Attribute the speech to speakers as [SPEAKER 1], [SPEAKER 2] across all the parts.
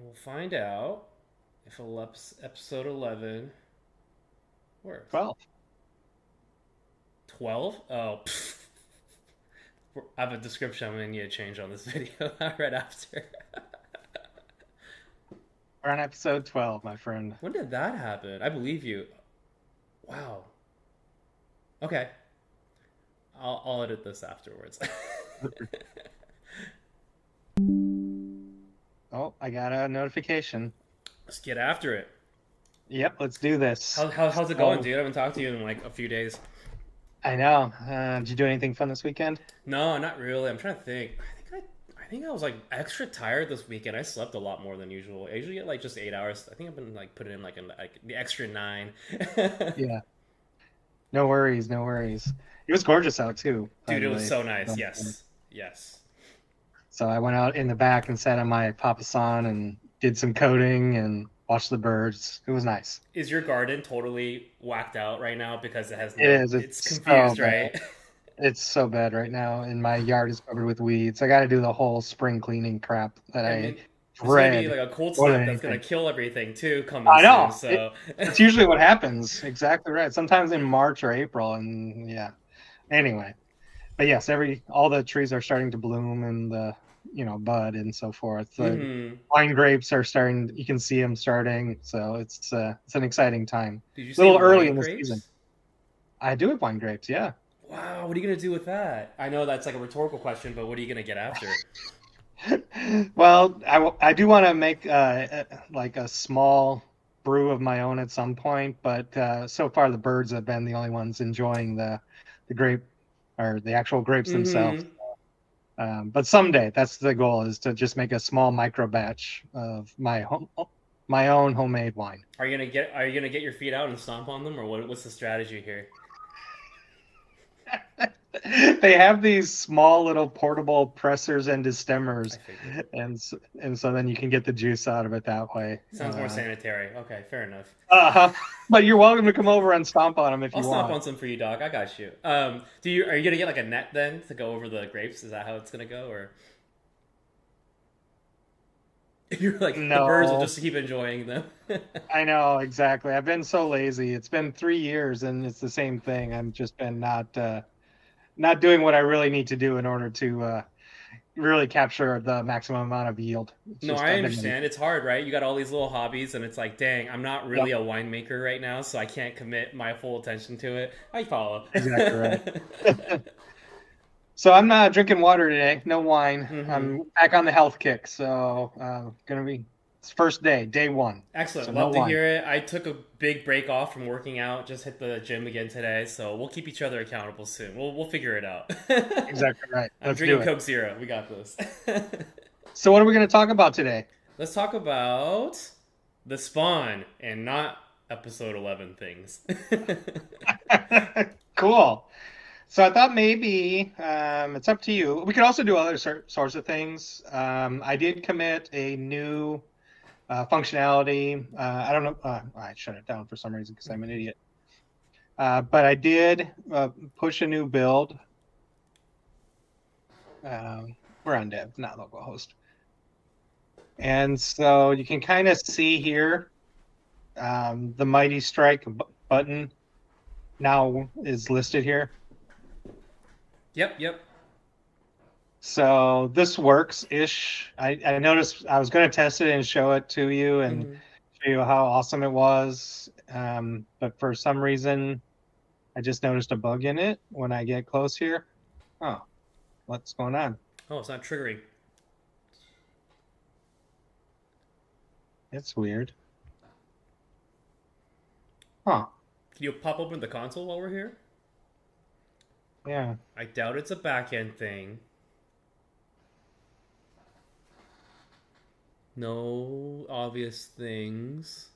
[SPEAKER 1] We'll find out if episode 11 works.
[SPEAKER 2] 12.
[SPEAKER 1] 12? Oh, pfft. I have a description I'm going to need to change on this video right after.
[SPEAKER 2] We're on episode 12, my friend.
[SPEAKER 1] When did that happen? I believe you. Wow. Okay. I'll edit this afterwards.
[SPEAKER 2] Oh, I got a notification.
[SPEAKER 1] Let's get after it.
[SPEAKER 2] Yep, let's do this.
[SPEAKER 1] How's it going, dude? I haven't talked to you in like a few days.
[SPEAKER 2] I know. Did you do anything fun this weekend?
[SPEAKER 1] No, not really. I'm trying to think. I think I was like extra tired this weekend. I slept a lot more than usual. I usually get like just 8 hours. I think I've been like putting in like the extra 9.
[SPEAKER 2] Yeah. No worries, no worries. It was gorgeous out too, by
[SPEAKER 1] Dude, it
[SPEAKER 2] the
[SPEAKER 1] was
[SPEAKER 2] way.
[SPEAKER 1] so nice. Yes, yes.
[SPEAKER 2] So I went out in the back and sat on my papasan and did some coding and watched the birds. It was nice.
[SPEAKER 1] Is your garden totally whacked out right now because it has
[SPEAKER 2] It
[SPEAKER 1] no?
[SPEAKER 2] is.
[SPEAKER 1] It's
[SPEAKER 2] It's so
[SPEAKER 1] confused,
[SPEAKER 2] bad.
[SPEAKER 1] right?
[SPEAKER 2] It's so bad right now, and my yard is covered with weeds. I got to do the whole spring cleaning crap that
[SPEAKER 1] I
[SPEAKER 2] I
[SPEAKER 1] mean, there's gonna be
[SPEAKER 2] dread
[SPEAKER 1] like a cold
[SPEAKER 2] more than
[SPEAKER 1] snap that's gonna
[SPEAKER 2] anything.
[SPEAKER 1] kill everything too coming
[SPEAKER 2] I
[SPEAKER 1] soon.
[SPEAKER 2] know.
[SPEAKER 1] So
[SPEAKER 2] It's usually what happens. Exactly right. Sometimes in March or April, and yeah. Anyway, but yes, all the trees are starting to bloom and the bud and so forth. The
[SPEAKER 1] hmm.
[SPEAKER 2] wine grapes are starting. You can see them starting. So it's an exciting time.
[SPEAKER 1] Did you
[SPEAKER 2] A
[SPEAKER 1] say
[SPEAKER 2] little early
[SPEAKER 1] wine
[SPEAKER 2] in the season.
[SPEAKER 1] grapes?
[SPEAKER 2] I do have wine grapes. Yeah.
[SPEAKER 1] Wow, what are you gonna do with that? I know that's like a rhetorical question, but what are you gonna get after?
[SPEAKER 2] Well, I do want to make like a small brew of my own at some point, but so far the birds have been the only ones enjoying the grape or the actual grapes themselves.
[SPEAKER 1] Mm-hmm.
[SPEAKER 2] But someday, that's the goal, is to just make a small micro batch of my own homemade wine.
[SPEAKER 1] Are you gonna get your feet out and stomp on them, or what's the strategy here?
[SPEAKER 2] They have these small little portable pressers and
[SPEAKER 1] I
[SPEAKER 2] distemmers,
[SPEAKER 1] figured.
[SPEAKER 2] and so then you can get the juice out of it that way.
[SPEAKER 1] Sounds more sanitary. Okay, fair enough.
[SPEAKER 2] Uh, but you're welcome to come over and stomp on them if
[SPEAKER 1] I'll
[SPEAKER 2] you
[SPEAKER 1] stomp
[SPEAKER 2] want.
[SPEAKER 1] on some for you, dog. I got you. Are you gonna get like a net then to go over the grapes? Is that how it's gonna go, or you're like the birds will
[SPEAKER 2] No,
[SPEAKER 1] just keep enjoying them?
[SPEAKER 2] I know exactly. I've been so lazy. It's been 3 years, and it's the same thing. I've just been not doing what I really need to do in order to really capture the maximum amount of yield. It's
[SPEAKER 1] No,
[SPEAKER 2] just
[SPEAKER 1] I
[SPEAKER 2] I've been.
[SPEAKER 1] understand. It's hard, right? You got all these little hobbies, and it's like, dang, I'm not really
[SPEAKER 2] Yep,
[SPEAKER 1] a winemaker right now, so I can't commit my full attention to it. I follow.
[SPEAKER 2] exactly right. So I'm not drinking water today. No wine.
[SPEAKER 1] hmm.
[SPEAKER 2] I'm back on the health kick. So gonna be it's first day one. So
[SPEAKER 1] Excellent.
[SPEAKER 2] no
[SPEAKER 1] Love to
[SPEAKER 2] wine.
[SPEAKER 1] hear it. I took a big break off from working out. Just hit the gym again today, so we'll keep each other accountable soon. We'll figure it out.
[SPEAKER 2] Exactly right.
[SPEAKER 1] I'm
[SPEAKER 2] Let's do
[SPEAKER 1] drinking
[SPEAKER 2] it.
[SPEAKER 1] Coke Zero. We got this.
[SPEAKER 2] So what are we going to talk about today?
[SPEAKER 1] Let's talk about the spawn and not episode 11 things.
[SPEAKER 2] Cool. So I thought maybe it's up to you. We could also do other sorts of things. I did commit a new functionality. I don't know. I shut it down for some reason because I'm an idiot. But I did push a new build. We're on dev, not localhost. And so you can kind of see here the Mighty Strike button now is listed here.
[SPEAKER 1] Yep, yep.
[SPEAKER 2] So this works ish. I noticed I was going to test it and show it to you and
[SPEAKER 1] Hmm.
[SPEAKER 2] show you how awesome it was. But for some reason, I just noticed a bug in it when I get close here. Oh, what's going on?
[SPEAKER 1] Oh, it's not triggering.
[SPEAKER 2] It's weird. Huh.
[SPEAKER 1] Can you pop open the console while we're here?
[SPEAKER 2] Yeah.
[SPEAKER 1] I doubt it's a back end thing. No obvious things.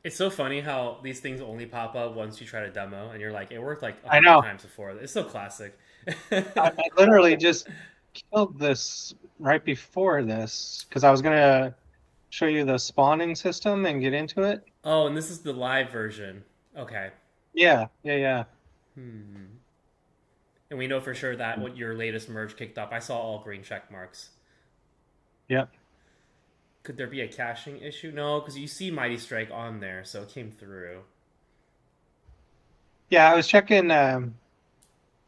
[SPEAKER 1] It's so funny how these things only pop up once you try to demo, and you're like, it worked like a
[SPEAKER 2] I
[SPEAKER 1] hundred
[SPEAKER 2] know.
[SPEAKER 1] times before. It's so classic.
[SPEAKER 2] I literally just killed this right before this because I was going to show you the spawning system and get into it.
[SPEAKER 1] Oh, and this is the live version. Okay.
[SPEAKER 2] Yeah.
[SPEAKER 1] Hmm. And we know for sure that what your latest merge kicked off. I saw all green check marks.
[SPEAKER 2] Yep.
[SPEAKER 1] Could there be a caching issue? No, because you see Mighty Strike on there, so it came through.
[SPEAKER 2] Yeah, I was checking the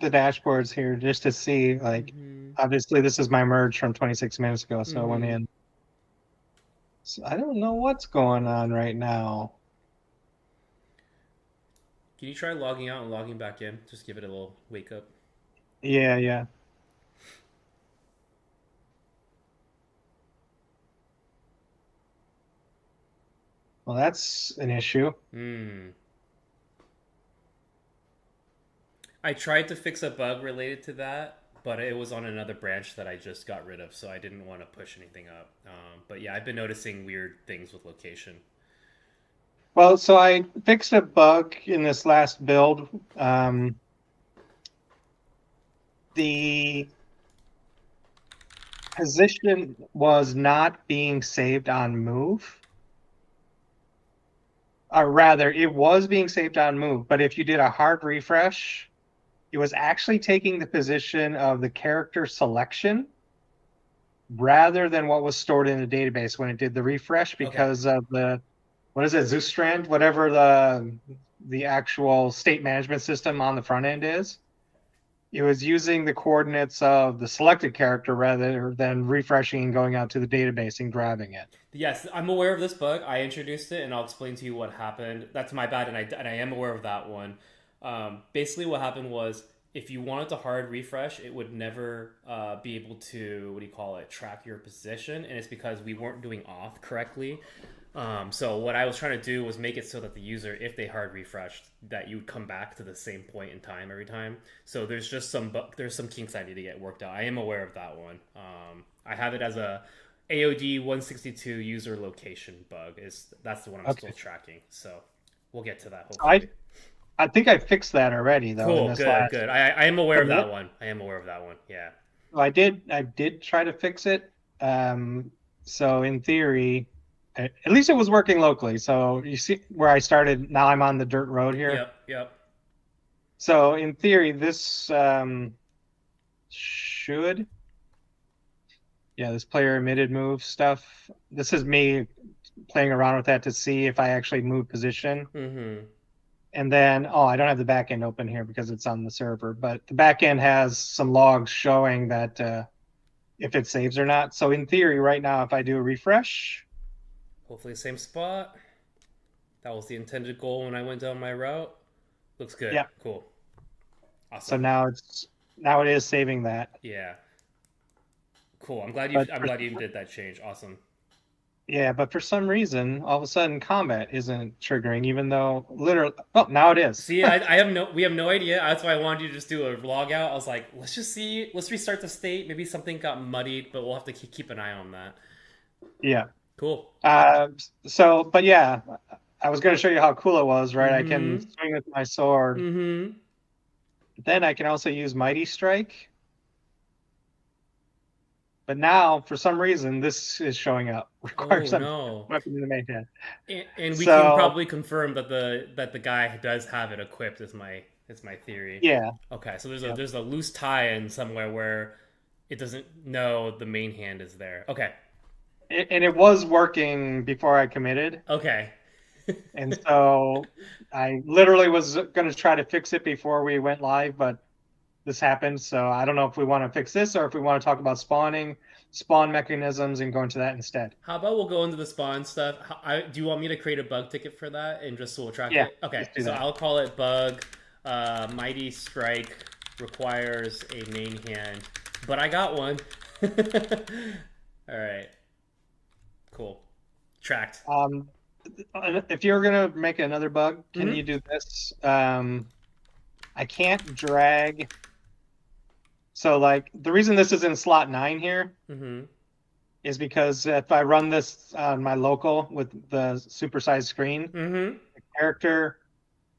[SPEAKER 2] dashboards here just to see, like,
[SPEAKER 1] Mm-hmm.
[SPEAKER 2] obviously this is my merge from 26 minutes ago, so I went
[SPEAKER 1] Mm-hmm.
[SPEAKER 2] in. So I don't know what's going on right now.
[SPEAKER 1] Can you try logging out and logging back in? Just give it a little wake up.
[SPEAKER 2] Yeah, yeah. Well, that's an issue.
[SPEAKER 1] Hmm. I tried to fix a bug related to that, but it was on another branch that I just got rid of, so I didn't want to push anything up. But yeah, I've been noticing weird things with location.
[SPEAKER 2] Well, so I fixed a bug in this last build. The position was not being saved on move. Or rather, it was being saved on move, but if you did a hard refresh, it was actually taking the position of the character selection rather than what was stored in the database when it did the refresh
[SPEAKER 1] Okay.
[SPEAKER 2] because of the, what is it, Zoostrand, whatever the actual state management system on the front end is. It was using the coordinates of the selected character rather than refreshing and going out to the database and grabbing it.
[SPEAKER 1] Yes, I'm aware of this bug. I introduced it, and I'll explain to you what happened. That's my bad, and I am aware of that one. Basically, what happened was if you wanted to hard refresh, it would never be able to, what do you call it, track your position, and it's because we weren't doing auth correctly. So what I was trying to do was make it so that the user, if they hard refreshed, that you would come back to the same point in time every time. So there's just there's some kinks I need to get worked out. I am aware of that one. I have it as a AOD 162 user location bug. That's the one I'm
[SPEAKER 2] Okay.
[SPEAKER 1] still tracking. So we'll get to that
[SPEAKER 2] I
[SPEAKER 1] hopefully.
[SPEAKER 2] I think I fixed that already though in
[SPEAKER 1] Cool,
[SPEAKER 2] this
[SPEAKER 1] good,
[SPEAKER 2] last.
[SPEAKER 1] good. I am aware
[SPEAKER 2] So
[SPEAKER 1] of that one. I am aware of that one. Yeah.
[SPEAKER 2] I did try to fix it. So in theory, at least it was working locally. So you see where I started. Now I'm on the dirt road here.
[SPEAKER 1] Yep. Yep.
[SPEAKER 2] So in theory, this should, yeah, this player emitted move stuff. This is me playing around with that to see if I actually move position.
[SPEAKER 1] Mm-hmm.
[SPEAKER 2] And then, oh, I don't have the backend open here because it's on the server, but the backend has some logs showing that if it saves or not. So in theory, right now, if I do a refresh,
[SPEAKER 1] Hopefully, same spot. That was the intended goal when I went down my route. Looks good.
[SPEAKER 2] yeah.
[SPEAKER 1] Cool.
[SPEAKER 2] So
[SPEAKER 1] Awesome.
[SPEAKER 2] now it is saving that.
[SPEAKER 1] Yeah. Cool. I'm glad you.
[SPEAKER 2] But
[SPEAKER 1] I'm glad you did that change. Awesome.
[SPEAKER 2] yeah, but for some reason, all of a sudden, combat isn't triggering, even though literally, oh, now it is.
[SPEAKER 1] See, I have no. We have no idea. That's why I wanted you to just do a log out. I was like, let's just see. Let's restart the state. Maybe something got muddied, but we'll have to keep an eye on that.
[SPEAKER 2] Yeah.
[SPEAKER 1] Cool.
[SPEAKER 2] Uh, so, but yeah, I was going to show you how cool it was, right? I can
[SPEAKER 1] Mm-hmm.
[SPEAKER 2] swing with my sword.
[SPEAKER 1] Mm-hmm.
[SPEAKER 2] Then I can also use Mighty Strike. But now, for some reason, this is showing up. Requires
[SPEAKER 1] Oh
[SPEAKER 2] some
[SPEAKER 1] no.
[SPEAKER 2] weapon in the main hand.
[SPEAKER 1] And we can
[SPEAKER 2] So,
[SPEAKER 1] probably confirm that the guy does have it equipped. Is my theory.
[SPEAKER 2] yeah.
[SPEAKER 1] Okay, so
[SPEAKER 2] Yeah.
[SPEAKER 1] there's a loose tie-in somewhere where it doesn't know the main hand is there. Okay.
[SPEAKER 2] And it was working before I committed.
[SPEAKER 1] Okay.
[SPEAKER 2] And so I literally was going to try to fix it before we went live, but this happened. So I don't know if we want to fix this or if we want to talk about spawn mechanisms and go into that instead.
[SPEAKER 1] How about we'll go into the spawn stuff? Do you want me to create a bug ticket for that and just so we'll track
[SPEAKER 2] Yeah,
[SPEAKER 1] it? Okay,
[SPEAKER 2] let's do
[SPEAKER 1] so
[SPEAKER 2] that.
[SPEAKER 1] I'll call it bug. Mighty Strike requires a main hand, but I got one. All right, cool. Tracked.
[SPEAKER 2] If you're going to make another bug, can
[SPEAKER 1] Mhm.
[SPEAKER 2] you do this? I can't drag. So like the reason this is in slot 9 here
[SPEAKER 1] Mm-hmm.
[SPEAKER 2] is because if I run this on my local with the supersized screen,
[SPEAKER 1] Mm-hmm.
[SPEAKER 2] the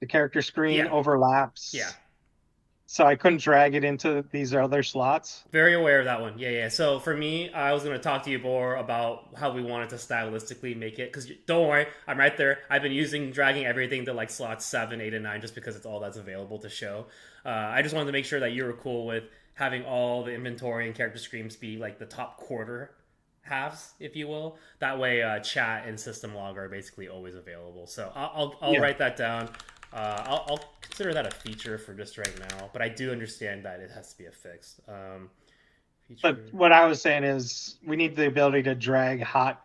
[SPEAKER 2] character screen
[SPEAKER 1] Yeah.
[SPEAKER 2] overlaps.
[SPEAKER 1] Yeah.
[SPEAKER 2] So I couldn't drag it into these other slots.
[SPEAKER 1] Very aware of that one. Yeah, yeah. So for me, I was going to talk to you more about how we wanted to stylistically make it. Because don't worry, I'm right there. I've been dragging everything to like slots 7, 8, and 9 just because it's all that's available to show. I just wanted to make sure that you were cool with having all the inventory and character screens be like the top quarter halves, if you will. That way, chat and system log are basically always available. So I'll
[SPEAKER 2] Yeah.
[SPEAKER 1] write that down. I'll consider that a feature for just right now, but I do understand that it has to be a fix.
[SPEAKER 2] But
[SPEAKER 1] Feature.
[SPEAKER 2] what I was saying is we need the ability to drag hot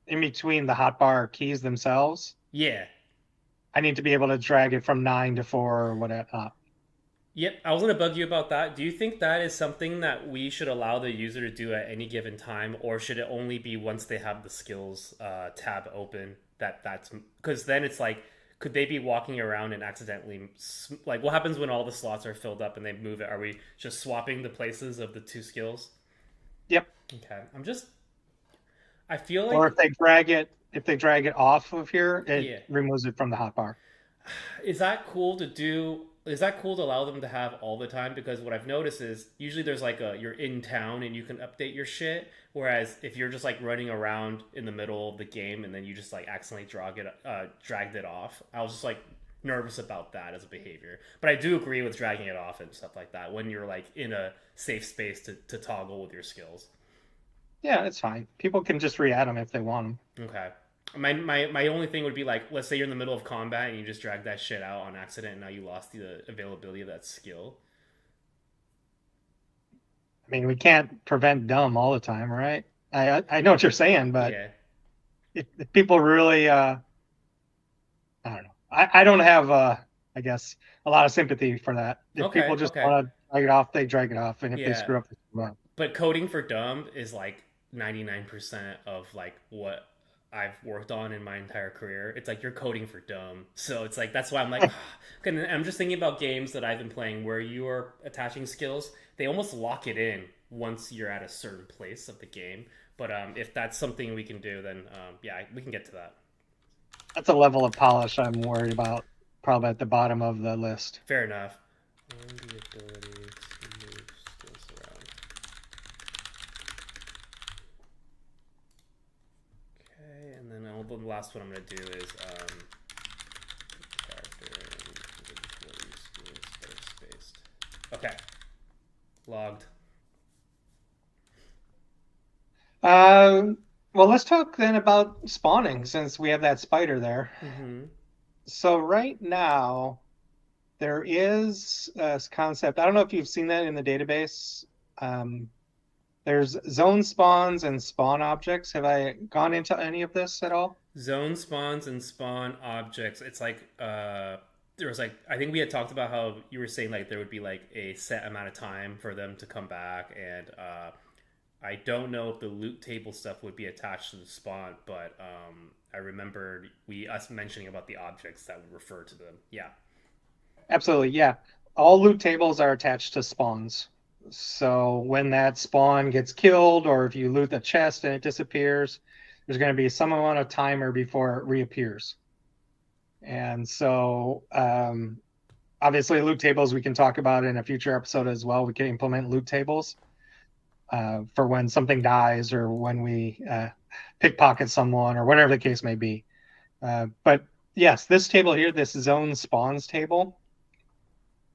[SPEAKER 2] in between the hotbar keys themselves.
[SPEAKER 1] Yeah.
[SPEAKER 2] I need to be able to drag it from 9 to 4 or whatever.
[SPEAKER 1] Yep, I was gonna bug you about that. Do you think that is something that we should allow the user to do at any given time, or should it only be once they have the skills tab open? That's because then it's like, could they be walking around and accidentally like what happens when all the slots are filled up and they move it? Are we just swapping the places of the two skills?
[SPEAKER 2] Yep.
[SPEAKER 1] Okay, I feel
[SPEAKER 2] Or
[SPEAKER 1] like
[SPEAKER 2] if they drag it off of here, it
[SPEAKER 1] yeah.
[SPEAKER 2] removes it from the hotbar.
[SPEAKER 1] Is that cool to do? Is that cool to allow them to have all the time? Because what I've noticed is usually there's like a you're in town and you can update your shit. Whereas if you're just like running around in the middle of the game and then you just like accidentally dragged it off, I was just like nervous about that as a behavior. But I do agree with dragging it off and stuff like that when you're like in a safe space to toggle with your skills.
[SPEAKER 2] Yeah, it's fine. People can just re-add them if they want them.
[SPEAKER 1] Okay. My only thing would be like, let's say you're in the middle of combat and you just drag that shit out on accident and now you lost the availability of that skill.
[SPEAKER 2] I mean, we can't prevent dumb all the time, right? I know what you're saying, but
[SPEAKER 1] Yeah.
[SPEAKER 2] if people really, I don't know. I don't have, I guess, a lot of sympathy for that. If people
[SPEAKER 1] Okay.
[SPEAKER 2] just
[SPEAKER 1] Okay.
[SPEAKER 2] want to drag it off, they drag it off, and if they
[SPEAKER 1] Yeah.
[SPEAKER 2] screw up, they screw up.
[SPEAKER 1] But coding for dumb is like 99% of like what I've worked on in my entire career. It's like you're coding for dumb. So it's like that's why I'm like I'm just thinking about games that I've been playing where you are attaching skills. They almost lock it in once you're at a certain place of the game. But if that's something we can do, then yeah, we can get to that.
[SPEAKER 2] That's a level of polish I'm worried about, probably at the bottom of the list.
[SPEAKER 1] Fair enough. And the ability to move skills around. Okay, and then the last one I'm going to do is character and inventory skills that are spaced. Okay, logged.
[SPEAKER 2] Well, let's talk then about spawning since we have that spider there.
[SPEAKER 1] Mm-hmm.
[SPEAKER 2] So right now, there is a concept. I don't know if you've seen that in the database. There's zone spawns and spawn objects. Have I gone into any of this at all?
[SPEAKER 1] Zone spawns and spawn objects. It's like there was like I think we had talked about how you were saying like there would be like a set amount of time for them to come back, and I don't know if the loot table stuff would be attached to the spawn, but I remembered us mentioning about the objects that would refer to them. Yeah.
[SPEAKER 2] Absolutely, yeah. All loot tables are attached to spawns. So when that spawn gets killed, or if you loot the chest and it disappears, there's going to be some amount of timer before it reappears. And so, obviously, loot tables we can talk about in a future episode as well. We can implement loot tables for when something dies or when we pickpocket someone or whatever the case may be. But yes, this table here, this zone spawns table,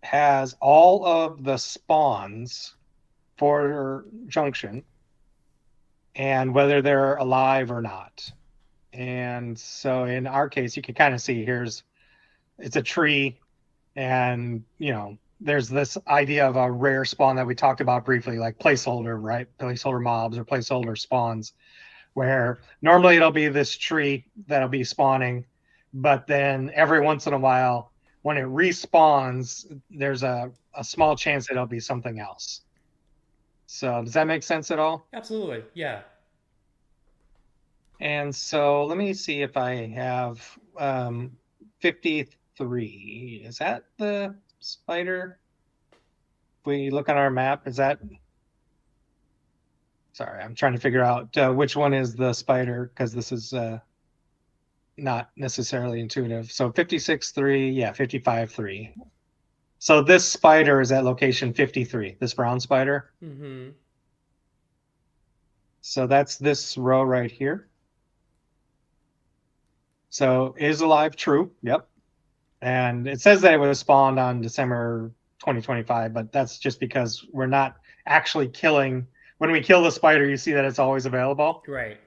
[SPEAKER 2] has all of the spawns for Junction and whether they're alive or not. And so in our case, you can kind of see it's a tree, and there's this idea of a rare spawn that we talked about briefly, like placeholder, right? Placeholder mobs or placeholder spawns, where normally it'll be this tree that'll be spawning, but then every once in a while, when it respawns, there's a small chance it'll be something else. So does that make sense at all?
[SPEAKER 1] Absolutely. Yeah.
[SPEAKER 2] And so let me see if I have 53. Is that the spider? If we look on our map, is that... Sorry, I'm trying to figure out which one is the spider, because this is not necessarily intuitive. So 56.3, yeah, 55.3. So this spider is at location 53, this brown spider.
[SPEAKER 1] Mm-hmm.
[SPEAKER 2] So that's this row right here. So is alive, true. Yep. And it says that it was spawned on December 2025, but that's just because we're not actually killing. When we kill the spider, you see that it's always available.
[SPEAKER 1] Right.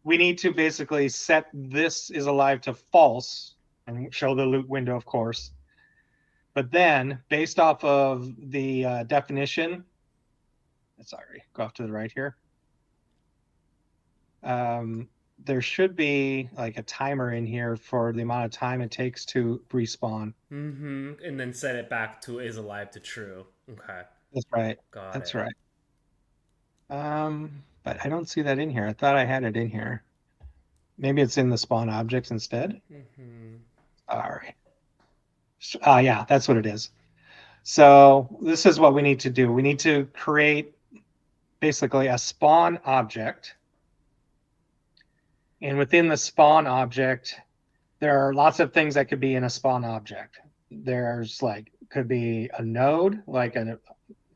[SPEAKER 2] We need to basically set this is alive to false and show the loot window, of course. But then, based off of the definition, sorry, go off to the right here. There should be like a timer in here for the amount of time it takes to respawn.
[SPEAKER 1] Mm-hmm. And then set it back to is alive to true. Okay.
[SPEAKER 2] That's right.
[SPEAKER 1] Got
[SPEAKER 2] That's
[SPEAKER 1] it.
[SPEAKER 2] right. But I don't see that in here. I thought I had it in here. Maybe it's in the spawn objects instead.
[SPEAKER 1] Mm-hmm.
[SPEAKER 2] All right. Yeah, that's what it is. So this is what we need to do. We need to create basically a spawn object. And within the spawn object, there are lots of things that could be in a spawn object. There's like, could be a node, like a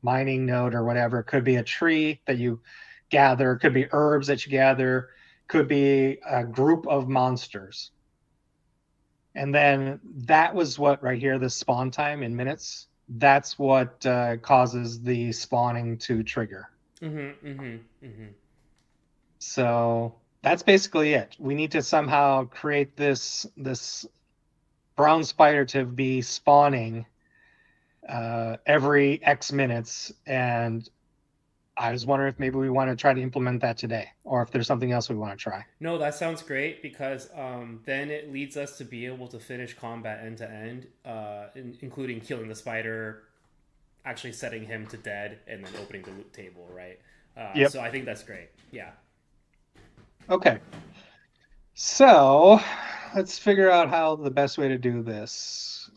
[SPEAKER 2] mining node or whatever. It could be a tree that you gather. It could be herbs that you gather. Could be a group of monsters. And then that was what right here, the spawn time in minutes. That's what causes the spawning to trigger.
[SPEAKER 1] Mm-hmm. Mm-hmm. Mm-hmm.
[SPEAKER 2] So that's basically it. We need to somehow create this brown spider to be spawning every X minutes. And I was wondering if maybe we want to try to implement that today, or if there's something else we want to try.
[SPEAKER 1] No, that sounds great because then it leads us to be able to finish combat end to end, including killing the spider, actually setting him to dead, and then opening the loot table, right?
[SPEAKER 2] Yep.
[SPEAKER 1] So I think that's great. Yeah.
[SPEAKER 2] Okay. So let's figure out how the best way to do this.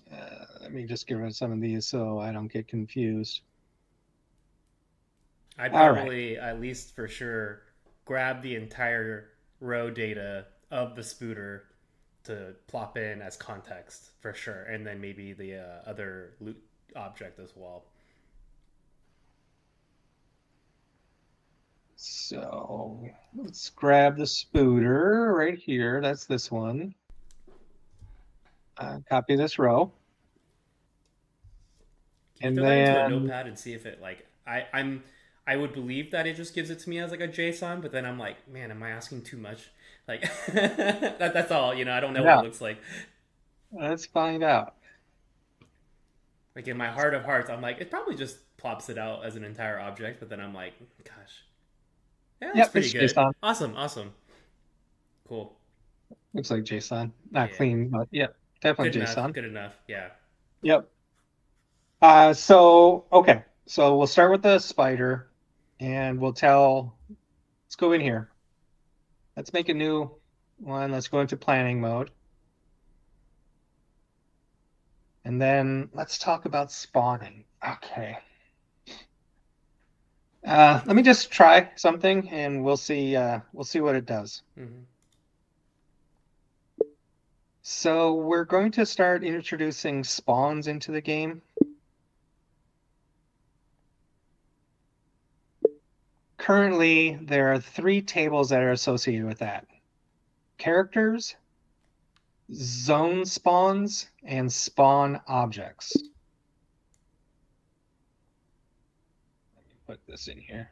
[SPEAKER 2] Let me just get rid of some of these so I don't get confused.
[SPEAKER 1] I'd
[SPEAKER 2] All right.
[SPEAKER 1] probably, at least for sure, grab the entire row data of the spooter to plop in as context for sure, and then maybe the other loot object as well.
[SPEAKER 2] So let's grab the spooter right here. That's this one. Copy this row.
[SPEAKER 1] Can you
[SPEAKER 2] And
[SPEAKER 1] throw that into a
[SPEAKER 2] then,
[SPEAKER 1] notepad and see if it like I would believe that it just gives it to me as like a JSON, but then I'm like, man, am I asking too much? Like that's all. I don't know what
[SPEAKER 2] yeah,
[SPEAKER 1] it looks like.
[SPEAKER 2] let's find out.
[SPEAKER 1] Like in my heart of hearts, I'm like, it probably just plops it out as an entire object, but then I'm like, gosh, yeah, that's
[SPEAKER 2] Yep,
[SPEAKER 1] pretty
[SPEAKER 2] it's
[SPEAKER 1] good.
[SPEAKER 2] JSON.
[SPEAKER 1] Awesome, awesome, cool,
[SPEAKER 2] Looks like JSON. Not
[SPEAKER 1] yeah,
[SPEAKER 2] clean, but yeah,
[SPEAKER 1] good
[SPEAKER 2] definitely
[SPEAKER 1] enough,
[SPEAKER 2] JSON.
[SPEAKER 1] good enough. Yeah.
[SPEAKER 2] Yep. Okay. So we'll start with the spider and let's go in here. Let's make a new one. Let's go into planning mode. And then let's talk about spawning. Okay. Let me just try something and we'll see what it does.
[SPEAKER 1] Mm-hmm.
[SPEAKER 2] So we're going to start introducing spawns into the game. Currently, there are 3 tables that are associated with that. Characters, zone spawns, and spawn objects. Let me put this in here.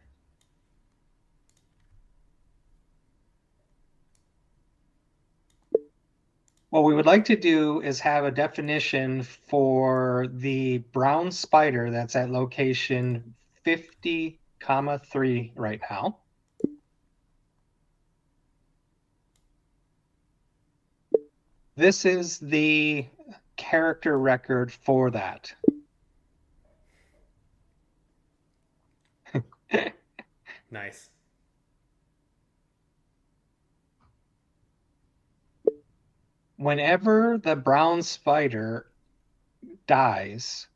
[SPEAKER 2] What we would like to do is have a definition for the brown spider that's at location 50, 3 right now. This is the character record for that.
[SPEAKER 1] Nice.
[SPEAKER 2] Whenever the brown spider dies,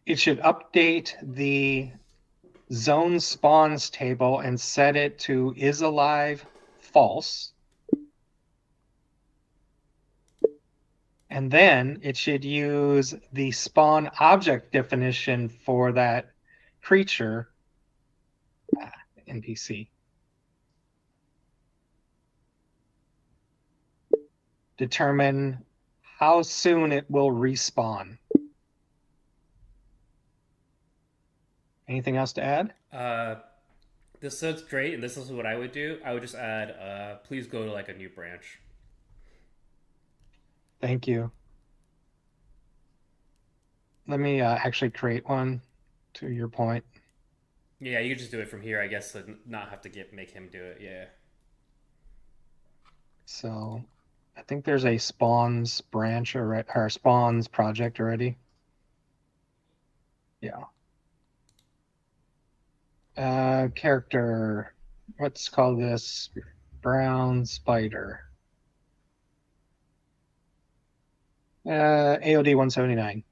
[SPEAKER 2] it should update the zone spawns table and set it to is alive false. And then it should use the spawn object definition for that creature, NPC. Determine how soon it will respawn. Anything else to add?
[SPEAKER 1] This sounds great, and this is what I would do. I would just add, please go to like a new branch.
[SPEAKER 2] Thank you. Let me actually create one to your point.
[SPEAKER 1] Yeah, you could just do it from here, I guess, to not have to make him do it. Yeah.
[SPEAKER 2] So I think there's a spawns branch or spawns project already. Yeah. Character. Let's call this brown spider. AOD 179.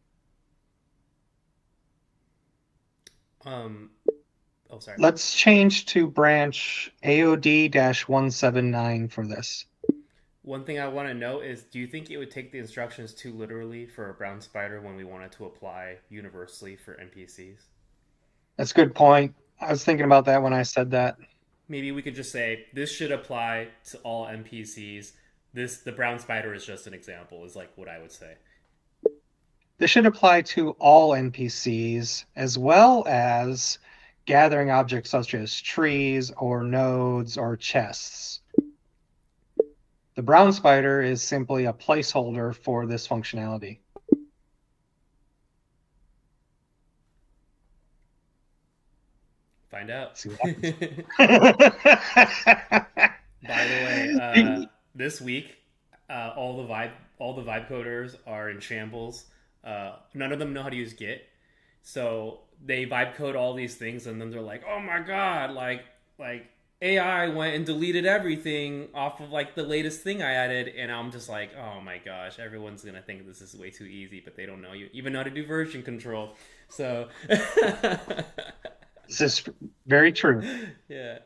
[SPEAKER 1] Um. Oh, sorry.
[SPEAKER 2] Let's change to branch AOD-179 for this.
[SPEAKER 1] One thing I want to know is, do you think it would take the instructions too literally for a brown spider when we wanted to apply universally for NPCs?
[SPEAKER 2] That's a good point. I was thinking about that when I said that.
[SPEAKER 1] Maybe we could just say this should apply to all NPCs. The brown spider is just an example. Is like what I would say.
[SPEAKER 2] This should apply to all NPCs as well as gathering objects such as trees or nodes or chests. The brown spider is simply a placeholder for this functionality.
[SPEAKER 1] Find out.
[SPEAKER 2] See what
[SPEAKER 1] By the way, this week, all the vibe coders are in shambles. None of them know how to use Git, so they vibe code all these things, and then they're like, "Oh my god, like AI went and deleted everything off of like the latest thing I added," and I'm just like, "Oh my gosh, everyone's gonna think this is way too easy, but they don't know you even know how to do version control." So
[SPEAKER 2] This is very true.
[SPEAKER 1] yeah.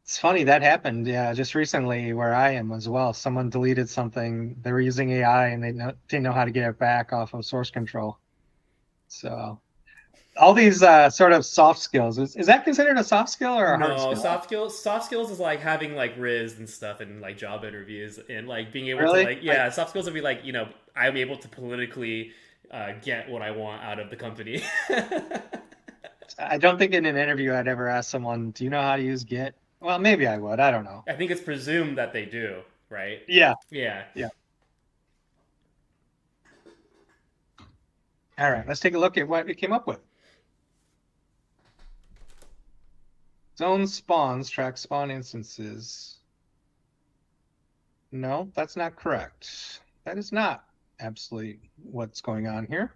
[SPEAKER 2] It's funny that happened, yeah, just recently where I am as well. Someone deleted something. They were using AI and they didn't know how to get it back off of source control. So all these sort of soft skills, is that considered a soft skill or a hard
[SPEAKER 1] No,
[SPEAKER 2] skill?
[SPEAKER 1] soft skills is like having like Riz and stuff and like job interviews and like being able to
[SPEAKER 2] Really?
[SPEAKER 1] like yeah, soft skills would be like, I'm able to politically get what I want out of the company.
[SPEAKER 2] I don't think in an interview I'd ever ask someone, "Do you know how to use Git?" Well, maybe I would. I don't know.
[SPEAKER 1] I think it's presumed that they do, right?
[SPEAKER 2] Yeah,
[SPEAKER 1] Yeah.
[SPEAKER 2] yeah. All right, let's take a look at what we came up with. Zone spawns track spawn instances. No, that's not correct. That is not absolutely what's going on here.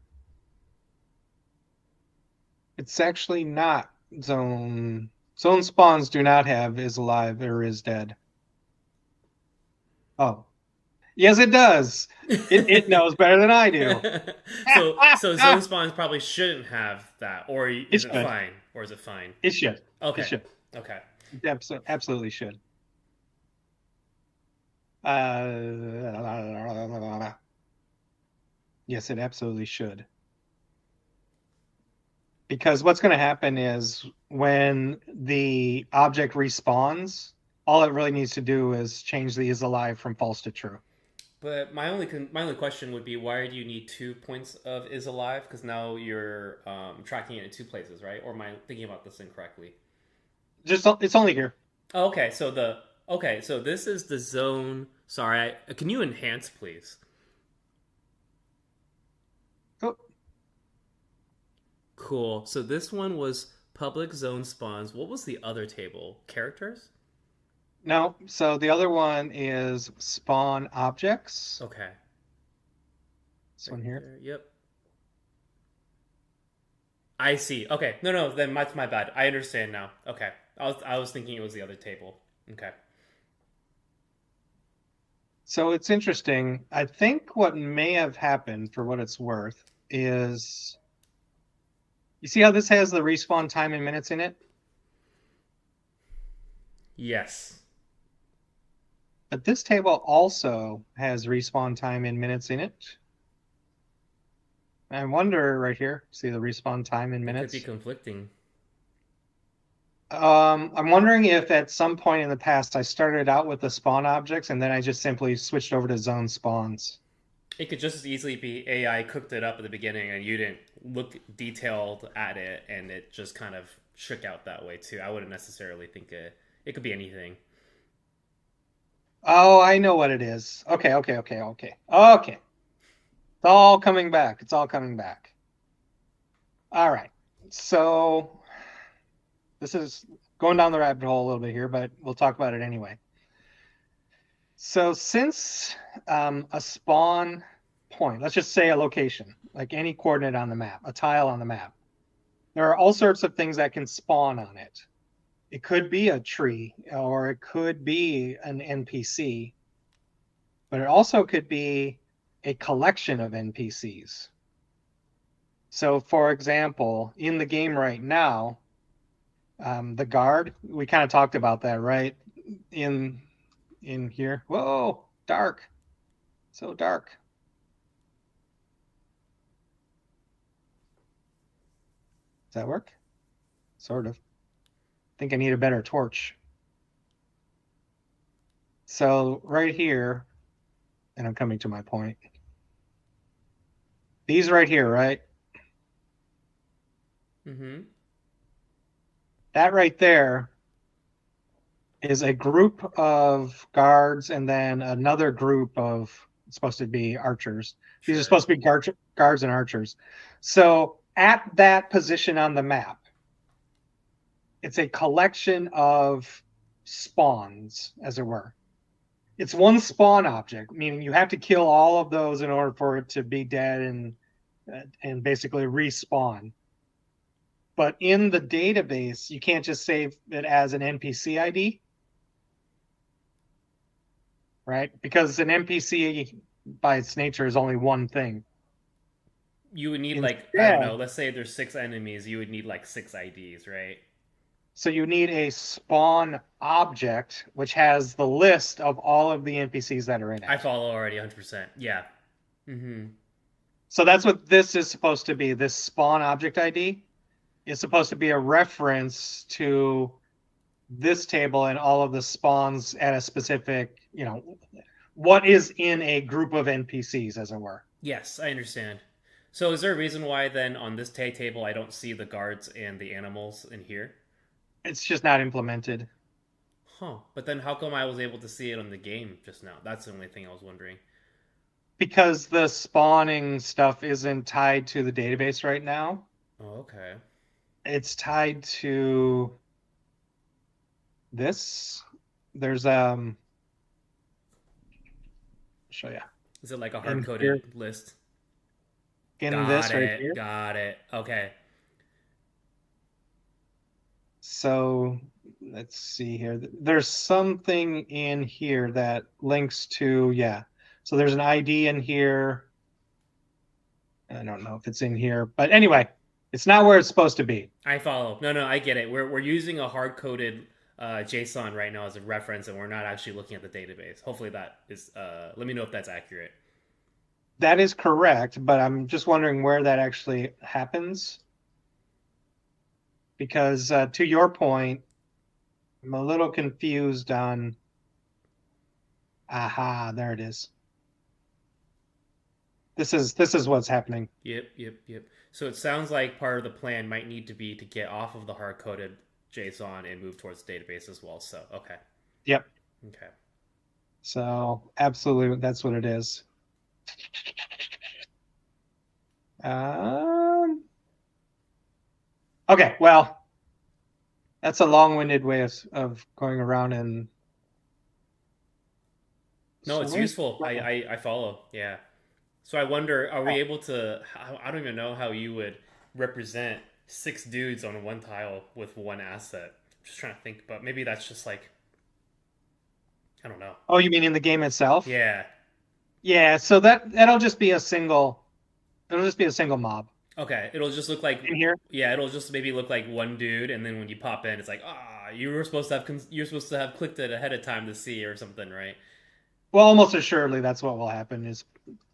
[SPEAKER 2] It's actually not zone. Zone spawns do not have is alive or is dead. Oh, yes, it does. It knows better than I do.
[SPEAKER 1] So zone spawns probably shouldn't have that, or is it
[SPEAKER 2] should.
[SPEAKER 1] fine? Or is it fine?
[SPEAKER 2] It should.
[SPEAKER 1] Okay.
[SPEAKER 2] It should.
[SPEAKER 1] Okay.
[SPEAKER 2] It absolutely should. Yes, it absolutely should. Because what's going to happen is when the object respawns, all it really needs to do is change the is alive from false to true.
[SPEAKER 1] But my only question would be, why do you need 2 points of is alive? Because now you're tracking it in two places, right? Or am I thinking about this incorrectly?
[SPEAKER 2] Just it's only here.
[SPEAKER 1] Oh, okay, so this is the zone. Sorry, can you enhance, please?
[SPEAKER 2] Oh,
[SPEAKER 1] Cool. So this one was public zone spawns. What was the other table? Characters?
[SPEAKER 2] no. So the other one is spawn objects.
[SPEAKER 1] Okay.
[SPEAKER 2] This one here.
[SPEAKER 1] There. Yep. I see. Okay. No, then that's my bad. I understand now. Okay. I was thinking it was the other table. Okay.
[SPEAKER 2] So it's interesting. I think what may have happened, for what it's worth, is you see how this has the respawn time in minutes in it?
[SPEAKER 1] Yes.
[SPEAKER 2] But this table also has respawn time in minutes in it. I wonder right here, see the respawn time in
[SPEAKER 1] It
[SPEAKER 2] minutes?
[SPEAKER 1] could be conflicting.
[SPEAKER 2] I'm wondering if at some point in the past I started out with the spawn objects and then I just simply switched over to zone spawns.
[SPEAKER 1] It could just as easily be AI cooked it up at the beginning and you didn't look detailed at it and it just kind of shook out that way too. I wouldn't necessarily think it could be anything.
[SPEAKER 2] Oh, I know what it is. Okay, okay, okay, okay. Okay. It's all coming back. It's all coming back. All right. So this is going down the rabbit hole a little bit here, but we'll talk about it anyway. So since a spawn point, let's just say a location, like any coordinate on the map, a tile on the map, there are all sorts of things that can spawn on it. It could be a tree or it could be an NPC, but it also could be a collection of NPCs. So, for example, in the game right now, the guard, we kind of talked about that, right? In here. Whoa, dark. So dark. Does that work? Sort of. I think I need a better torch. So right here, and I'm coming to my point. These right here, right?
[SPEAKER 1] Mm-hmm.
[SPEAKER 2] That right there is a group of guards and then another group of, it's supposed to be archers. These are
[SPEAKER 1] Sure.
[SPEAKER 2] supposed to be guards and archers. So at that position on the map, it's a collection of spawns, as it were. It's one spawn object, meaning you have to kill all of those in order for it to be dead and basically respawn. But in the database, you can't just save it as an NPC ID, right? Because an NPC by its nature is only one thing.
[SPEAKER 1] You would need like, I don't know,
[SPEAKER 2] Instead,
[SPEAKER 1] let's say there's six enemies, you would need like six IDs, right?
[SPEAKER 2] so you need a spawn object which has the list of all of the NPCs that are in
[SPEAKER 1] I
[SPEAKER 2] it.
[SPEAKER 1] follow already 100%. Yeah. Mm-hmm.
[SPEAKER 2] So that's what this is supposed to be. This spawn object ID is supposed to be a reference to this table and all of the spawns at a specific, what is in a group of NPCs, as it were.
[SPEAKER 1] Yes, I understand. So is there a reason why then on this table I don't see the guards and the animals in here?
[SPEAKER 2] It's just not implemented
[SPEAKER 1] Huh. But then how come I was able to see it on the game just now? That's the only thing I was wondering.
[SPEAKER 2] because the spawning stuff isn't tied to the database right now.
[SPEAKER 1] Oh, okay.
[SPEAKER 2] It's tied to this. There's show you
[SPEAKER 1] Is it like a hard
[SPEAKER 2] in here
[SPEAKER 1] coded list?
[SPEAKER 2] in
[SPEAKER 1] Got
[SPEAKER 2] this right
[SPEAKER 1] it.
[SPEAKER 2] here.
[SPEAKER 1] Got it. Okay.
[SPEAKER 2] So let's see here. There's something in here that links to, yeah. So there's an ID in here. I don't know if it's in here, but anyway, it's not where it's supposed to be.
[SPEAKER 1] I follow. No, no, I get it. We're using a hard coded JSON right now as a reference, and we're not actually looking at the database. Hopefully, that is. Let me know if that's accurate.
[SPEAKER 2] That is correct, but I'm just wondering where that actually happens. Because to your point, I'm a little confused on, aha, there it is. This is what's happening.
[SPEAKER 1] Yep, yep, yep. So it sounds like part of the plan might need to be to get off of the hard coded JSON and move towards the database as well. So okay,
[SPEAKER 2] Yep.
[SPEAKER 1] okay.
[SPEAKER 2] So absolutely, that's what it is. Um, okay, well, that's a long-winded way of going around and.
[SPEAKER 1] No,
[SPEAKER 2] So
[SPEAKER 1] it's
[SPEAKER 2] where's
[SPEAKER 1] useful. I follow. Yeah. So I wonder, are we able to? I don't even know how you would represent six dudes on one tile with one asset. Just trying to think, but maybe that's just like I don't know.
[SPEAKER 2] Oh, you mean in the game itself?
[SPEAKER 1] Yeah.
[SPEAKER 2] Yeah, so that'll just be a single. It'll just be a single mob
[SPEAKER 1] Okay. It'll just look like
[SPEAKER 2] in here.
[SPEAKER 1] yeah. It'll just maybe look like one dude, and then when you pop in, it's like you were supposed to have you're supposed to have clicked it ahead of time to see or something, right?
[SPEAKER 2] Well, almost assuredly, that's what will happen. Is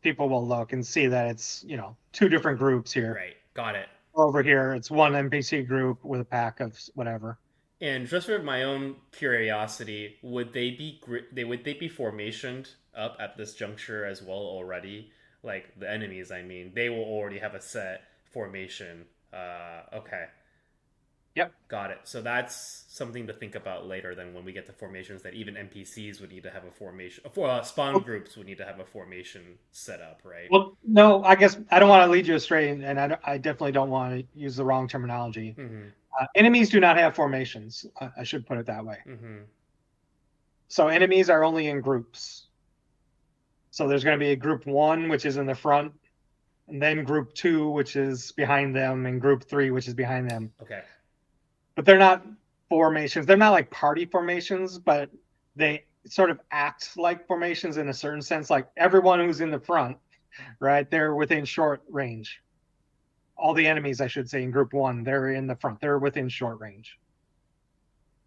[SPEAKER 2] people will look and see that it's two different groups here.
[SPEAKER 1] Right. Got it.
[SPEAKER 2] Over here, it's one NPC group with a pack of whatever.
[SPEAKER 1] And just for my own curiosity, would they be formationed up at this juncture as well already, like the enemies, I mean, they will already have a set formation. Okay,
[SPEAKER 2] Yep.
[SPEAKER 1] got it. So that's something to think about later. Then when we get to formations, that even NPCs would need to have a formation. For spawn groups would need to have a formation set up, right?
[SPEAKER 2] Well, no, I guess I don't want to lead you astray, and I definitely don't want to use the wrong terminology.
[SPEAKER 1] Mm-hmm.
[SPEAKER 2] Enemies do not have formations. I should put it that way.
[SPEAKER 1] Mm-hmm.
[SPEAKER 2] So enemies are only in groups. So there's going to be a group 1, which is in the front, and then group 2, which is behind them, and group 3, which is behind them.
[SPEAKER 1] Okay.
[SPEAKER 2] But they're not formations. They're not like party formations, but they sort of act like formations in a certain sense. Like everyone who's in the front, right? They're within short range. All the enemies, I should say, in group 1, they're in the front. They're within short range.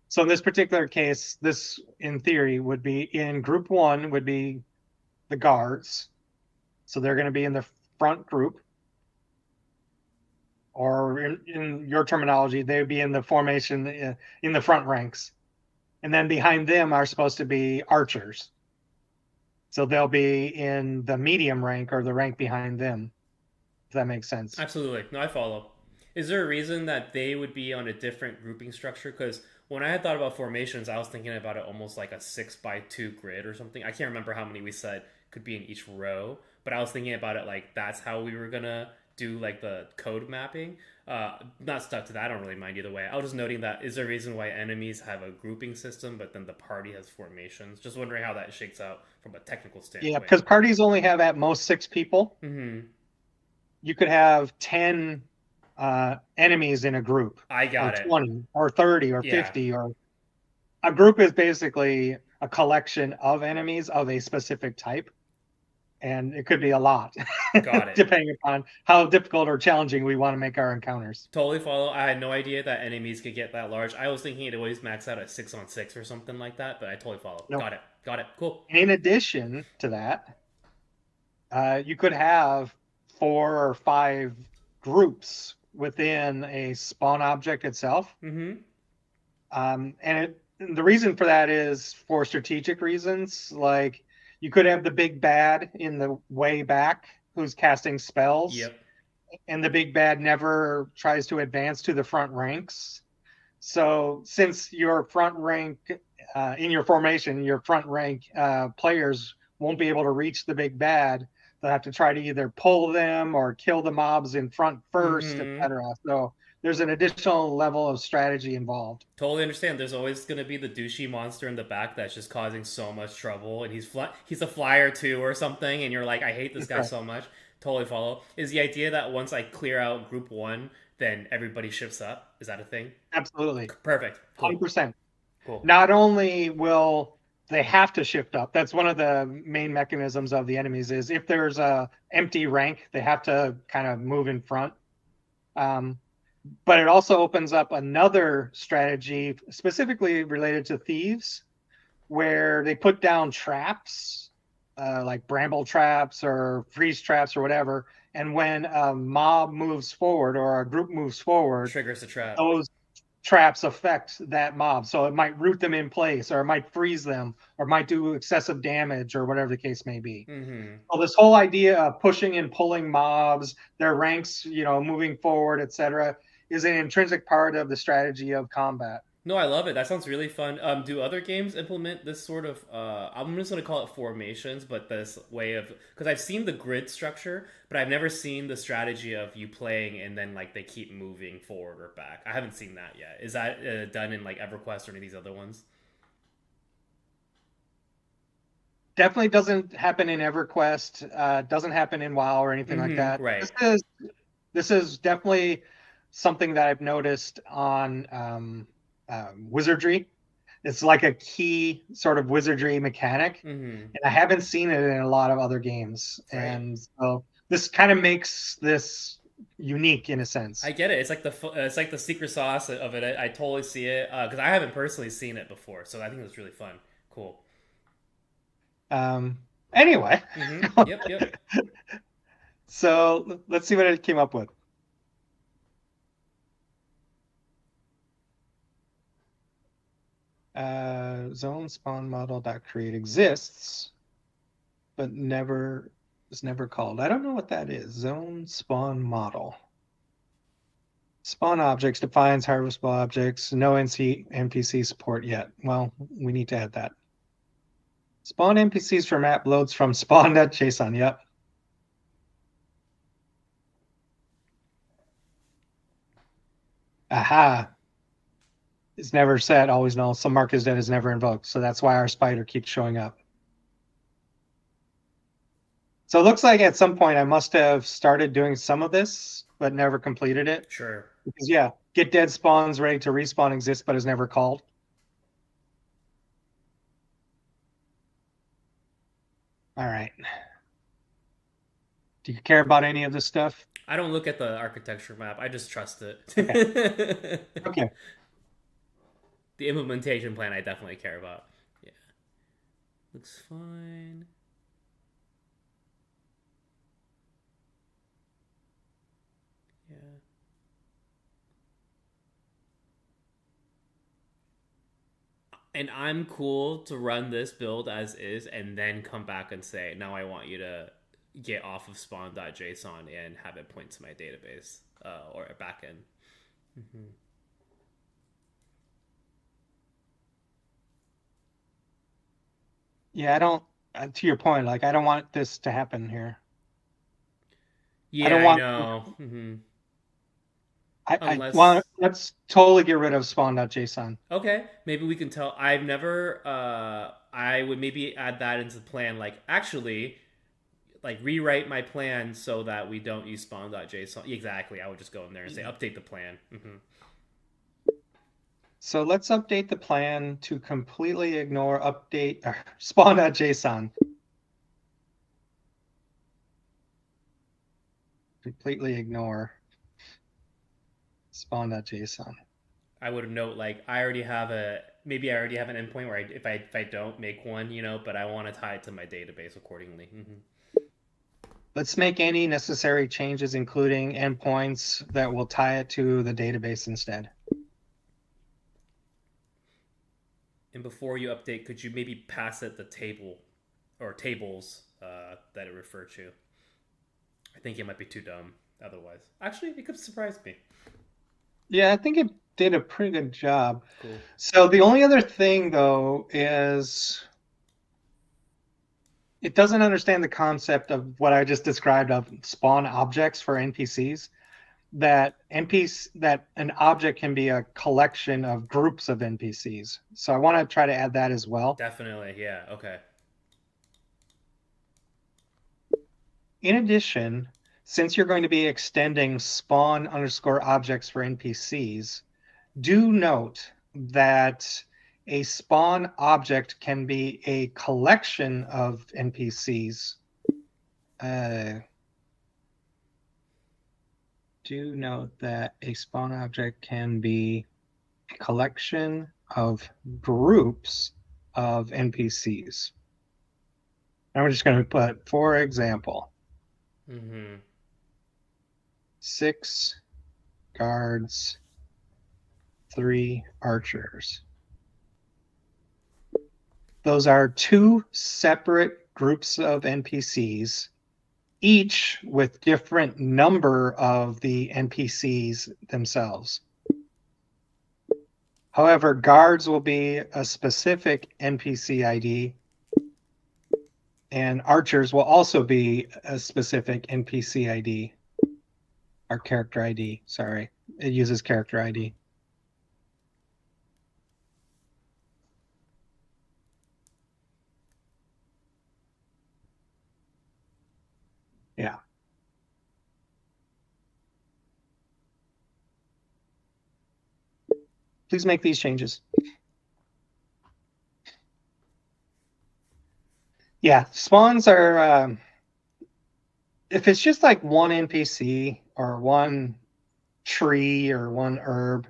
[SPEAKER 2] So in this particular case, this in theory would be in group 1 would be the guards. So they're going to be in the front group. Or in your terminology, they would be in the formation in the front ranks. And then behind them are supposed to be archers. So they'll be in the medium rank or the rank behind them, if that makes sense.
[SPEAKER 1] Absolutely. No, I follow. Is there a reason that they would be on a different grouping structure? Because when I had thought about formations, I was thinking about it almost like a 6x2 grid or something. I can't remember how many we said could be in each row, but I was thinking about it like that's how we were gonna do like the code mapping. Not stuck to that. I don't really mind either way. I was just noting that is there a reason why enemies have a grouping system, but then the party has formations? Just wondering how that shakes out from a technical standpoint.
[SPEAKER 2] Yeah, because parties only have at most 6 people.
[SPEAKER 1] Mm-hmm.
[SPEAKER 2] You could have 10 enemies in a group.
[SPEAKER 1] I got
[SPEAKER 2] or
[SPEAKER 1] it.
[SPEAKER 2] 20 or 30 or 50 or a group is basically a collection of enemies of a specific type. And it could be a lot.
[SPEAKER 1] Got it.
[SPEAKER 2] Depending upon how difficult or challenging we want to make our encounters.
[SPEAKER 1] Totally follow. I had no idea that enemies could get that large. I was thinking it always max out at 6-on-6 or something like that, but I totally follow.
[SPEAKER 2] Nope.
[SPEAKER 1] Got it. Got it. Cool.
[SPEAKER 2] In addition to that, you could have 4 or 5 groups within a spawn object itself.
[SPEAKER 1] Mm-hmm.
[SPEAKER 2] And the reason for that is for strategic reasons. Like you could have the big bad in the way back who's casting spells.
[SPEAKER 1] Yep.
[SPEAKER 2] And the big bad never tries to advance to the front ranks. So since your front rank in your formation, your front rank players won't be able to reach the big bad, they'll have to try to either pull them or kill the mobs in front first, etc. So there's an additional level of strategy involved.
[SPEAKER 1] Totally understand. There's always going to be the douchey monster in the back that's just causing so much trouble, and he's a flyer too or something, and you're like, I hate this guy so much. Totally follow. Is the idea that once I clear out group 1, then everybody shifts up? Is that a thing?
[SPEAKER 2] Absolutely.
[SPEAKER 1] Perfect. Cool.
[SPEAKER 2] 100%.
[SPEAKER 1] Cool.
[SPEAKER 2] Not only will they have to shift up, that's one of the main mechanisms of the enemies is if there's a empty rank, they have to kind of move in front. But it also opens up another strategy specifically related to thieves where they put down traps, like bramble traps or freeze traps or whatever. And when a mob moves forward or a group moves forward,
[SPEAKER 1] triggers the trap.
[SPEAKER 2] Those traps affect that mob. So it might root them in place or it might freeze them or might do excessive damage or whatever the case may be.
[SPEAKER 1] Mm-hmm.
[SPEAKER 2] So this whole idea of pushing and pulling mobs, their ranks, moving forward, etc., is an intrinsic part of the strategy of combat.
[SPEAKER 1] No, I love it. That sounds really fun. Do other games implement this sort of? I'm just going to call it formations, but this way of because I've seen the grid structure, but I've never seen the strategy of you playing and then like they keep moving forward or back. I haven't seen that yet. Is that done in like EverQuest or any of these other ones?
[SPEAKER 2] Definitely doesn't happen in EverQuest. Doesn't happen in WoW or anything like that.
[SPEAKER 1] Right.
[SPEAKER 2] This is definitely something that I've noticed on wizardry. It's like a key sort of wizardry mechanic, and I haven't seen it in a lot of other games. Right. And so this kind of makes this unique in a sense.
[SPEAKER 1] I get it. It's like the secret sauce of it. I totally see it because I haven't personally seen it before, so I think it's really fun. Cool.
[SPEAKER 2] Anyway.
[SPEAKER 1] Yep.
[SPEAKER 2] So let's see what it came up with. Zone spawn model.create exists, but never was never called. I don't know what that is. Zone spawn model. Spawn objects defines harvestable objects. No NPC support yet. Well, we need to add that. Spawn NPCs for map loads from spawn.json. Yep. Aha. It's never set, always null. Some mark is dead is never invoked. So that's why our spider keeps showing up. So it looks like at some point I must have started doing some of this, but never completed it.
[SPEAKER 1] Sure.
[SPEAKER 2] Because yeah, get dead spawns ready to respawn exists, but is never called. All right. Do you care about any of this stuff?
[SPEAKER 1] I don't look at the architecture map. I just trust it.
[SPEAKER 2] Okay. Okay.
[SPEAKER 1] The implementation plan I definitely care about. Yeah. Looks fine. Yeah. And I'm cool to run this build as is and then come back and say, now I want you to get off of spawn.json and have it point to my database or a backend. Mm-hmm.
[SPEAKER 2] Yeah, I don't. To your point, like I don't want this to happen here.
[SPEAKER 1] Yeah,
[SPEAKER 2] I don't
[SPEAKER 1] I
[SPEAKER 2] want.
[SPEAKER 1] know. Mm-hmm.
[SPEAKER 2] I
[SPEAKER 1] Unless
[SPEAKER 2] want. Let's totally get rid of spawn.json.
[SPEAKER 1] okay, maybe we can tell. I've never. I would maybe add that into the plan. Like actually, like rewrite my plan so that we don't use spawn.json. Exactly. I would just go in there and say update the plan. Mm-hmm.
[SPEAKER 2] So let's update the plan to completely ignore update spawn.json. Completely ignore spawn.json.
[SPEAKER 1] I would note like I already have a maybe I already have an endpoint where if I don't make one, but I want to tie it to my database accordingly. Mm-hmm.
[SPEAKER 2] Let's make any necessary changes, including endpoints that will tie it to the database instead.
[SPEAKER 1] And before you update, could you maybe pass it the table or tables that it referred to? I think it might be too dumb otherwise. Actually, it could surprise me.
[SPEAKER 2] Yeah, I think it did a pretty good job.
[SPEAKER 1] Cool.
[SPEAKER 2] So the only other thing, though, is it doesn't understand the concept of what I just described of spawn objects for NPCs. That an object can be a collection of groups of NPCs. So I want to try to add that as well.
[SPEAKER 1] Definitely, yeah. Okay.
[SPEAKER 2] In addition, since you're going to be extending spawn underscore objects for NPCs, do note that a spawn object can be a collection of NPCs. Do note that a spawn object can be a collection of groups of NPCs. And we're just going to put, for example, 6 guards, 3 archers. Those are 2 separate groups of NPCs, each with different number of the NPCs themselves. However, guards will be a specific NPC ID, and archers will also be a specific NPC ID, or character ID, sorry. It uses character ID. Yeah. Please make these changes. Yeah, spawns are, if it's just like one NPC or one tree or one herb,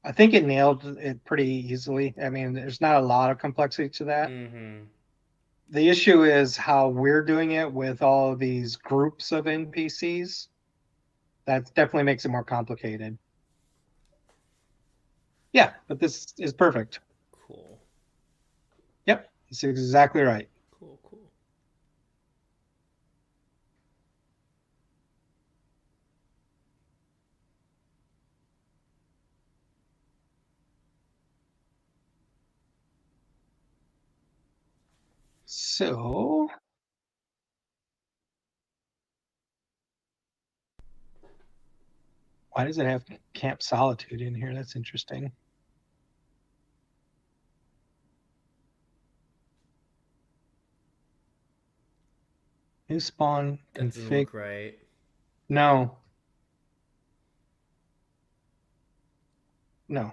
[SPEAKER 2] I think it nailed it pretty easily. I mean, there's not a lot of complexity to that.
[SPEAKER 1] Mm-hmm.
[SPEAKER 2] The issue is how we're doing it with all of these groups of NPCs. That definitely makes it more complicated. Yeah, but this is perfect.
[SPEAKER 1] Cool.
[SPEAKER 2] Yep, it's exactly right.
[SPEAKER 1] Cool.
[SPEAKER 2] So why does it have Camp Solitude in here? That's interesting. New spawn
[SPEAKER 1] That doesn't
[SPEAKER 2] config.
[SPEAKER 1] look right.
[SPEAKER 2] No, no,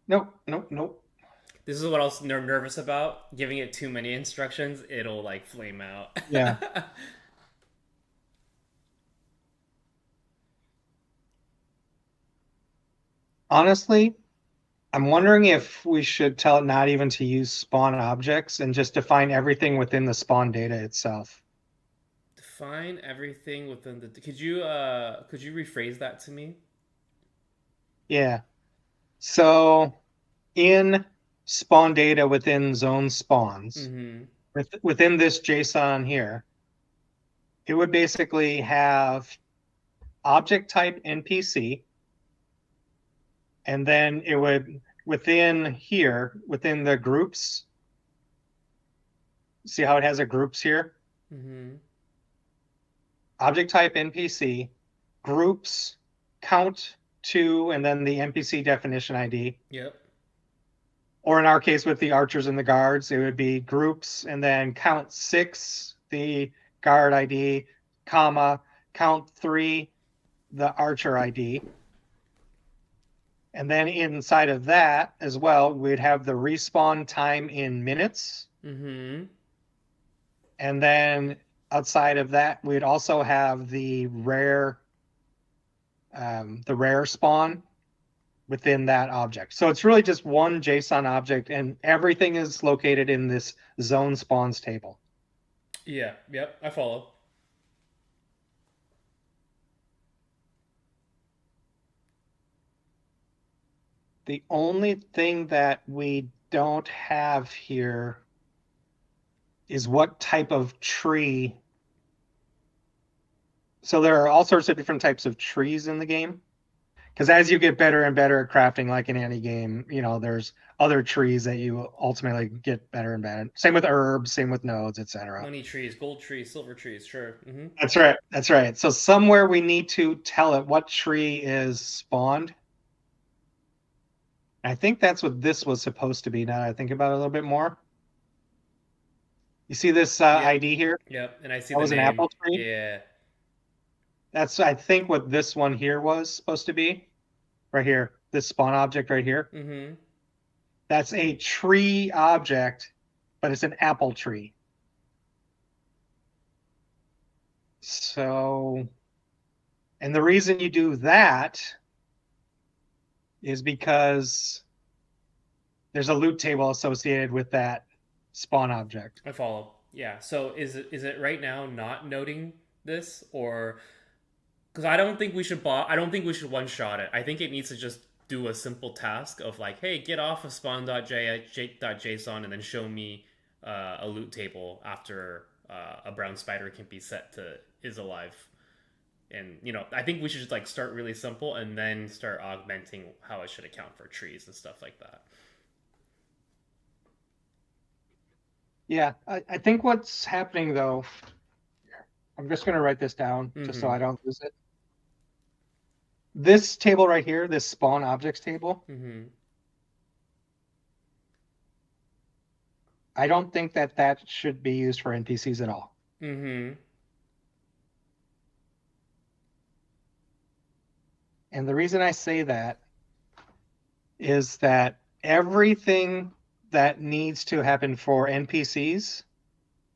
[SPEAKER 2] nope, nope, nope.
[SPEAKER 1] This is what I was nervous about. Giving it too many instructions, it'll like flame out.
[SPEAKER 2] Yeah. Honestly, I'm wondering if we should tell it not even to use spawn objects and just define everything within the spawn data itself.
[SPEAKER 1] Define everything within the. Could you rephrase that to me?
[SPEAKER 2] Yeah. So in spawn data within zone spawns,
[SPEAKER 1] Mm-hmm.
[SPEAKER 2] within this JSON here, it would basically have object type NPC, and then it would within here, within the groups, see how it has a groups here?
[SPEAKER 1] Mm-hmm.
[SPEAKER 2] Object type NPC, groups, count to, and then the NPC definition ID.
[SPEAKER 1] Yep.
[SPEAKER 2] Or in our case with the archers and the guards, it would be groups and then count 6, the guard ID, comma, count 3, the archer ID. And then inside of that as well, we'd have the respawn time in minutes.
[SPEAKER 1] Mm-hmm.
[SPEAKER 2] And then outside of that, we'd also have the rare spawn within that object. So it's really just one JSON object, and everything is located in this zone spawns table.
[SPEAKER 1] Yeah. Yep. I follow.
[SPEAKER 2] The only thing that we don't have here is what type of tree. So there are all sorts of different types of trees in the game. Because as you get better and better at crafting, like in any game, there's other trees that you ultimately get better and better. Same with herbs, same with nodes, etc.
[SPEAKER 1] Money trees, gold trees, silver trees. Sure. Mm-hmm.
[SPEAKER 2] That's right. That's right. So somewhere we need to tell it what tree is spawned. I think that's what this was supposed to be. Now that I think about it a little bit more. You see this
[SPEAKER 1] Yep.
[SPEAKER 2] ID here?
[SPEAKER 1] Yep. And I see
[SPEAKER 2] That
[SPEAKER 1] the
[SPEAKER 2] was an
[SPEAKER 1] name.
[SPEAKER 2] apple tree.
[SPEAKER 1] Yeah.
[SPEAKER 2] That's, I think, what this one here was supposed to be. Right here. This spawn object right here.
[SPEAKER 1] Mm-hmm.
[SPEAKER 2] That's a tree object, but it's an apple tree. So, and the reason you do that is because there's a loot table associated with that spawn object.
[SPEAKER 1] I follow. Yeah. So is it right now not noting this, or because I don't think we should one shot it. I think it needs to just do a simple task of like, hey, get off of spawn.json and then show me a loot table after a brown spider can be set to is alive. And I think we should just like start really simple and then start augmenting how it should account for trees and stuff like that.
[SPEAKER 2] Yeah, I think what's happening though, I'm just going to write this down just so
[SPEAKER 1] Mm-hmm.
[SPEAKER 2] I don't lose it. This table right here, this spawn objects table,
[SPEAKER 1] Mm-hmm.
[SPEAKER 2] I don't think that should be used for NPCs at all.
[SPEAKER 1] Mm-hmm.
[SPEAKER 2] And the reason I say that is that everything that needs to happen for NPCs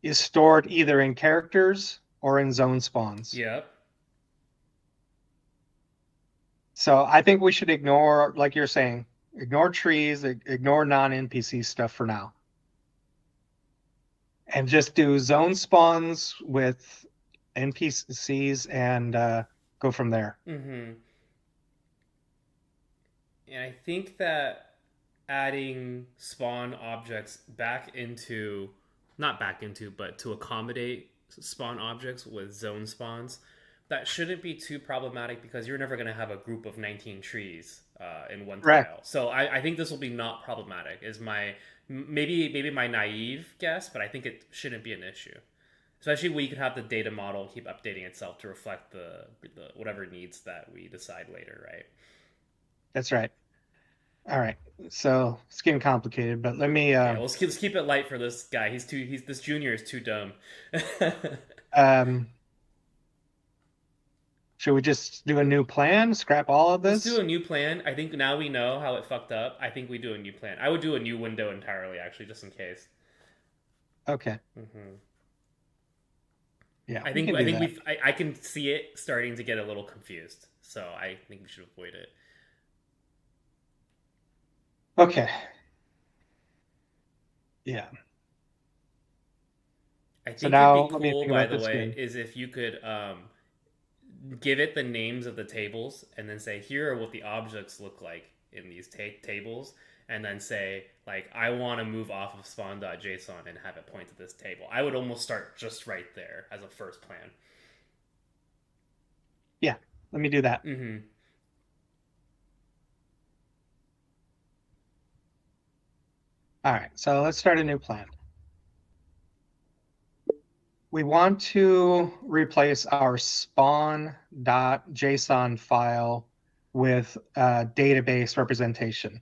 [SPEAKER 2] is stored either in characters or in zone spawns.
[SPEAKER 1] Yep.
[SPEAKER 2] So I think we should ignore, like you're saying, ignore trees, ignore non-NPC stuff for now. And just do zone spawns with NPCs and go from there.
[SPEAKER 1] Mm-hmm. And I think that adding spawn objects back into, not back into, but to accommodate spawn objects with zone spawns, that shouldn't be too problematic because you're never going to have a group of 19 trees in one
[SPEAKER 2] Correct.
[SPEAKER 1] tile. So I think this will be not problematic. Is my maybe my naive guess, but I think it shouldn't be an issue. Especially we could have the data model keep updating itself to reflect the whatever needs that we decide later, right?
[SPEAKER 2] That's right. All right. So it's getting complicated, but let me
[SPEAKER 1] Okay, let's keep it light for this guy. He's this junior is too dumb.
[SPEAKER 2] um should we just do a new plan? Scrap all of
[SPEAKER 1] Let's do
[SPEAKER 2] this?
[SPEAKER 1] a new plan. I think now we know how it fucked up. I think we do a new plan. I would do a new window entirely, actually, just in case.
[SPEAKER 2] Okay.
[SPEAKER 1] Hmm.
[SPEAKER 2] Yeah,
[SPEAKER 1] I
[SPEAKER 2] we
[SPEAKER 1] think
[SPEAKER 2] can
[SPEAKER 1] I
[SPEAKER 2] do
[SPEAKER 1] think
[SPEAKER 2] that.
[SPEAKER 1] I can see it starting to get a little confused. So I think we should avoid it.
[SPEAKER 2] Okay. Yeah.
[SPEAKER 1] I
[SPEAKER 2] So
[SPEAKER 1] think it'd be
[SPEAKER 2] now let me
[SPEAKER 1] cool,
[SPEAKER 2] think
[SPEAKER 1] by
[SPEAKER 2] about
[SPEAKER 1] the
[SPEAKER 2] this
[SPEAKER 1] way,
[SPEAKER 2] again.
[SPEAKER 1] is if you could give it the names of the tables and then say, here are what the objects look like in these tables, and then say, like, I want to move off of spawn.json and have it point to this table. I would almost start just right there as a first plan.
[SPEAKER 2] Yeah, let me do that.
[SPEAKER 1] Mm-hmm.
[SPEAKER 2] All right. So let's start a new plan. We want to replace our spawn.json file with a database representation.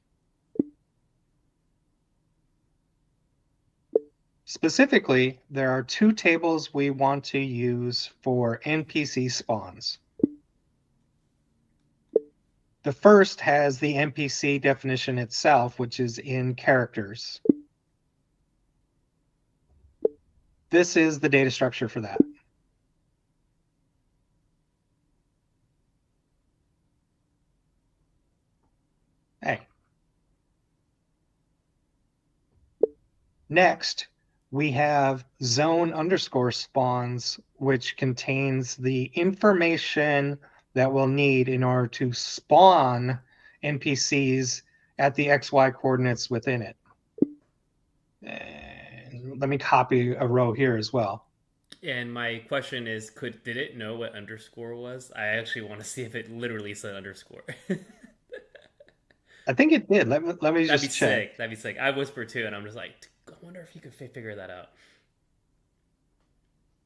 [SPEAKER 2] Specifically, there are two tables we want to use for NPC spawns. The first has the NPC definition itself, which is in characters. This is the data structure for that. Hey. Next, we have zone_spawns, which contains the information that we'll need in order to spawn NPCs at the XY coordinates within it. And let me copy a row here as well.
[SPEAKER 1] And my question is, did it know what underscore was? I actually want to see if it literally said underscore.
[SPEAKER 2] I think it did. Let me
[SPEAKER 1] That'd be
[SPEAKER 2] just check.
[SPEAKER 1] sick. That'd be sick. I whispered too, and I'm just like, I wonder if you could figure that out.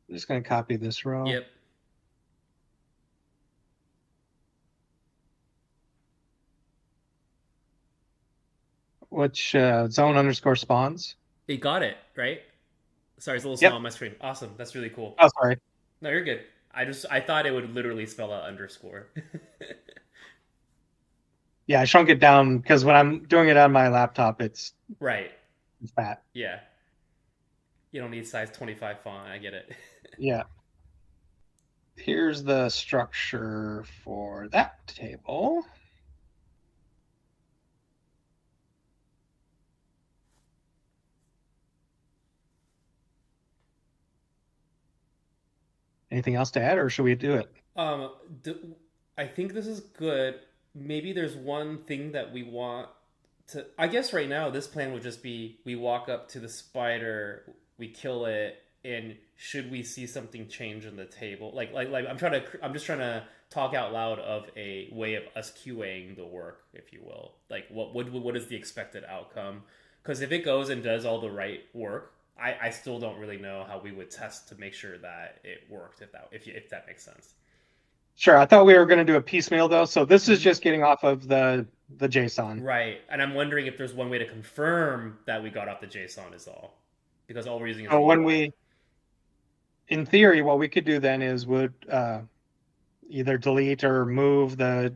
[SPEAKER 2] I'm just going to copy this row.
[SPEAKER 1] Yep.
[SPEAKER 2] Which zone_spawns?
[SPEAKER 1] It got it, right? Sorry, it's a little small
[SPEAKER 2] Yep.
[SPEAKER 1] on my screen. Awesome. That's really cool.
[SPEAKER 2] Oh, sorry.
[SPEAKER 1] No, you're good. I thought it would literally spell out underscore.
[SPEAKER 2] Yeah, I shrunk it down because when I'm doing it on my laptop, it's
[SPEAKER 1] Right.
[SPEAKER 2] fat.
[SPEAKER 1] Yeah. You don't need size 25 font. I get it.
[SPEAKER 2] Yeah. Here's the structure for that table. Anything else to add, or should we do it?
[SPEAKER 1] Um, I think this is good. Maybe there's one thing that we want to. I guess right now this plan would just be we walk up to the spider, we kill it, and should we see something change in the table? Like I'm just trying to talk out loud of a way of us QAing the work, if you will. Like what is the expected outcome? Because if it goes and does all the right work, I still don't really know how we would test to make sure that it worked. If that makes sense.
[SPEAKER 2] Sure. I thought we were going to do a piecemeal though, so this is just getting off of the JSON.
[SPEAKER 1] Right, and I'm wondering if there's one way to confirm that we got off the JSON is all, because all we're using is
[SPEAKER 2] So
[SPEAKER 1] the
[SPEAKER 2] when
[SPEAKER 1] UI.
[SPEAKER 2] in theory, what we could do then is would either delete or move the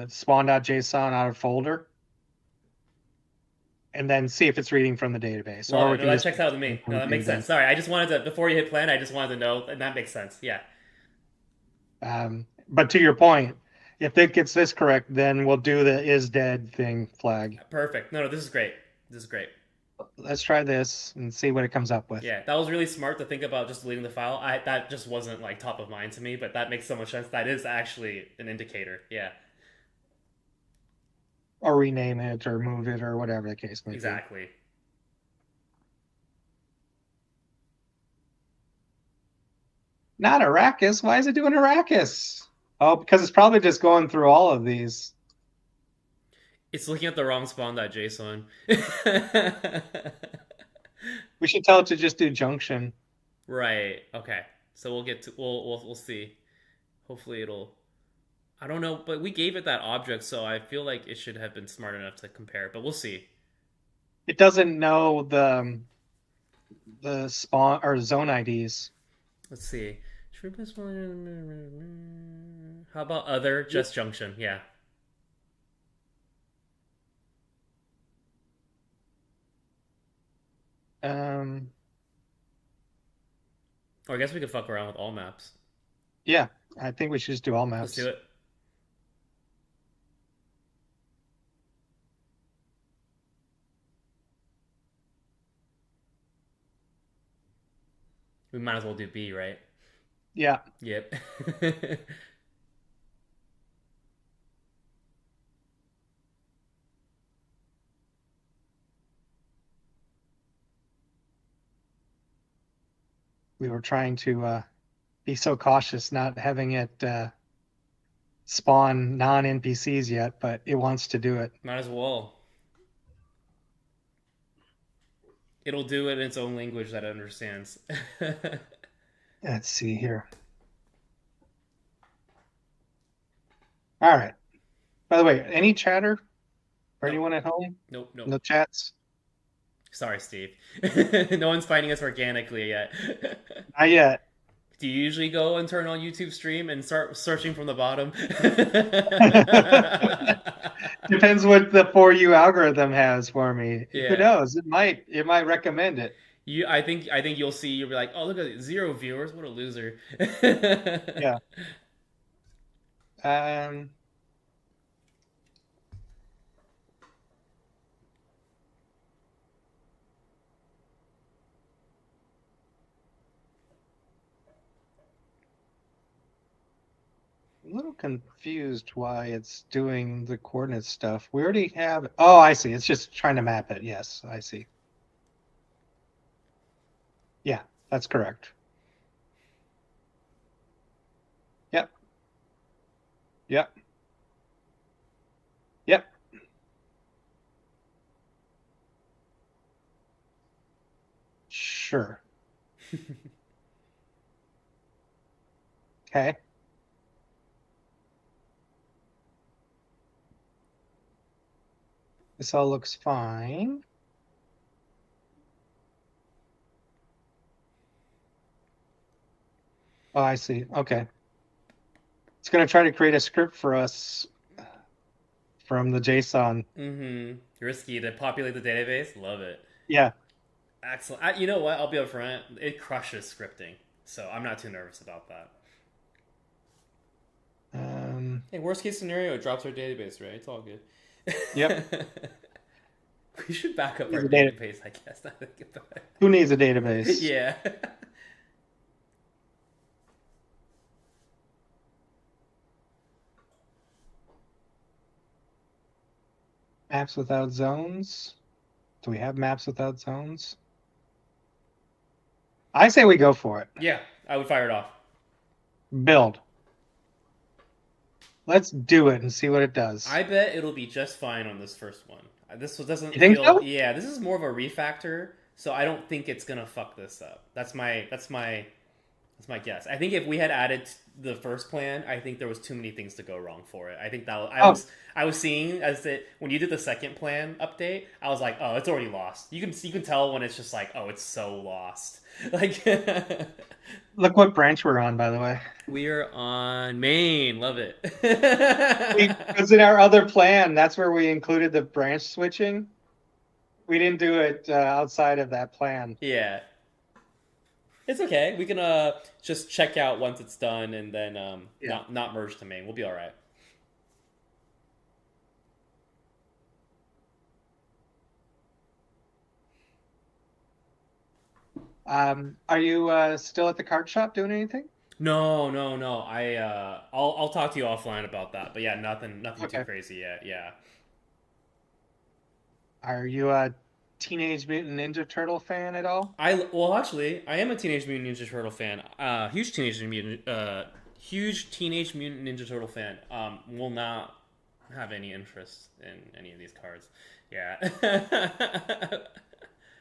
[SPEAKER 2] spawn.json out of folder, and then see if it's reading from the database.
[SPEAKER 1] Love
[SPEAKER 2] Or
[SPEAKER 1] it.
[SPEAKER 2] we
[SPEAKER 1] No,
[SPEAKER 2] can
[SPEAKER 1] that
[SPEAKER 2] just
[SPEAKER 1] checks out to me. No, that makes sense. Sorry, I just wanted to before you hit plan. I just wanted to know, and that makes sense. Yeah.
[SPEAKER 2] But to your point, if it gets this correct, then we'll do the is dead thing flag.
[SPEAKER 1] Perfect. No, this is great. This is great.
[SPEAKER 2] Let's try this and see what it comes up with.
[SPEAKER 1] Yeah, that was really smart to think about just deleting the file. That just wasn't like top of mind to me, but that makes so much sense. That is actually an indicator. Yeah,
[SPEAKER 2] Or rename it or move it or whatever the case may be.
[SPEAKER 1] exactly.
[SPEAKER 2] Not Arrakis. Why is it doing Arrakis? Oh, because it's probably just going through all of these.
[SPEAKER 1] It's looking at the wrong spawn.json.
[SPEAKER 2] We should tell it to just do junction.
[SPEAKER 1] Right. Okay. So we'll get to we'll see. Hopefully it'll. I don't know, but we gave it that object, so I feel like it should have been smart enough to compare. But we'll see.
[SPEAKER 2] It doesn't know the spawn or zone IDs.
[SPEAKER 1] Let's see. How about other just junction? Yeah.
[SPEAKER 2] Um,
[SPEAKER 1] Or I guess we could fuck around with all maps.
[SPEAKER 2] yeah, I think we should just do all
[SPEAKER 1] Let's do
[SPEAKER 2] maps.
[SPEAKER 1] it. We might as well do B, right?
[SPEAKER 2] Yeah,
[SPEAKER 1] Yep.
[SPEAKER 2] we were trying to be so cautious, not having it spawn non-NPCs yet, but it wants to do it.
[SPEAKER 1] Might as well. It'll do it in its own language that it understands.
[SPEAKER 2] Let's see here. All right. By the way, any chatter for
[SPEAKER 1] Nope.
[SPEAKER 2] anyone at home?
[SPEAKER 1] Nope, nope.
[SPEAKER 2] No chats?
[SPEAKER 1] Sorry, Steve. No one's finding us organically yet.
[SPEAKER 2] Not yet.
[SPEAKER 1] Do you usually go and turn on YouTube stream and start searching from the bottom?
[SPEAKER 2] Depends what the For You algorithm has for me.
[SPEAKER 1] Yeah.
[SPEAKER 2] Who knows? It might recommend it.
[SPEAKER 1] I think you'll see. You'll be like, oh, look at it, 0 viewers. What a loser.
[SPEAKER 2] Yeah. Um, a little confused why it's doing the coordinate stuff. We already have. Oh, I see. It's just trying to map it. Yes, I see. Yeah, that's correct. Yep. Yep. Yep. Sure. Okay. This all looks fine. Oh, I see. Okay. It's going to try to create a script for us from the JSON.
[SPEAKER 1] Risky to populate the database. Love it.
[SPEAKER 2] Yeah.
[SPEAKER 1] Excellent. You know what? I'll be upfront. It crushes scripting, so I'm not too nervous about that. Hey, worst case scenario, it drops our database, right? It's all good.
[SPEAKER 2] Yep.
[SPEAKER 1] We should back up our
[SPEAKER 2] Needs a data-
[SPEAKER 1] database, I guess. Not think about it.
[SPEAKER 2] Who needs a database?
[SPEAKER 1] Yeah.
[SPEAKER 2] Maps without zones. Do we have maps without zones? I say we go for it.
[SPEAKER 1] Yeah, I would fire it off.
[SPEAKER 2] Build. Let's do it and see what it does.
[SPEAKER 1] I bet it'll be just fine on this first one. This doesn't
[SPEAKER 2] You think
[SPEAKER 1] feel.
[SPEAKER 2] so?
[SPEAKER 1] Yeah, this is more of a refactor, so I don't think it's gonna fuck this up. That's my guess. I think if we had added the first plan, I think there was too many things to go wrong for it. I think that I was seeing as that when you did the second plan update, I was like, oh, it's already lost. You can tell when it's just like, oh, it's so lost. Like,
[SPEAKER 2] Look what branch we're on, by the way.
[SPEAKER 1] we are on main. Love it.
[SPEAKER 2] Because in our other plan, that's where we included the branch switching. We didn't do it outside of that plan.
[SPEAKER 1] Yeah. It's okay. We can just check out once it's done and then
[SPEAKER 2] Yeah.
[SPEAKER 1] not merge to main. We'll be all right.
[SPEAKER 2] Are you still at the card shop doing anything?
[SPEAKER 1] No, no, no. I'll talk to you offline about that. But yeah, nothing too
[SPEAKER 2] Okay.
[SPEAKER 1] crazy yet. Yeah.
[SPEAKER 2] Are you a Teenage Mutant Ninja Turtle fan at all?
[SPEAKER 1] Actually, I am a Teenage Mutant Ninja Turtle fan. Huge Teenage Mutant Ninja Turtle fan. Will not have any interest in any of these cards. Yeah.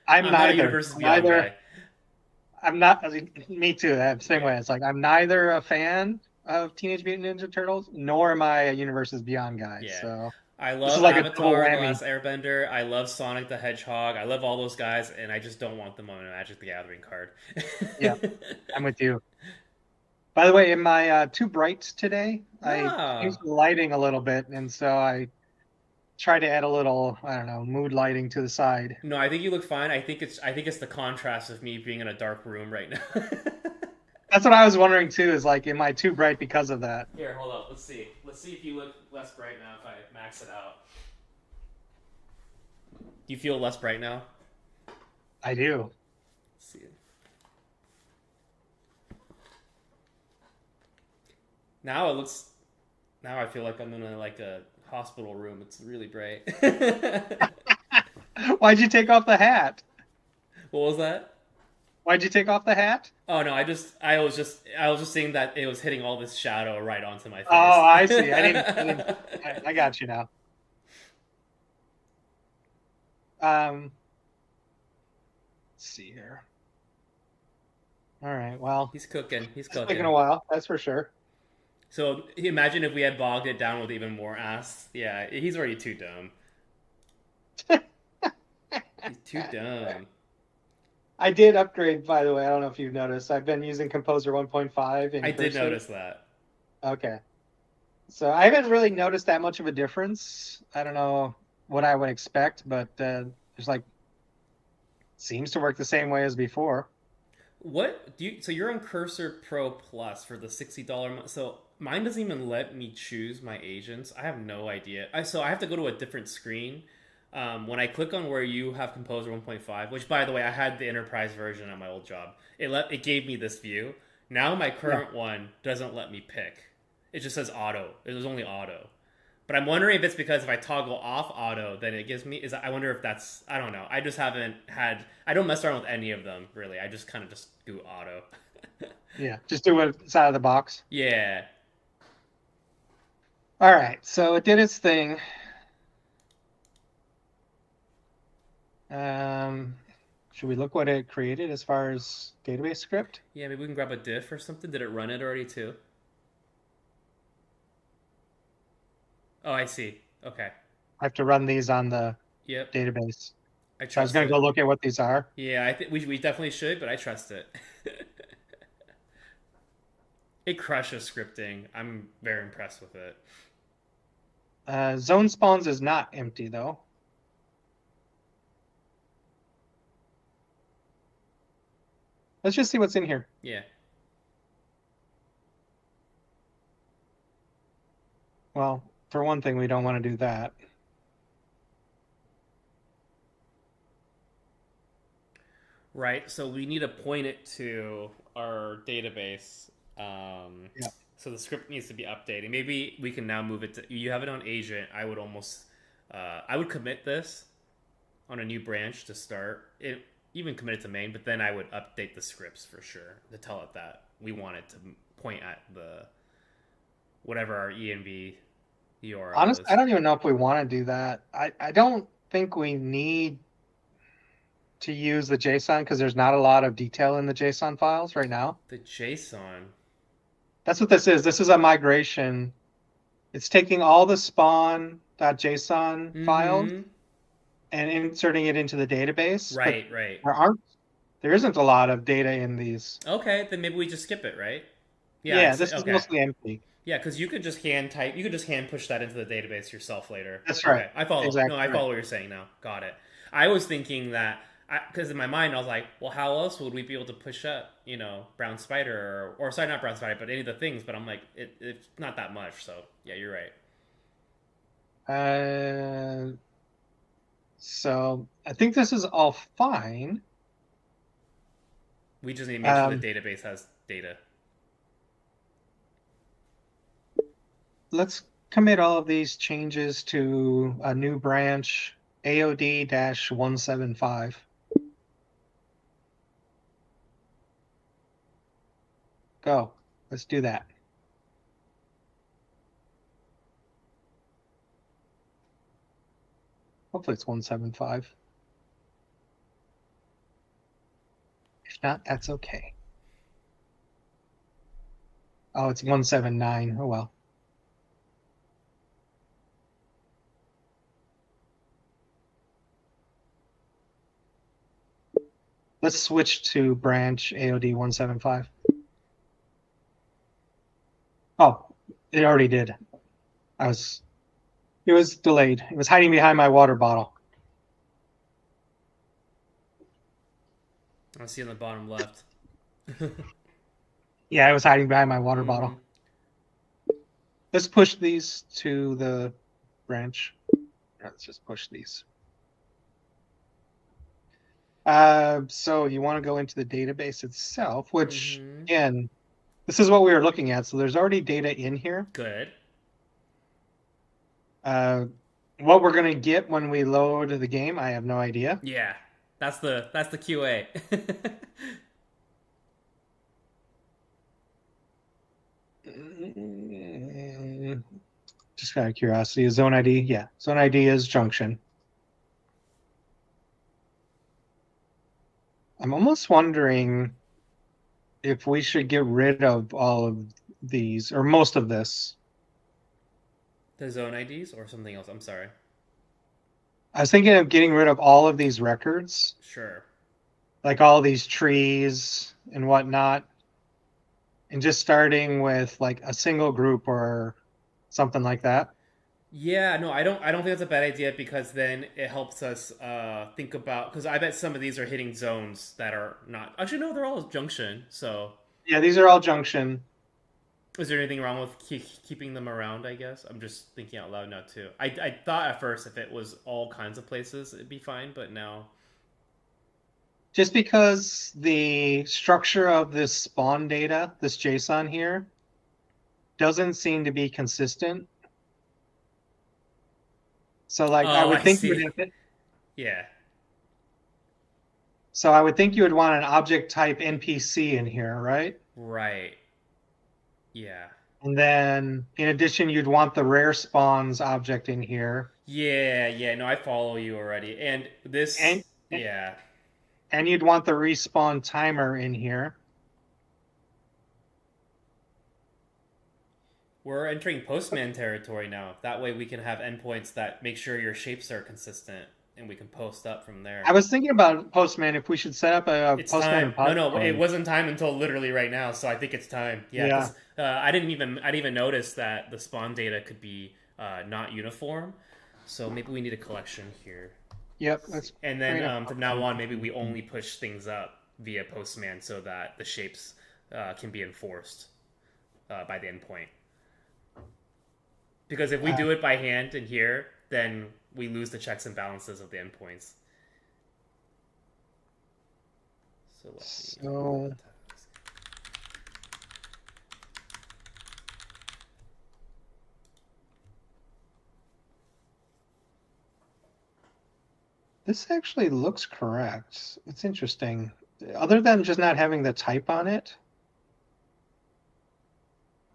[SPEAKER 2] I'm
[SPEAKER 1] I'm not a
[SPEAKER 2] neither.
[SPEAKER 1] Universes
[SPEAKER 2] I'm
[SPEAKER 1] Beyond
[SPEAKER 2] neither.
[SPEAKER 1] guy.
[SPEAKER 2] I'm not. I mean, me too. That same
[SPEAKER 1] Yeah.
[SPEAKER 2] way. It's like I'm neither a fan of Teenage Mutant Ninja Turtles, nor am I a Universes Beyond guy.
[SPEAKER 1] Yeah.
[SPEAKER 2] So
[SPEAKER 1] I
[SPEAKER 2] this is
[SPEAKER 1] love
[SPEAKER 2] like a double
[SPEAKER 1] Avatar, The
[SPEAKER 2] whammy.
[SPEAKER 1] Last Airbender. I love Sonic the Hedgehog. I love all those guys, and I just don't want them on a Magic the Gathering card.
[SPEAKER 2] Yeah, I'm with you. By the way, in my two brights today, I changed
[SPEAKER 1] No.
[SPEAKER 2] the lighting a little bit, and so I tried to add a little, I don't know, mood lighting to the side.
[SPEAKER 1] No, I think you look fine. I think it's the contrast of me being in a dark room right now.
[SPEAKER 2] That's what I was wondering too. Is like, am I too bright because of that?
[SPEAKER 1] Here, hold up. Let's see. Let's see if you look less bright now if I max it out. Do you feel less bright now?
[SPEAKER 2] I do.
[SPEAKER 1] Let's see. Now it looks. Now I feel like I'm in a hospital room. It's really bright.
[SPEAKER 2] Why'd you take off the hat?
[SPEAKER 1] What was that?
[SPEAKER 2] Why'd you take off the hat?
[SPEAKER 1] Oh no, I was just seeing that it was hitting all this shadow right onto my
[SPEAKER 2] Oh, I see. I didn't. I
[SPEAKER 1] face.
[SPEAKER 2] didn't. I got you now. Um, let's see here. All right. Well,
[SPEAKER 1] He's cooking. He's
[SPEAKER 2] it's taken a
[SPEAKER 1] cooking.
[SPEAKER 2] while. That's for sure.
[SPEAKER 1] So imagine if we had bogged it down with even more ass. Yeah, he's already too dumb. He's too dumb.
[SPEAKER 2] I did upgrade, by the way. I don't know if you've noticed. I've been using Composer 1.5 in
[SPEAKER 1] I did
[SPEAKER 2] cursive.
[SPEAKER 1] notice that.
[SPEAKER 2] Okay. So I haven't really noticed that much of a difference. I don't know what I would expect, but there's like seems to work the same way as before.
[SPEAKER 1] What do you? So you're on Cursor Pro Plus for the $60. So mine doesn't even let me choose my agents. I have no idea. So I have to go to a different screen. When I click on where you have Composer 1.5, which by the way I had the enterprise version at my old job, it gave me this view. Now my
[SPEAKER 2] Yeah.
[SPEAKER 1] current one doesn't let me pick. It just says auto. It was only auto. But I'm wondering if it's because if I toggle off auto, then it gives me. I wonder if that's. I don't know. I just haven't had. I don't mess around with any of them really. I just kind of just do auto.
[SPEAKER 2] Yeah. Just do what's out of the box.
[SPEAKER 1] Yeah.
[SPEAKER 2] All right. So it did its thing. Um, should we look what it created as far as database script?
[SPEAKER 1] Yeah. Maybe we can grab a diff or something. Did it run it already too? Oh, I see. Okay.
[SPEAKER 2] I have to run these on the
[SPEAKER 1] Yep.
[SPEAKER 2] database.
[SPEAKER 1] I
[SPEAKER 2] So I was
[SPEAKER 1] trust
[SPEAKER 2] going to go
[SPEAKER 1] it.
[SPEAKER 2] look at what these are.
[SPEAKER 1] Yeah. I think we definitely should, but I trust it. It crushes scripting. I'm very impressed with it.
[SPEAKER 2] Zone spawns is not empty though. Let's just see what's in here.
[SPEAKER 1] Yeah.
[SPEAKER 2] Well, for one thing, we don't want to do that.
[SPEAKER 1] Right. So we need to point it to our database.
[SPEAKER 2] Yeah.
[SPEAKER 1] So the script needs to be updated. Maybe we can now move it to. You have it on agent. I would almost. I would commit this on a new branch to start. It even commit it to main, but then I would update the scripts for sure to tell it that we want it to point at the whatever our env URL
[SPEAKER 2] Honestly,
[SPEAKER 1] is.
[SPEAKER 2] I don't even know if we want to do that. I don't think we need to use the JSON because there's not a lot of detail in the JSON files right now.
[SPEAKER 1] The JSON.
[SPEAKER 2] That's what this is. This is a migration. It's taking all the spawn.json files
[SPEAKER 1] Mm-hmm.
[SPEAKER 2] and inserting it into the database. But
[SPEAKER 1] Right. Right.
[SPEAKER 2] there isn't a lot of data in these.
[SPEAKER 1] Okay. Then maybe we just skip it. Right. Yeah.
[SPEAKER 2] Yeah, this is
[SPEAKER 1] Okay.
[SPEAKER 2] mostly empty.
[SPEAKER 1] Yeah, because you could just hand type. You could just hand push that into the database yourself later.
[SPEAKER 2] That's right.
[SPEAKER 1] Okay, I follow.
[SPEAKER 2] Exactly
[SPEAKER 1] No, I
[SPEAKER 2] right.
[SPEAKER 1] follow what you're saying now. Got it. I was thinking that because in my mind I was like, well, how else would we be able to push up, Brown Spider or sorry, not Brown Spider, but any of the things? But I'm like, it's not that much. So yeah, you're right.
[SPEAKER 2] So I think this is all fine.
[SPEAKER 1] We just need to make sure the database has data.
[SPEAKER 2] Let's commit all of these changes to a new branch, AOD-175. Go. Let's do that. Hopefully it's 175. If not, that's okay. Oh, it's 179. Oh well. Let's switch to branch AOD 175. Oh, it already did. It was delayed. It was hiding behind my water bottle.
[SPEAKER 1] I see on the bottom left.
[SPEAKER 2] Yeah, it was hiding behind my water bottle. Let's push these to the branch. Let's just push these. So you want to go into the database itself, which, again, this is what we were looking at. So there's already data in here.
[SPEAKER 1] Good.
[SPEAKER 2] What we're going to get when we load the game, I have no idea.
[SPEAKER 1] Yeah, that's the QA.
[SPEAKER 2] Just out of curiosity, is zone ID? Yeah, zone ID is junction. I'm almost wondering if we should get rid of all of these, or most of this.
[SPEAKER 1] The zone IDs or something else? I'm sorry.
[SPEAKER 2] I was thinking of getting rid of all of these records.
[SPEAKER 1] Sure.
[SPEAKER 2] Like all these trees and whatnot. And just starting with like a single group or something like that.
[SPEAKER 1] Yeah, no, I don't think that's a bad idea because then it helps us think about because I bet some of these are hitting zones that are not. Actually, no, they're all junction. So
[SPEAKER 2] yeah, these are all junction.
[SPEAKER 1] is there anything wrong with keeping them around? I guess I'm just thinking out loud now too. I thought at first if it was all kinds of places it'd be fine, but now
[SPEAKER 2] just because the structure of this spawn data, this JSON here, doesn't seem to be consistent. So like I would think you would have to,
[SPEAKER 1] yeah.
[SPEAKER 2] So I would think you would want an object type NPC in here, right?
[SPEAKER 1] Right. Yeah.
[SPEAKER 2] And then in addition, you'd want the rare spawns object in here.
[SPEAKER 1] Yeah, no, I follow you already. And this yeah.
[SPEAKER 2] And you'd want the respawn timer in here.
[SPEAKER 1] We're entering postman territory now. That way we can have endpoints that make sure your shapes are consistent and we can post up from there.
[SPEAKER 2] I was thinking about Postman if we should set up a
[SPEAKER 1] it's
[SPEAKER 2] Postman
[SPEAKER 1] time. No, it wasn't time until literally right now, so I think it's time. Yeah. I didn't even notice that the spawn data could be not uniform. So maybe we need a collection here.
[SPEAKER 2] Yep.
[SPEAKER 1] And then from now on, maybe we only push things up via Postman so that the shapes can be enforced by the endpoint. Because if we do it by hand in here, then we lose the checks and balances of the endpoints.
[SPEAKER 2] So this actually looks correct. It's interesting. Other than just not having the type on it,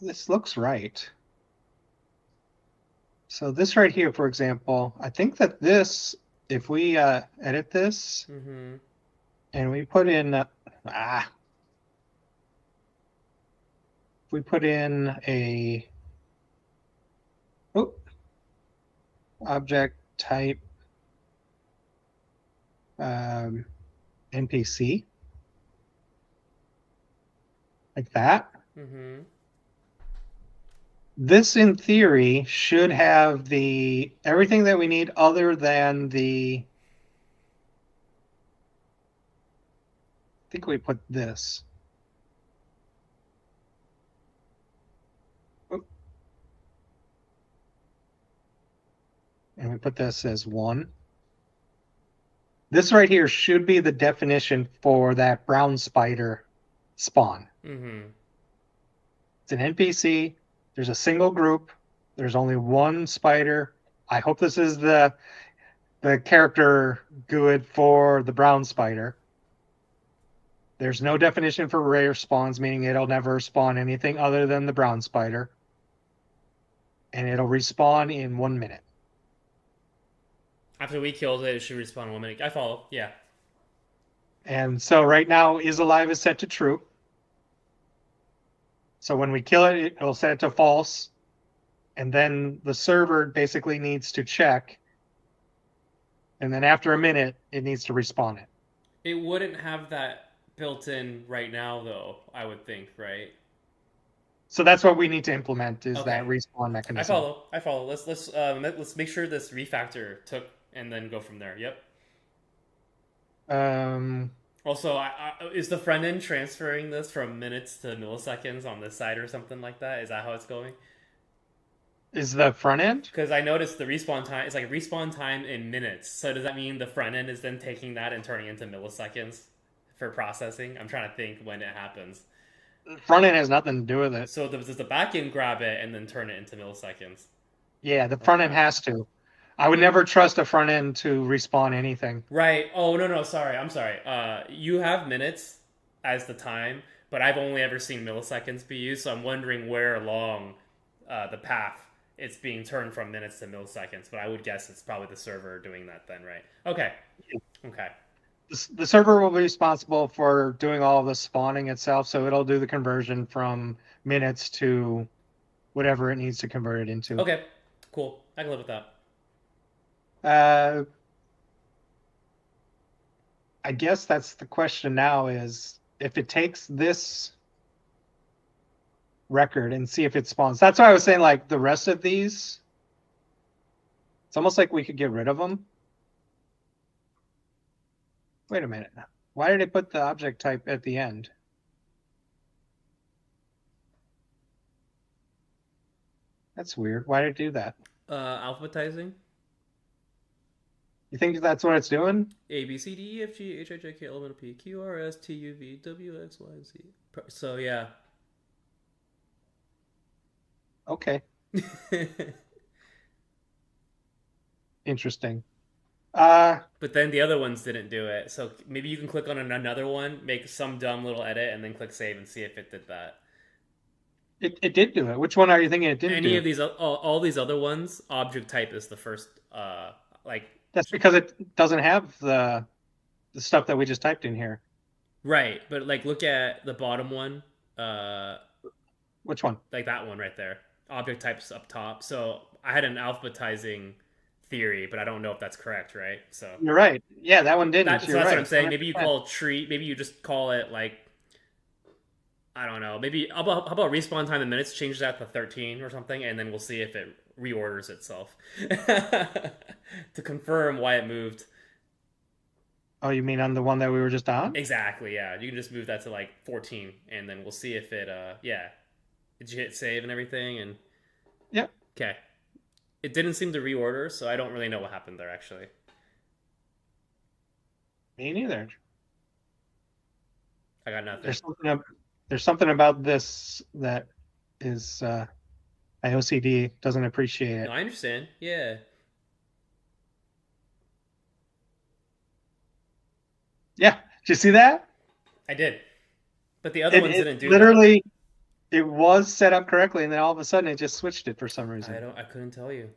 [SPEAKER 2] this looks right. So this right here, for example, I think that this, if we edit this and we put in, if we put in a object type NPC, like that. This, in theory, should have everything that we need other than I think we put this. And we put this as 1. This right here should be the definition for that brown spider spawn. It's an NPC. There's a single group. There's only one spider. I hope this is the character GUID for the brown spider. There's no definition for rare spawns, meaning it'll never spawn anything other than the brown spider. And it'll respawn in 1 minute.
[SPEAKER 1] After we killed it, it should respawn in 1 minute. I follow. Yeah.
[SPEAKER 2] And so right now is alive is set to true. So when we kill it, it'll set it to false. And then the server basically needs to check. And then after a minute, it needs to respawn it.
[SPEAKER 1] It wouldn't have that built in right now, though. I would think, right?
[SPEAKER 2] So that's what we need to implement is
[SPEAKER 1] Okay.
[SPEAKER 2] that respawn
[SPEAKER 1] I
[SPEAKER 2] mechanism.
[SPEAKER 1] follow. I follow. Let's make sure this refactor took, and then go from there. Yep.
[SPEAKER 2] Um,
[SPEAKER 1] Also, is the front end transferring this from minutes to milliseconds on this side or something like that? Is that how it's going?
[SPEAKER 2] is the front end?
[SPEAKER 1] Because I noticed the respawn time. It's like respawn time in minutes. So does that mean the front end is then taking that and turning into milliseconds for processing? I'm trying to think when it happens.
[SPEAKER 2] Front end has nothing to do with it.
[SPEAKER 1] So does the back end grab it and then turn it into milliseconds?
[SPEAKER 2] Yeah, the front end
[SPEAKER 1] Okay.
[SPEAKER 2] has to. I would never trust a front end to respawn anything.
[SPEAKER 1] Right. Oh no, sorry. I'm sorry. You have minutes as the time, but I've only ever seen milliseconds be used. So I'm wondering where along the path it's being turned from minutes to milliseconds. But I would guess it's probably the server doing that then, right? Okay. Okay.
[SPEAKER 2] The server will be responsible for doing all of the spawning itself, so it'll do the conversion from minutes to whatever it needs to convert it into.
[SPEAKER 1] Okay. Cool. I can live with that.
[SPEAKER 2] Uh, I guess that's the question now is if it takes this record and see if it spawns. That's why I was saying like the rest of these, it's almost like we could get rid of them. Wait a minute. Why did it put the object type at the end? That's weird. Why did it do that?
[SPEAKER 1] Alphabetizing.
[SPEAKER 2] You think that's what it's doing?
[SPEAKER 1] A B C D E F G H I J K L M N P Q R S T U V W X Y Z. So yeah.
[SPEAKER 2] Okay, interesting. Uh,
[SPEAKER 1] But then the other ones didn't do it. So maybe you can click on another one, make some dumb little edit, and then click save and see if it did that.
[SPEAKER 2] it did do it. Which one are you thinking it didn't
[SPEAKER 1] Any
[SPEAKER 2] do?
[SPEAKER 1] of these, all these other ones, object type is the first. Like
[SPEAKER 2] That's because it doesn't have the stuff that we just typed in here.
[SPEAKER 1] right, but like look at the bottom one, uh,
[SPEAKER 2] Which one?
[SPEAKER 1] like that one right there. Object types up top. So I had an alphabetizing theory, but I don't know if that's correct, right? So
[SPEAKER 2] You're right. Yeah, that one didn't.
[SPEAKER 1] so
[SPEAKER 2] You're
[SPEAKER 1] that's what I'm
[SPEAKER 2] right.
[SPEAKER 1] saying. Maybe you
[SPEAKER 2] 100%.
[SPEAKER 1] call tree. Maybe you just call it like I don't know. Maybe how about respawn time in minutes? Change that to 13 or something, and then we'll see if it reorders itself to confirm why it moved.
[SPEAKER 2] Oh, you mean on the one that we were just on?
[SPEAKER 1] Exactly. Yeah, you can just move that to like 14, and then we'll see if it. Yeah. Did you hit save and everything? And
[SPEAKER 2] Yep.
[SPEAKER 1] okay, it didn't seem to reorder, so I don't really know what happened there actually.
[SPEAKER 2] Me neither.
[SPEAKER 1] I got nothing.
[SPEAKER 2] There's something about this that is my OCD doesn't appreciate
[SPEAKER 1] No,
[SPEAKER 2] it.
[SPEAKER 1] I understand. Yeah,
[SPEAKER 2] Yeah. Did you see that?
[SPEAKER 1] I did, but the other
[SPEAKER 2] It,
[SPEAKER 1] ones
[SPEAKER 2] it
[SPEAKER 1] didn't do that.
[SPEAKER 2] literally it was set up correctly, and then all of a sudden it just switched it for some
[SPEAKER 1] I
[SPEAKER 2] reason.
[SPEAKER 1] don't. I couldn't tell you.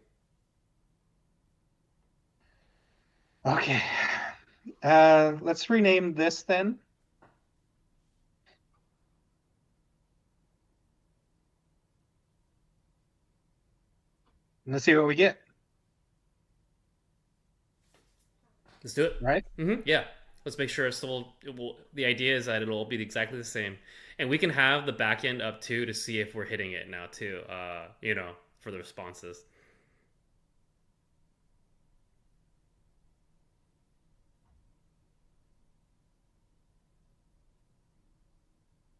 [SPEAKER 2] Okay. Let's rename this then. And let's see what we get.
[SPEAKER 1] Let's do it.
[SPEAKER 2] Right?
[SPEAKER 1] Yeah. Let's make sure it's still. It will. The idea is that it'll be exactly the same, and we can have the back end up too to see if we're hitting it now too. For the responses.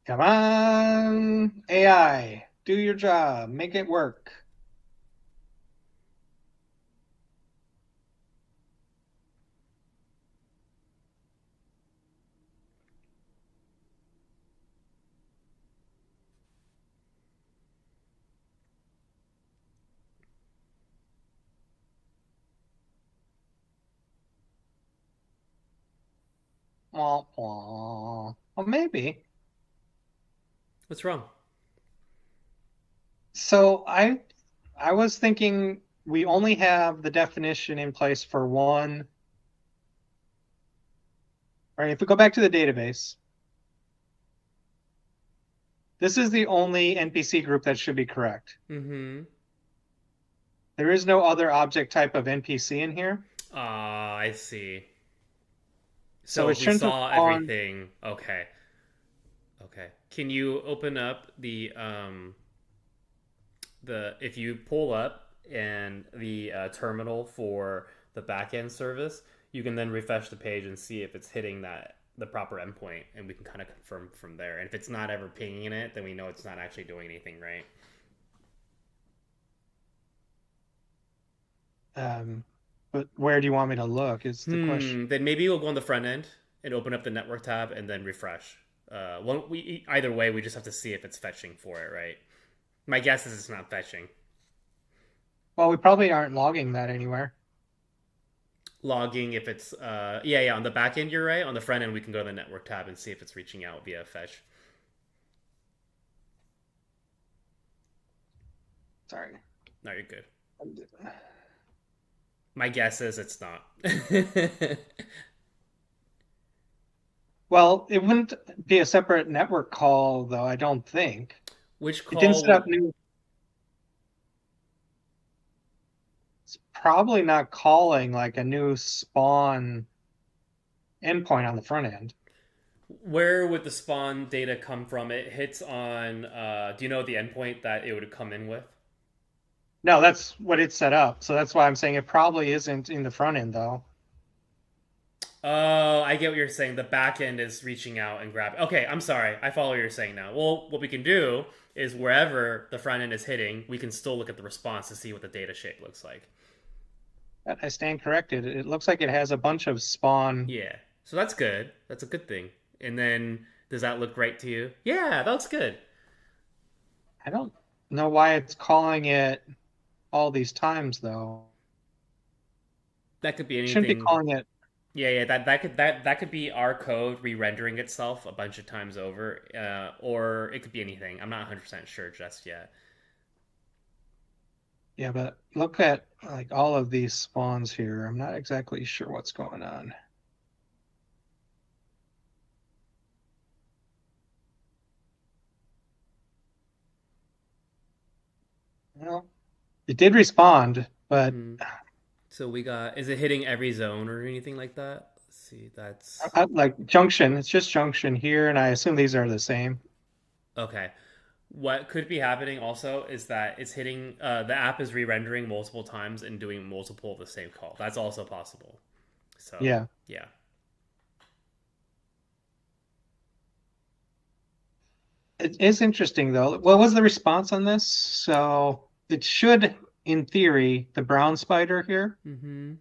[SPEAKER 2] Come on, AI, do your job, make it work. Wah, wah. Well, maybe.
[SPEAKER 1] What's wrong?
[SPEAKER 2] So I was thinking we only have the definition in place for one. All right, if we go back to the database, this is the only NPC group that should be correct.
[SPEAKER 1] Mm-hmm.
[SPEAKER 2] There is no other object type of NPC in here.
[SPEAKER 1] Ah, I see.
[SPEAKER 2] So
[SPEAKER 1] So
[SPEAKER 2] it
[SPEAKER 1] if we
[SPEAKER 2] shouldn't have
[SPEAKER 1] saw
[SPEAKER 2] spawned.
[SPEAKER 1] everything, okay. Okay. Can you open up the if you pull up and the terminal for the backend service, you can then refresh the page and see if it's hitting the proper endpoint, and we can kind of confirm from there. And if it's not ever pinging it, then we know it's not actually doing anything right.
[SPEAKER 2] But where do you want me to look is the question.
[SPEAKER 1] Then maybe we'll go on the front end and open up the network tab and then refresh. Either way, we just have to see if it's fetching for it, right? My guess is it's not fetching.
[SPEAKER 2] Well, we probably aren't logging that anywhere.
[SPEAKER 1] Logging if it's yeah, on the back end you're right. On the front end we can go to the network tab and see if it's reaching out via fetch.
[SPEAKER 2] Sorry.
[SPEAKER 1] No, you're good. My guess is it's not.
[SPEAKER 2] Well, it wouldn't be a separate network call, though, I don't think.
[SPEAKER 1] Which
[SPEAKER 2] It didn't
[SPEAKER 1] call
[SPEAKER 2] set up
[SPEAKER 1] would
[SPEAKER 2] new. It's probably not calling like a new spawn endpoint on the front end.
[SPEAKER 1] where would the spawn data come from? It hits on do you know the endpoint that it would come in with?
[SPEAKER 2] No, that's what it's set up. So that's why I'm saying it probably isn't in the front end, though.
[SPEAKER 1] Oh, I get what you're saying. The back end is reaching out and grabbing. Okay, I'm sorry. I follow what you're saying now. Well, what we can do is wherever the front end is hitting, we can still look at the response to see what the data shape looks like.
[SPEAKER 2] I stand corrected. It looks like it has a bunch of spawn.
[SPEAKER 1] Yeah. So that's good. That's a good thing. And then does that look right to you? Yeah, that looks good.
[SPEAKER 2] I don't know why it's calling it all these times, though.
[SPEAKER 1] That could be
[SPEAKER 2] It shouldn't be
[SPEAKER 1] anything.
[SPEAKER 2] calling it.
[SPEAKER 1] Yeah, yeah, that could be our code re-rendering itself a bunch of times over, or it could be anything. I'm not 100% sure just yet.
[SPEAKER 2] Yeah, but look at like all of these spawns here. I'm not exactly sure what's going on. Well, it did respond, but
[SPEAKER 1] Hmm. So we got, is it hitting every zone or anything like that? Let's see, that's
[SPEAKER 2] like junction. It's just junction here, and I assume these are the same.
[SPEAKER 1] okay. What could be happening also is that it's hitting, the app is re-rendering multiple times and doing multiple of the same call. That's also possible. So,
[SPEAKER 2] Yeah.
[SPEAKER 1] yeah.
[SPEAKER 2] It is interesting though. What was the response on this? So it should, in theory, the brown spider here.
[SPEAKER 1] Mm-hmm.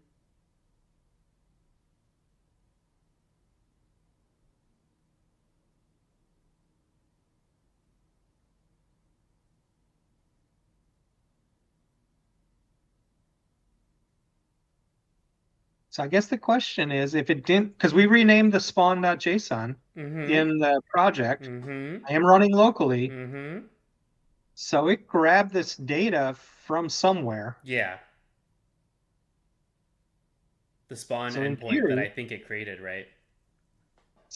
[SPEAKER 2] So I guess the question is if it didn't, because we renamed the spawn.json
[SPEAKER 1] Mm-hmm.
[SPEAKER 2] in the project.
[SPEAKER 1] Mm-hmm.
[SPEAKER 2] I am running locally.
[SPEAKER 1] Mm-hmm.
[SPEAKER 2] So it grabbed this data from somewhere.
[SPEAKER 1] Yeah. The spawn
[SPEAKER 2] So in
[SPEAKER 1] endpoint that I
[SPEAKER 2] theory,
[SPEAKER 1] think it created, right?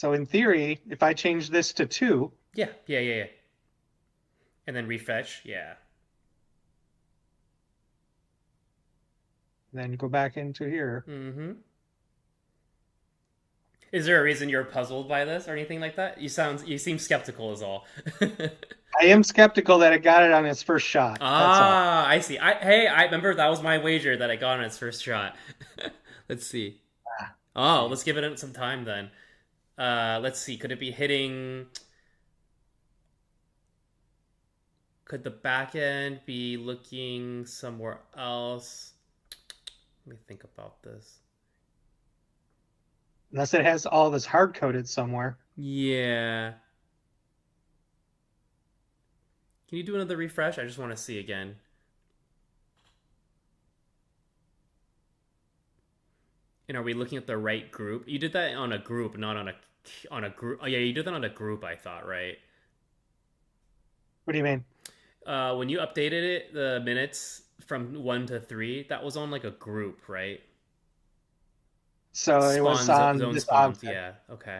[SPEAKER 2] if I change this to 2,
[SPEAKER 1] Yeah, yeah, yeah, yeah. And then refetch, yeah.
[SPEAKER 2] then go back into here.
[SPEAKER 1] Mm-hmm. Is there a reason you're puzzled by this or anything like that? You seem skeptical is all.
[SPEAKER 2] I am skeptical that it got it on its first shot. That's all.
[SPEAKER 1] Ah, I see. I remember that was my wager that I got on its first shot. Let's see.
[SPEAKER 2] Ah,
[SPEAKER 1] Oh,
[SPEAKER 2] geez.
[SPEAKER 1] let's give it some time then. Let's see. Could it be hitting? Could the back end be looking somewhere else? Let me think about this.
[SPEAKER 2] Unless it has all this hard coded somewhere.
[SPEAKER 1] Yeah. Can you do another refresh? I just want to see again. And are we looking at the right group? You did that on a group, not on a group. Oh yeah, you did that on a group. I thought, right?
[SPEAKER 2] What do you mean?
[SPEAKER 1] When you updated it, the minutes from 1 to 3, that was on like a group, right?
[SPEAKER 2] So it was
[SPEAKER 1] Spawn
[SPEAKER 2] on
[SPEAKER 1] zone
[SPEAKER 2] this
[SPEAKER 1] spawns.
[SPEAKER 2] object.
[SPEAKER 1] Yeah. Okay.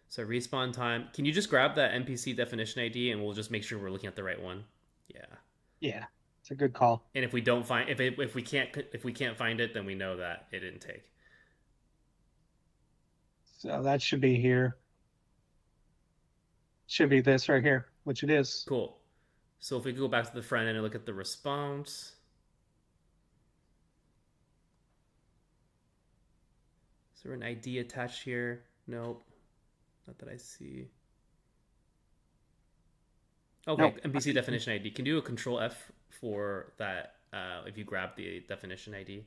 [SPEAKER 1] So respawn time. Can you just grab that NPC definition ID and we'll just make sure we're looking at the right one? Yeah.
[SPEAKER 2] Yeah, it's a good call.
[SPEAKER 1] And if we don't find if we can't find it, then we know that it didn't take.
[SPEAKER 2] So that should be here. Should be this right here, which it is.
[SPEAKER 1] Cool. So if we go back to the front end and look at the response, is there an ID attached here? Nope, not that I see. Okay,
[SPEAKER 2] Nope.
[SPEAKER 1] NPC definition ID. Can you do a Control F for that if you grab the definition ID?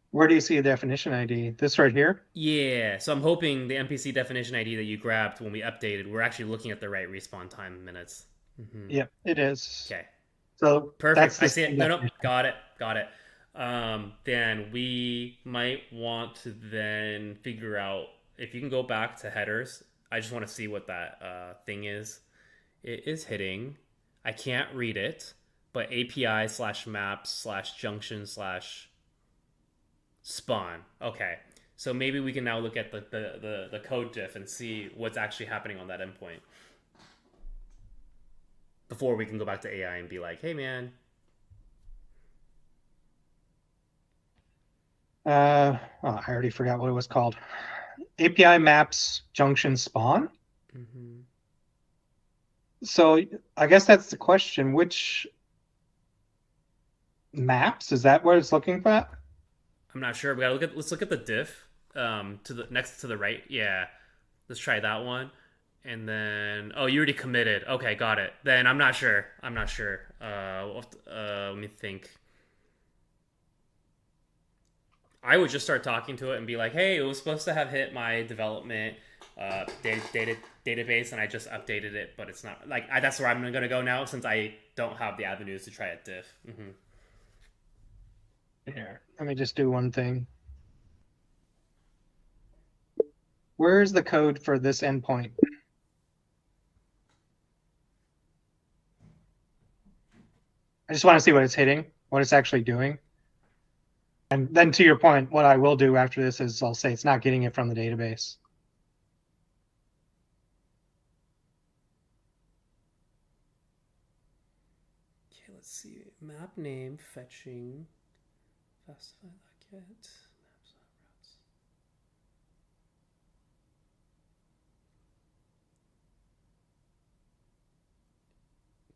[SPEAKER 2] Where do you see a definition ID? This right here?
[SPEAKER 1] Yeah, so I'm hoping the NPC definition ID that you grabbed when we updated, we're actually looking at the right respawn time minutes.
[SPEAKER 2] Yep, it is.
[SPEAKER 1] Okay,
[SPEAKER 2] So that's
[SPEAKER 1] perfect.
[SPEAKER 2] the
[SPEAKER 1] I see it.
[SPEAKER 2] same
[SPEAKER 1] No, no,
[SPEAKER 2] definition.
[SPEAKER 1] got it, got it. Then we might want to then figure out if you can go back to headers. I just want to see what that thing is. It is hitting. I can't read it, but API slash maps slash junction slash spawn. Okay. So maybe we can now look at the code diff and see what's actually happening on that endpoint before we can go back to AI and be like, hey man.
[SPEAKER 2] I already forgot what it was called. API maps junction spawn.
[SPEAKER 1] Mm-hmm.
[SPEAKER 2] So I guess that's the question. Which maps? Is that what it's looking for?
[SPEAKER 1] I'm not sure. Let's look at the diff to the next to the right. Yeah. Let's try that one. And then you already committed. Okay, got it. Then I'm not sure. I'm not sure. Let me think. I would just start talking to it and be like, "Hey, it was supposed to have hit my development database, and I just updated it, but it's not like that's where I'm gonna go now since I don't have the avenues to try a diff." Mm-hmm.
[SPEAKER 2] Here, let me just do one thing. Where is the code for this endpoint? I just want to see what it's hitting, what it's actually doing. And then to your point, what I will do after this is I'll say it's not getting it from the database.
[SPEAKER 1] Okay, let's see. Map name fetching. Fastify that get. Maps routes.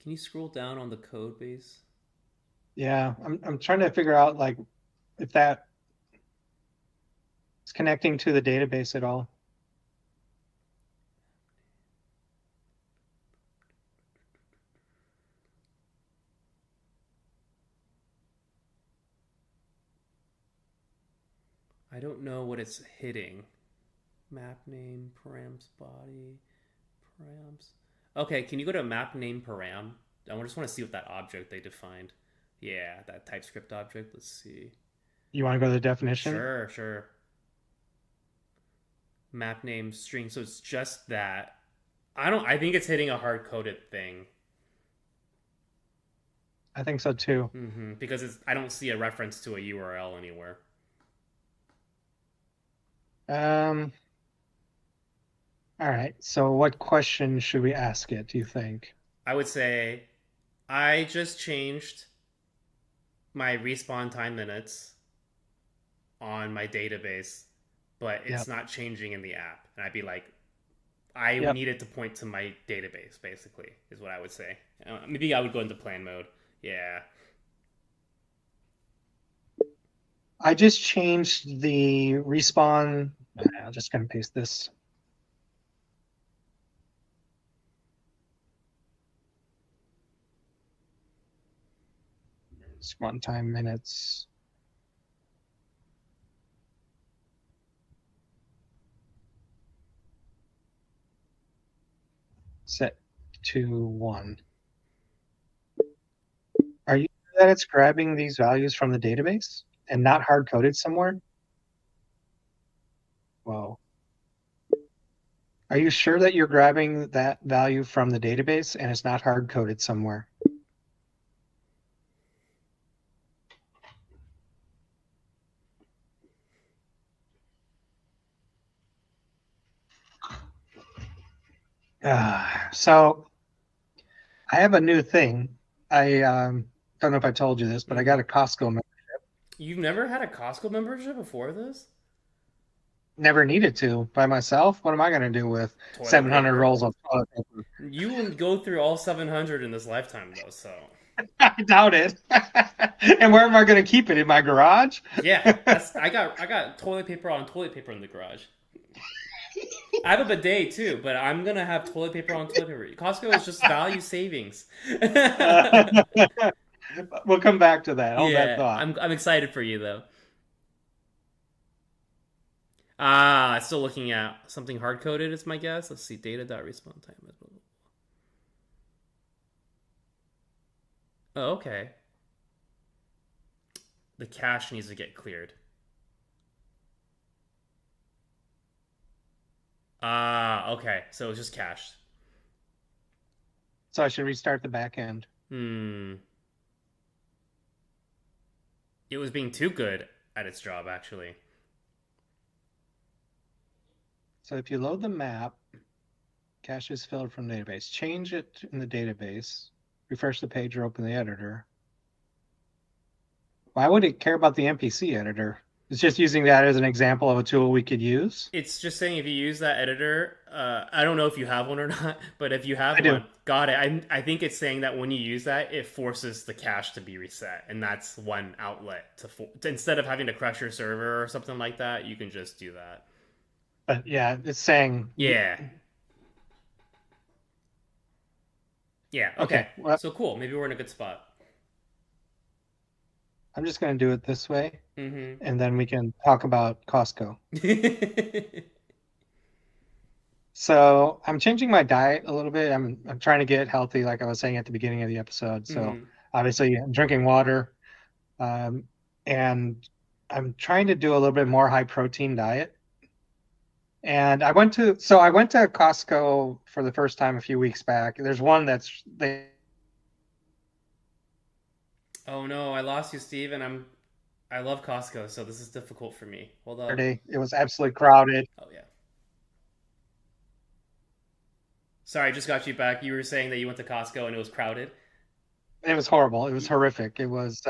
[SPEAKER 1] Can you scroll down on the code base?
[SPEAKER 2] Yeah, I'm trying to figure out like if that is connecting to the database at all.
[SPEAKER 1] I don't know what it's hitting. Map name, params, body, params. Okay, can you go to map name param? I just want to see what that object they defined. Yeah, that TypeScript object. Let's see.
[SPEAKER 2] You want to go to the definition?
[SPEAKER 1] Sure, sure. Map name string. So it's just that. I think it's hitting a hard coded thing.
[SPEAKER 2] I think so too.
[SPEAKER 1] Because I don't see a reference to a URL anywhere.
[SPEAKER 2] All right. So what question should we ask it, do you think?
[SPEAKER 1] I would say I just changed my respawn time minutes on my database, but it's not changing in the app. And I'd be like, I need it to point to my database, basically, is what I would say. Maybe I would go into plan mode. Yeah.
[SPEAKER 2] I just changed the respawn. I'll just kind of paste this. Respawn time minutes. Set to 1. Are you sure that it's grabbing these values from the database and not hard coded somewhere? Whoa. Are you sure that you're grabbing that value from the database and it's not hard coded somewhere? So I have a new thing. I don't know if I told you this, but I
[SPEAKER 1] Hmm.
[SPEAKER 2] got a Costco.
[SPEAKER 1] You've never had a Costco membership before this?
[SPEAKER 2] Never needed to by myself. What am I going to do with
[SPEAKER 1] Toilet
[SPEAKER 2] 700
[SPEAKER 1] paper?
[SPEAKER 2] rolls of toilet paper?
[SPEAKER 1] You will go through all 700 in this lifetime, though, so.
[SPEAKER 2] I doubt it. And where am I going to keep it? In my garage?
[SPEAKER 1] Yeah, that's I got toilet paper on toilet paper in the garage. I have a bidet too, but I'm gonna have toilet paper on toilet paper. Costco is just value savings.
[SPEAKER 2] Uh, we'll come back to that. Hold that
[SPEAKER 1] Yeah,
[SPEAKER 2] thought.
[SPEAKER 1] I'm excited for you though. Still looking at something hard coded is my guess. Let's see, data.respawn time. Oh, okay. The cache needs to get cleared. Okay. So it's just cached.
[SPEAKER 2] So I should restart the back end.
[SPEAKER 1] Hmm. It was being too good at its job, actually.
[SPEAKER 2] So if you load the map, cache is filled from database. Change it in the database. Refresh the page or open the editor. Why would it care about the NPC editor? It's just using that as an example of a tool we could use.
[SPEAKER 1] It's just saying if you use that editor, I don't know if you have one or not, but if you
[SPEAKER 2] I
[SPEAKER 1] have
[SPEAKER 2] do.
[SPEAKER 1] one, got it. I think it's saying that when you use that, it forces the cache to be reset, and that's one outlet to instead of having to crash your server or something like that, you can just do that.
[SPEAKER 2] But yeah, it's saying,
[SPEAKER 1] Yeah, yeah, okay.
[SPEAKER 2] okay, well,
[SPEAKER 1] So cool. Maybe we're in a good spot.
[SPEAKER 2] I'm just going to do it this way,
[SPEAKER 1] Mm-hmm.
[SPEAKER 2] and then we can talk about Costco. So I'm changing my diet a little bit. I'm trying to get healthy, like I was saying at the beginning of the episode. So
[SPEAKER 1] Mm-hmm.
[SPEAKER 2] obviously, I'm drinking water, um, and I'm trying to do a little bit more high protein diet. And I went to Costco for the first time a few weeks back. There's one that's they
[SPEAKER 1] Oh no, I lost you, Steve, and I love Costco, so this is difficult for me. Hold up.
[SPEAKER 2] it was absolutely crowded.
[SPEAKER 1] Oh yeah. Sorry, I just got you back. You were saying that you went to Costco and it was crowded.
[SPEAKER 2] It was horrible. It was horrific. It was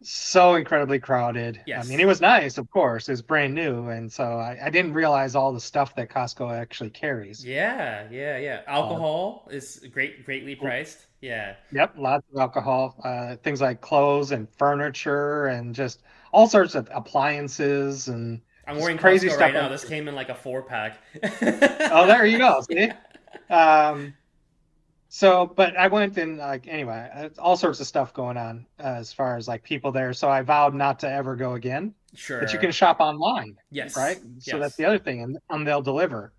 [SPEAKER 2] so incredibly crowded. I mean, it
[SPEAKER 1] Yes.
[SPEAKER 2] was nice, of course. It's brand new, and so I didn't realize all the stuff that Costco actually carries.
[SPEAKER 1] Yeah, yeah, yeah.
[SPEAKER 2] Uh,
[SPEAKER 1] Alcohol is greatly priced. Yeah.
[SPEAKER 2] yep, lots of alcohol, things like clothes and furniture, and just all sorts of appliances and
[SPEAKER 1] I'm
[SPEAKER 2] just
[SPEAKER 1] wearing
[SPEAKER 2] crazy
[SPEAKER 1] Costco right
[SPEAKER 2] stuff.
[SPEAKER 1] now. This came in like a 4 pack.
[SPEAKER 2] Oh, there you go.
[SPEAKER 1] Yeah.
[SPEAKER 2] See. Um, So, but I went and like anyway, all sorts of stuff going on as far as like people there. So I vowed not to ever go again. But you can
[SPEAKER 1] Sure.
[SPEAKER 2] shop online, right?
[SPEAKER 1] Yes.
[SPEAKER 2] So that's
[SPEAKER 1] Yes.
[SPEAKER 2] the other thing, and they'll deliver.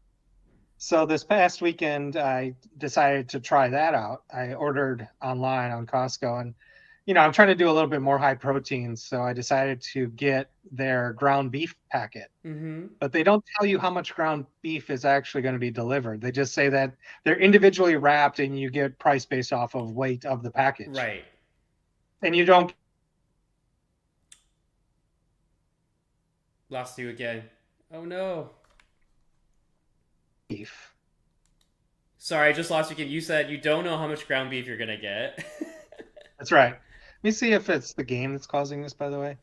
[SPEAKER 2] So this past weekend, I decided to try that out. I ordered online on Costco, and I'm trying to do a little bit more high protein. So I decided to get their ground beef packet,
[SPEAKER 1] Mm-hmm.
[SPEAKER 2] but they don't tell you how much ground beef is actually going to be delivered. They just say that they're individually wrapped and you get price based off of weight of the package.
[SPEAKER 1] Right.
[SPEAKER 2] And you don't
[SPEAKER 1] Lost you again. Oh no.
[SPEAKER 2] beef.
[SPEAKER 1] Sorry, I just lost you again. You said you don't know how much ground beef you're gonna get.
[SPEAKER 2] That's right. Let me see if it's the game that's causing this, by the way.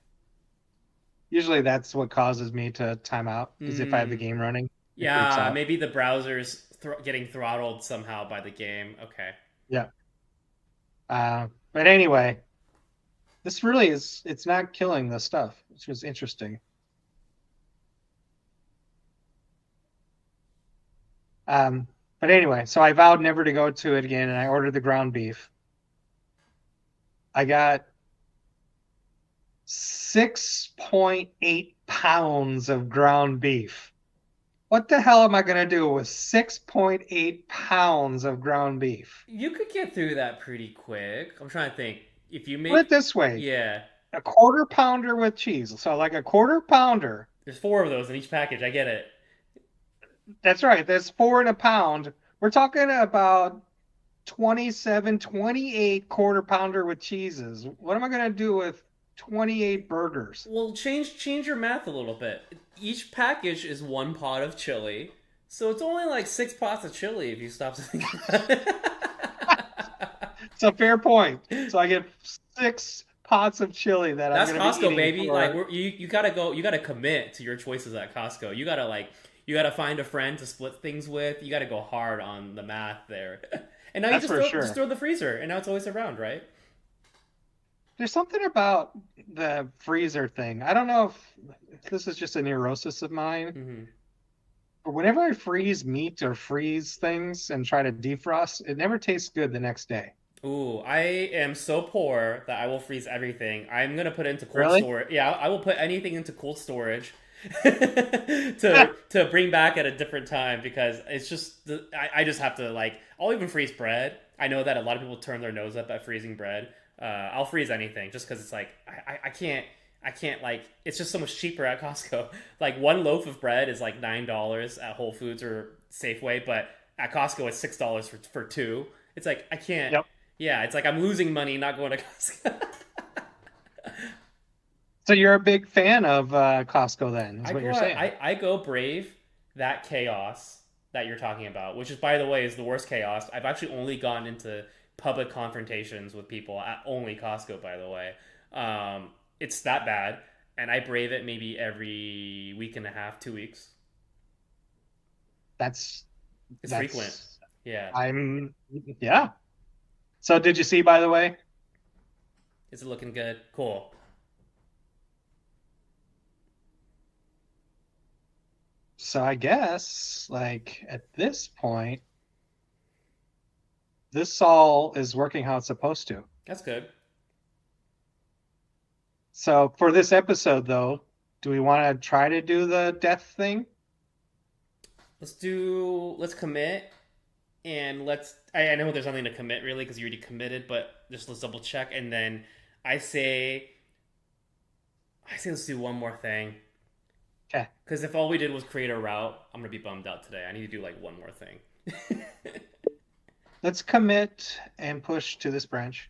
[SPEAKER 2] Usually that's what causes me to time out, is if I have the
[SPEAKER 1] Hmm.
[SPEAKER 2] game running. It creeps
[SPEAKER 1] Yeah,
[SPEAKER 2] out.
[SPEAKER 1] maybe the browser's getting throttled somehow by the game. Okay.
[SPEAKER 2] Yeah. But anyway, this really it's not killing the stuff, which was interesting. Um, but anyway, so I vowed never to go to it again, and I ordered the ground beef. I got 6.8 pounds of ground beef. What the hell am I going to do with 6.8 pounds of ground beef?
[SPEAKER 1] You could get through that pretty quick. I'm trying to think. If you
[SPEAKER 2] Put it
[SPEAKER 1] make,
[SPEAKER 2] this way,
[SPEAKER 1] yeah,
[SPEAKER 2] a quarter pounder with cheese. So, like a quarter pounder.
[SPEAKER 1] there's four of those in each package. I get it.
[SPEAKER 2] That's right. That's four in a pound. We're talking about 27, 28 quarter pounder with cheeses. What am I going to do with 28 burgers?
[SPEAKER 1] Well, change your math a little bit. Each package is one pot of chili, So it's only like 6 pots of chili if you stop to think about it.
[SPEAKER 2] It's a fair point. So I get 6 pots of chili that I'm
[SPEAKER 1] That's
[SPEAKER 2] going to be
[SPEAKER 1] Costco,
[SPEAKER 2] eating
[SPEAKER 1] baby. Like
[SPEAKER 2] for.
[SPEAKER 1] you gotta go. You gotta commit to your choices at Costco. You gotta find a friend to split things with. You gotta go hard on the math there. And now you
[SPEAKER 2] That's for
[SPEAKER 1] just
[SPEAKER 2] sure.
[SPEAKER 1] throw the freezer, and now it's always around, right?
[SPEAKER 2] There's something about the freezer thing. I don't know if this is just a neurosis of mine,
[SPEAKER 1] Mm-hmm.
[SPEAKER 2] but whenever I freeze meat or freeze things and try to defrost, it never tastes good the next day.
[SPEAKER 1] Ooh, I am so poor that I will freeze everything. I'm gonna put it into cold
[SPEAKER 2] Really?
[SPEAKER 1] storage. Yeah, I will put anything into cold storage to bring back at a different time because it's just I just have to like I'll even freeze bread. I know that a lot of people turn their nose up at freezing bread. I'll freeze anything just because it's like I can't like it's just so much cheaper at Costco. Like one loaf of bread is like $9 at Whole Foods or Safeway, but at Costco it's $6 for two. It's like I can't.
[SPEAKER 2] Yep.
[SPEAKER 1] Yeah, it's like I'm losing money not going to Costco.
[SPEAKER 2] So you're a big fan of Costco then, is
[SPEAKER 1] I
[SPEAKER 2] what
[SPEAKER 1] go
[SPEAKER 2] you're saying.
[SPEAKER 1] I go brave that chaos that you're talking about, which is by the way is the worst chaos. I've actually only gone into public confrontations with people at only Costco, by the way. It's that bad, and I brave it maybe every week and a half, 2 weeks.
[SPEAKER 2] That's
[SPEAKER 1] It's frequent.
[SPEAKER 2] that's
[SPEAKER 1] Yeah.
[SPEAKER 2] I'm yeah. So did you see, by the way?
[SPEAKER 1] Is it looking good? Cool.
[SPEAKER 2] So I guess like at this point, this all is working how it's supposed to.
[SPEAKER 1] That's good.
[SPEAKER 2] So for this episode, though, do we want to try to do the death thing?
[SPEAKER 1] Let's commit and I know there's nothing to commit really because you already committed, but just let's double check and then I say I say let's do one more thing
[SPEAKER 2] Okay,
[SPEAKER 1] because if all we did was create a route, I'm gonna be bummed out today. I need to do like one more thing.
[SPEAKER 2] let's commit and push to this branch.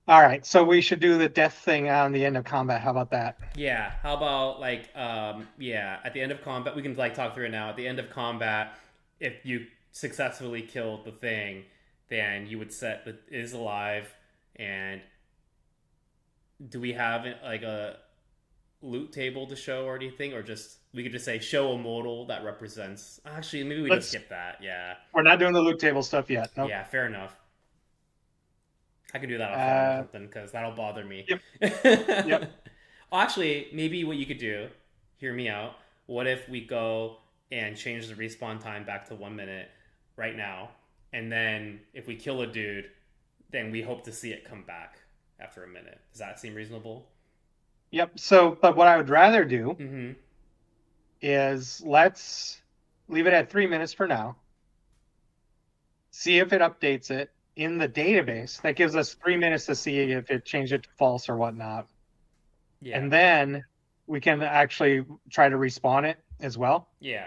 [SPEAKER 2] All right, so we should do the death thing on the end of combat. How about that?
[SPEAKER 1] Yeah, how about like yeah, at the end of combat we can like talk through it now. At the end of combat, if you successfully killed the thing, then you would set the is alive and do we have like a loot table to show or anything, or just we could just say show a modal that represents. Actually, maybe we just
[SPEAKER 2] Let's.
[SPEAKER 1] skip that. Yeah,
[SPEAKER 2] We're not doing the loot table stuff yet. Nope.
[SPEAKER 1] yeah, fair enough. I can do that offline or
[SPEAKER 2] Uh,
[SPEAKER 1] something because that'll bother me.
[SPEAKER 2] yep, yep.
[SPEAKER 1] Actually, maybe what you could do, hear me out. What if we go and change the respawn time back to 1 minute right now, and then if we kill a dude, then we hope to see it come back after a minute. Does that seem reasonable?
[SPEAKER 2] Yep. So, but what I would rather do
[SPEAKER 1] Mm-hmm.
[SPEAKER 2] is let's leave it at 3 minutes for now. See if it updates it in the database. That gives us 3 minutes to see if it changed it to false or whatnot.
[SPEAKER 1] Yeah.
[SPEAKER 2] And then we can actually try to respawn it as well.
[SPEAKER 1] Yeah.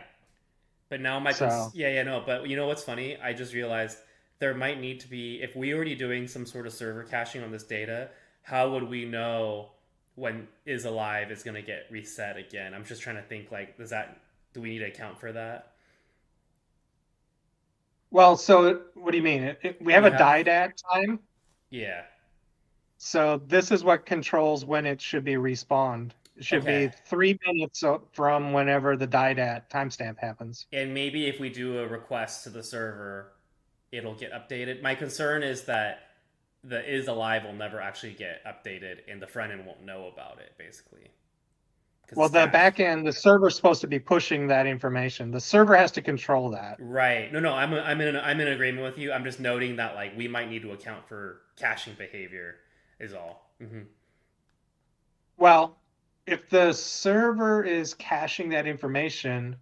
[SPEAKER 1] But now
[SPEAKER 2] So,
[SPEAKER 1] yeah, no, but you know what's funny? I just realized there might need to be if we already doing some sort of server caching on this data, how would we know when is alive is going to get reset again? I'm just trying to think like do we need to account for that?
[SPEAKER 2] well, so what do you mean? We have
[SPEAKER 1] We
[SPEAKER 2] a
[SPEAKER 1] have
[SPEAKER 2] died at time.
[SPEAKER 1] yeah.
[SPEAKER 2] So this is what controls when it should be respawned. It should be
[SPEAKER 1] Okay.
[SPEAKER 2] 3 minutes from whenever the died at timestamp happens.
[SPEAKER 1] And maybe if we do a request to the server, it'll get updated. My concern is that the is alive will never actually get updated and the front end won't know about it basically because
[SPEAKER 2] Well,
[SPEAKER 1] it's
[SPEAKER 2] the
[SPEAKER 1] cached.
[SPEAKER 2] back end, the server's supposed to be pushing that information. The server has to control that.
[SPEAKER 1] Right. No, no, I'm in agreement with you. I'm just noting that like we might need to account for caching behavior is all.
[SPEAKER 2] Well, if the server is caching that information,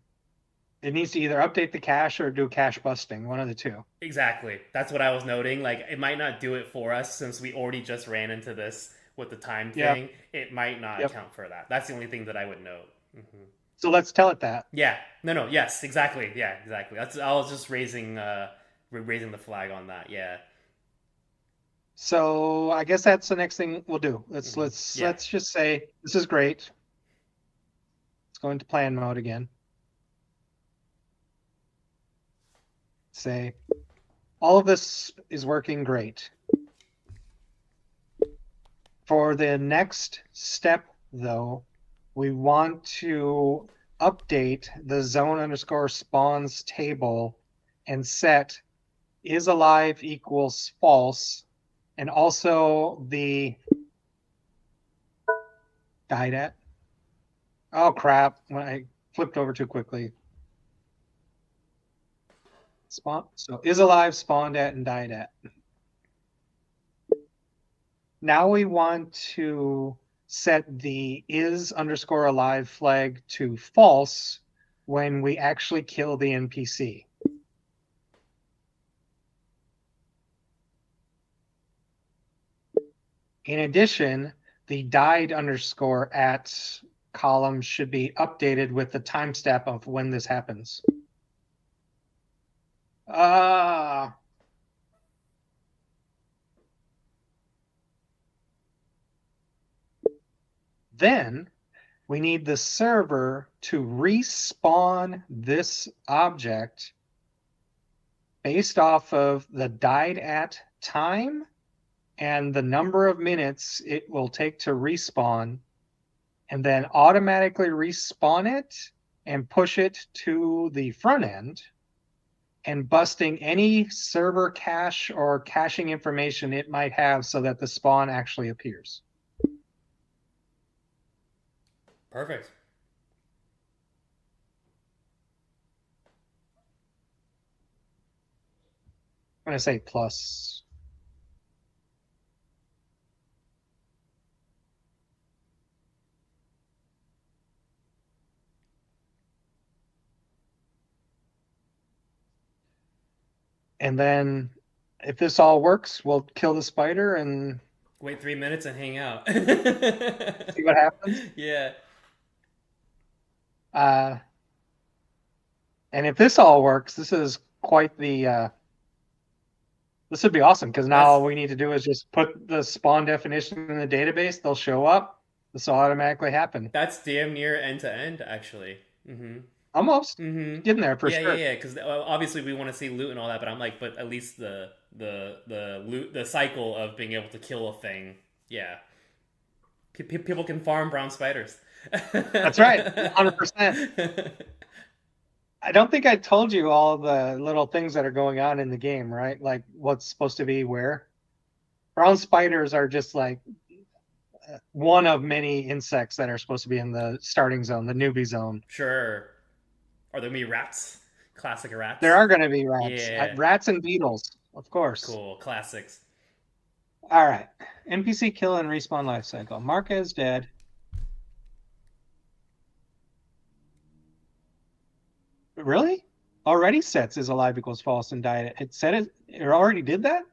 [SPEAKER 2] it needs to either update the cache or do cache busting, one of the two.
[SPEAKER 1] Exactly. That's what I was noting. Like it might not do it for us since we already just ran into this with the time
[SPEAKER 2] Yep,
[SPEAKER 1] thing. It might not
[SPEAKER 2] yep.
[SPEAKER 1] account for that. That's the only thing that I would note.
[SPEAKER 2] So let's tell it that.
[SPEAKER 1] Yeah. No, no. Yes, exactly. Yeah, exactly. That's I was just raising the flag on that. Yeah.
[SPEAKER 2] So I guess that's the next thing we'll do. Let's let's
[SPEAKER 1] Yeah.
[SPEAKER 2] let's just say this is great. go into plan mode again. Say, all of this is working great. For the next step, though, we want to update the zone_spawns table and set is alive equals false, and also the died at. Oh crap! When I flipped over too quickly. Spawn. So is alive, spawned at, and died at. Now we want to set the is_alive flag to false when we actually kill the NPC. In addition, the died_at column should be updated with the timestamp of when this happens. Then we need the server to respawn this object based off of the died at time and the number of minutes it will take to respawn, and then automatically respawn it and push it to the front end, and busting any server cache or caching information it might have so that the spawn actually appears.
[SPEAKER 1] Perfect.
[SPEAKER 2] I'm going to say plus. And then if this all works, we'll kill the spider and
[SPEAKER 1] wait 3 minutes and hang out.
[SPEAKER 2] see what happens.
[SPEAKER 1] Yeah.
[SPEAKER 2] And if this all works, this is quite the this would be awesome, because now all we need to do is just put the spawn definition in the database. They'll show up. This will automatically happen.
[SPEAKER 1] That's damn near end to end, actually.
[SPEAKER 2] Almost getting there for sure.
[SPEAKER 1] Yeah. Because obviously we want to see loot and all that, but I'm like, but at least the loot, the cycle of being able to kill a thing. Yeah. People can farm brown spiders.
[SPEAKER 2] That's right, 100%. I don't think I told you all the little things that are going on in the game, right? Like what's supposed to be where. Brown spiders are just like one of many insects that are supposed to be in the starting zone, the newbie zone.
[SPEAKER 1] Sure. Are there going to be rats? Classic rats?
[SPEAKER 2] There are going to be rats.
[SPEAKER 1] Yeah.
[SPEAKER 2] Rats and beetles, of course.
[SPEAKER 1] Cool. Classics.
[SPEAKER 2] All right. NPC kill and respawn lifecycle. Mark as dead. Really? Already sets is alive equals false and died. It said it. It already did that?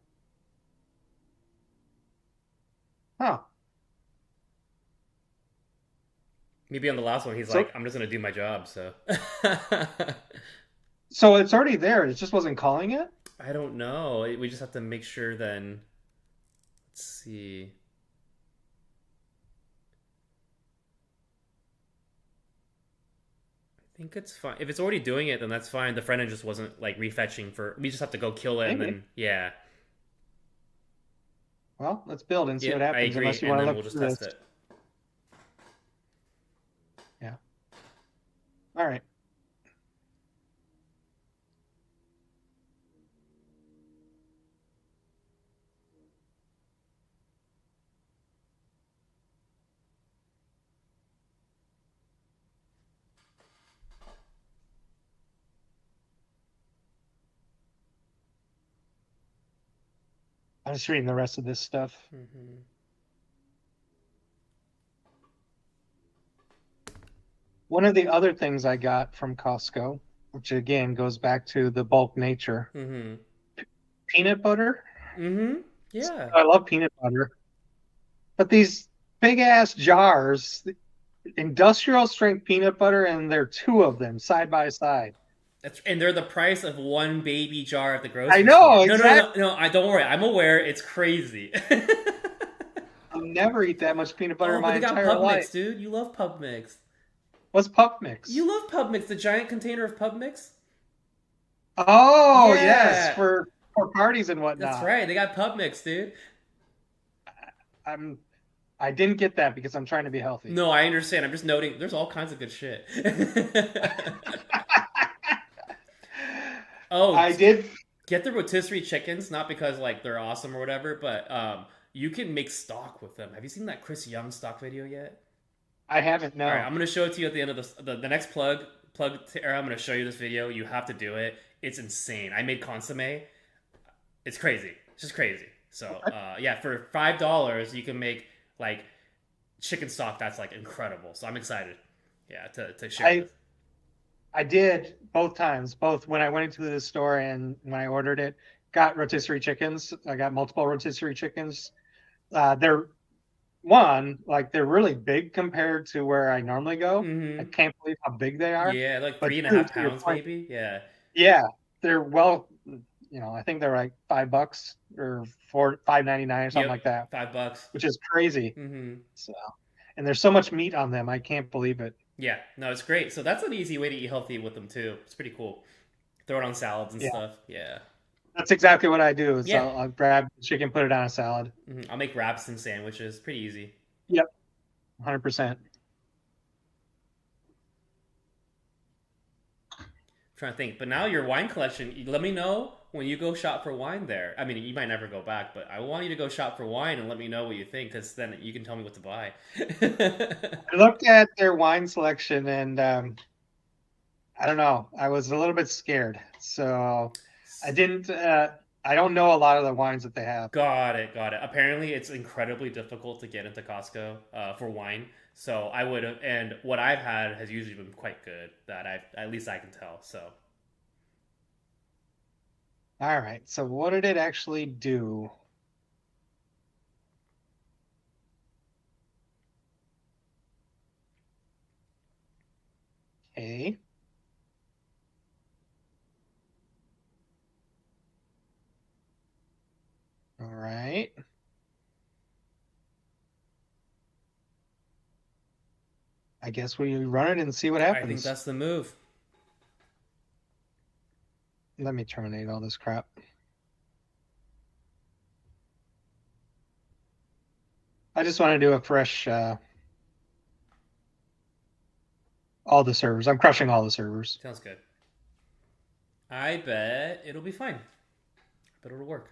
[SPEAKER 2] Huh.
[SPEAKER 1] Maybe on the last one, he's like, I'm just going to do my job, so.
[SPEAKER 2] So it's already there. It just wasn't calling it?
[SPEAKER 1] I don't know. We just have to make sure then. Let's see. I think it's fine. If it's already doing it, then that's fine. The front end just wasn't like refetching for. We just have to go kill it and then yeah.
[SPEAKER 2] Well, let's build and see what happens.
[SPEAKER 1] I agree,
[SPEAKER 2] Unless you
[SPEAKER 1] and
[SPEAKER 2] want to
[SPEAKER 1] then
[SPEAKER 2] look
[SPEAKER 1] we'll just
[SPEAKER 2] this.
[SPEAKER 1] test it.
[SPEAKER 2] Yeah. All right. I'm just reading the rest of this stuff. One of the other things I got from Costco, which again goes back to the bulk nature, peanut butter.
[SPEAKER 1] Yeah.
[SPEAKER 2] I love peanut butter. But these big ass jars, industrial strength peanut butter, and there are two of them side by side.
[SPEAKER 1] And they're the price of one baby jar at the grocery store.
[SPEAKER 2] I know,
[SPEAKER 1] store.
[SPEAKER 2] exactly.
[SPEAKER 1] No, don't worry. I'm aware. It's crazy.
[SPEAKER 2] I'll never eat that much peanut butter in my
[SPEAKER 1] you got
[SPEAKER 2] entire
[SPEAKER 1] pub
[SPEAKER 2] life.
[SPEAKER 1] mix, dude. You love pub mix.
[SPEAKER 2] What's pub
[SPEAKER 1] You
[SPEAKER 2] mix?
[SPEAKER 1] love pub mix, the giant container of pub mix.
[SPEAKER 2] Oh yes,
[SPEAKER 1] Yeah,
[SPEAKER 2] for parties and
[SPEAKER 1] that's
[SPEAKER 2] whatnot.
[SPEAKER 1] right. They got pub mix, dude.
[SPEAKER 2] I'm I didn't get that because I'm trying to be healthy.
[SPEAKER 1] No, I understand. I'm just noting. There's all kinds of good shit. Oh,
[SPEAKER 2] I did.
[SPEAKER 1] get the rotisserie chickens, not because like they're awesome or whatever, but you can make stock with them. Have you seen that Chris Young stock video yet?
[SPEAKER 2] I haven't.
[SPEAKER 1] All right,
[SPEAKER 2] No.
[SPEAKER 1] I'm gonna show it to you at the end of the next plug era. I'm gonna show you this video. You have to do it. It's insane. I made consomme. It's crazy. It's just crazy. So yeah, for $5 you can make like chicken stock that's like incredible. So I'm excited. Yeah, to share
[SPEAKER 2] I
[SPEAKER 1] this.
[SPEAKER 2] I did both times, both when I went into the store and when I ordered it. Got rotisserie chickens. I got multiple rotisserie chickens. They're like they're really big compared to where I normally go. I
[SPEAKER 1] Mm-hmm.
[SPEAKER 2] can't believe how big they are.
[SPEAKER 1] Yeah, like
[SPEAKER 2] But
[SPEAKER 1] three and a
[SPEAKER 2] two,
[SPEAKER 1] half
[SPEAKER 2] to your
[SPEAKER 1] pounds
[SPEAKER 2] point,
[SPEAKER 1] maybe. Yeah.
[SPEAKER 2] yeah, they're I think they're like $5 or 5.99 or something
[SPEAKER 1] Yep.
[SPEAKER 2] like that,
[SPEAKER 1] $5.
[SPEAKER 2] which is crazy.
[SPEAKER 1] Mm-hmm.
[SPEAKER 2] So, and there's so much meat on them, I can't believe it.
[SPEAKER 1] Yeah. No, it's great. So that's an easy way to eat healthy with them too. It's pretty cool. Throw it on salads and
[SPEAKER 2] Yeah,
[SPEAKER 1] stuff. Yeah.
[SPEAKER 2] that's exactly what I do. Is
[SPEAKER 1] Yeah.
[SPEAKER 2] I'll grab chicken, put it on a salad.
[SPEAKER 1] I'll make wraps and sandwiches. Pretty easy.
[SPEAKER 2] Yep, 100%.
[SPEAKER 1] Trying to think. But now your wine collection, let me know when you go shop for wine there. I mean, you might never go back, but I want you to go shop for wine and let me know what you think because then you can tell me what to buy.
[SPEAKER 2] I looked at their wine selection and I don't know. I was a little bit scared, so I didn't. I don't know a lot of the wines that they have.
[SPEAKER 1] Got it, got it. Apparently, it's incredibly difficult to get into Costco for wine. So I would have, and what I've had has usually been quite good. That I, at least I can tell. So
[SPEAKER 2] All right. So what did it actually do? Okay. All right. I guess we run it and see what
[SPEAKER 1] I think
[SPEAKER 2] happens.
[SPEAKER 1] that's the move.
[SPEAKER 2] Let me terminate all this crap. I just want to do a fresh all the servers. I'm crushing all the servers.
[SPEAKER 1] Sounds good. I bet it'll be fine. But it'll work.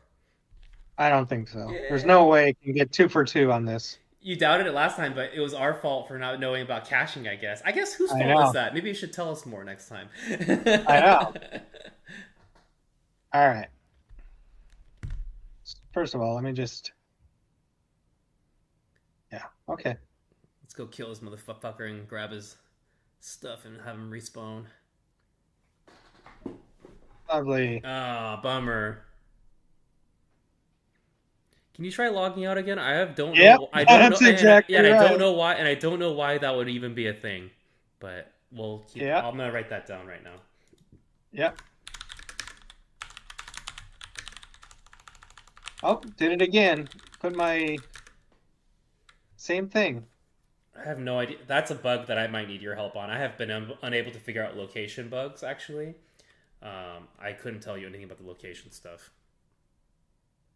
[SPEAKER 2] I don't think so. There's
[SPEAKER 1] Yeah.
[SPEAKER 2] no way I can get 2 for 2 on this.
[SPEAKER 1] You doubted it last time, but it was our fault for not knowing about caching. I guess. I guess whose
[SPEAKER 2] I
[SPEAKER 1] fault is
[SPEAKER 2] know.
[SPEAKER 1] that? Maybe you should tell us more next time.
[SPEAKER 2] I know. All right. First of all, let me just. Yeah. Okay.
[SPEAKER 1] Let's go kill this motherfucker and grab his stuff and have him respawn.
[SPEAKER 2] Lovely.
[SPEAKER 1] Ah, bummer. Can you try logging out again? Don't
[SPEAKER 2] Yep.
[SPEAKER 1] know. I don't know.
[SPEAKER 2] That's exactly
[SPEAKER 1] And I don't
[SPEAKER 2] right.
[SPEAKER 1] know why. And I don't know why that would even be a thing. But we'll keep.
[SPEAKER 2] Yeah.
[SPEAKER 1] I'm gonna write that down right now.
[SPEAKER 2] Yep. Oh, did it again. Put my same thing.
[SPEAKER 1] I have no idea. That's a bug that I might need your help on. I have been unable to figure out location bugs. Actually, I couldn't tell you anything about the location stuff.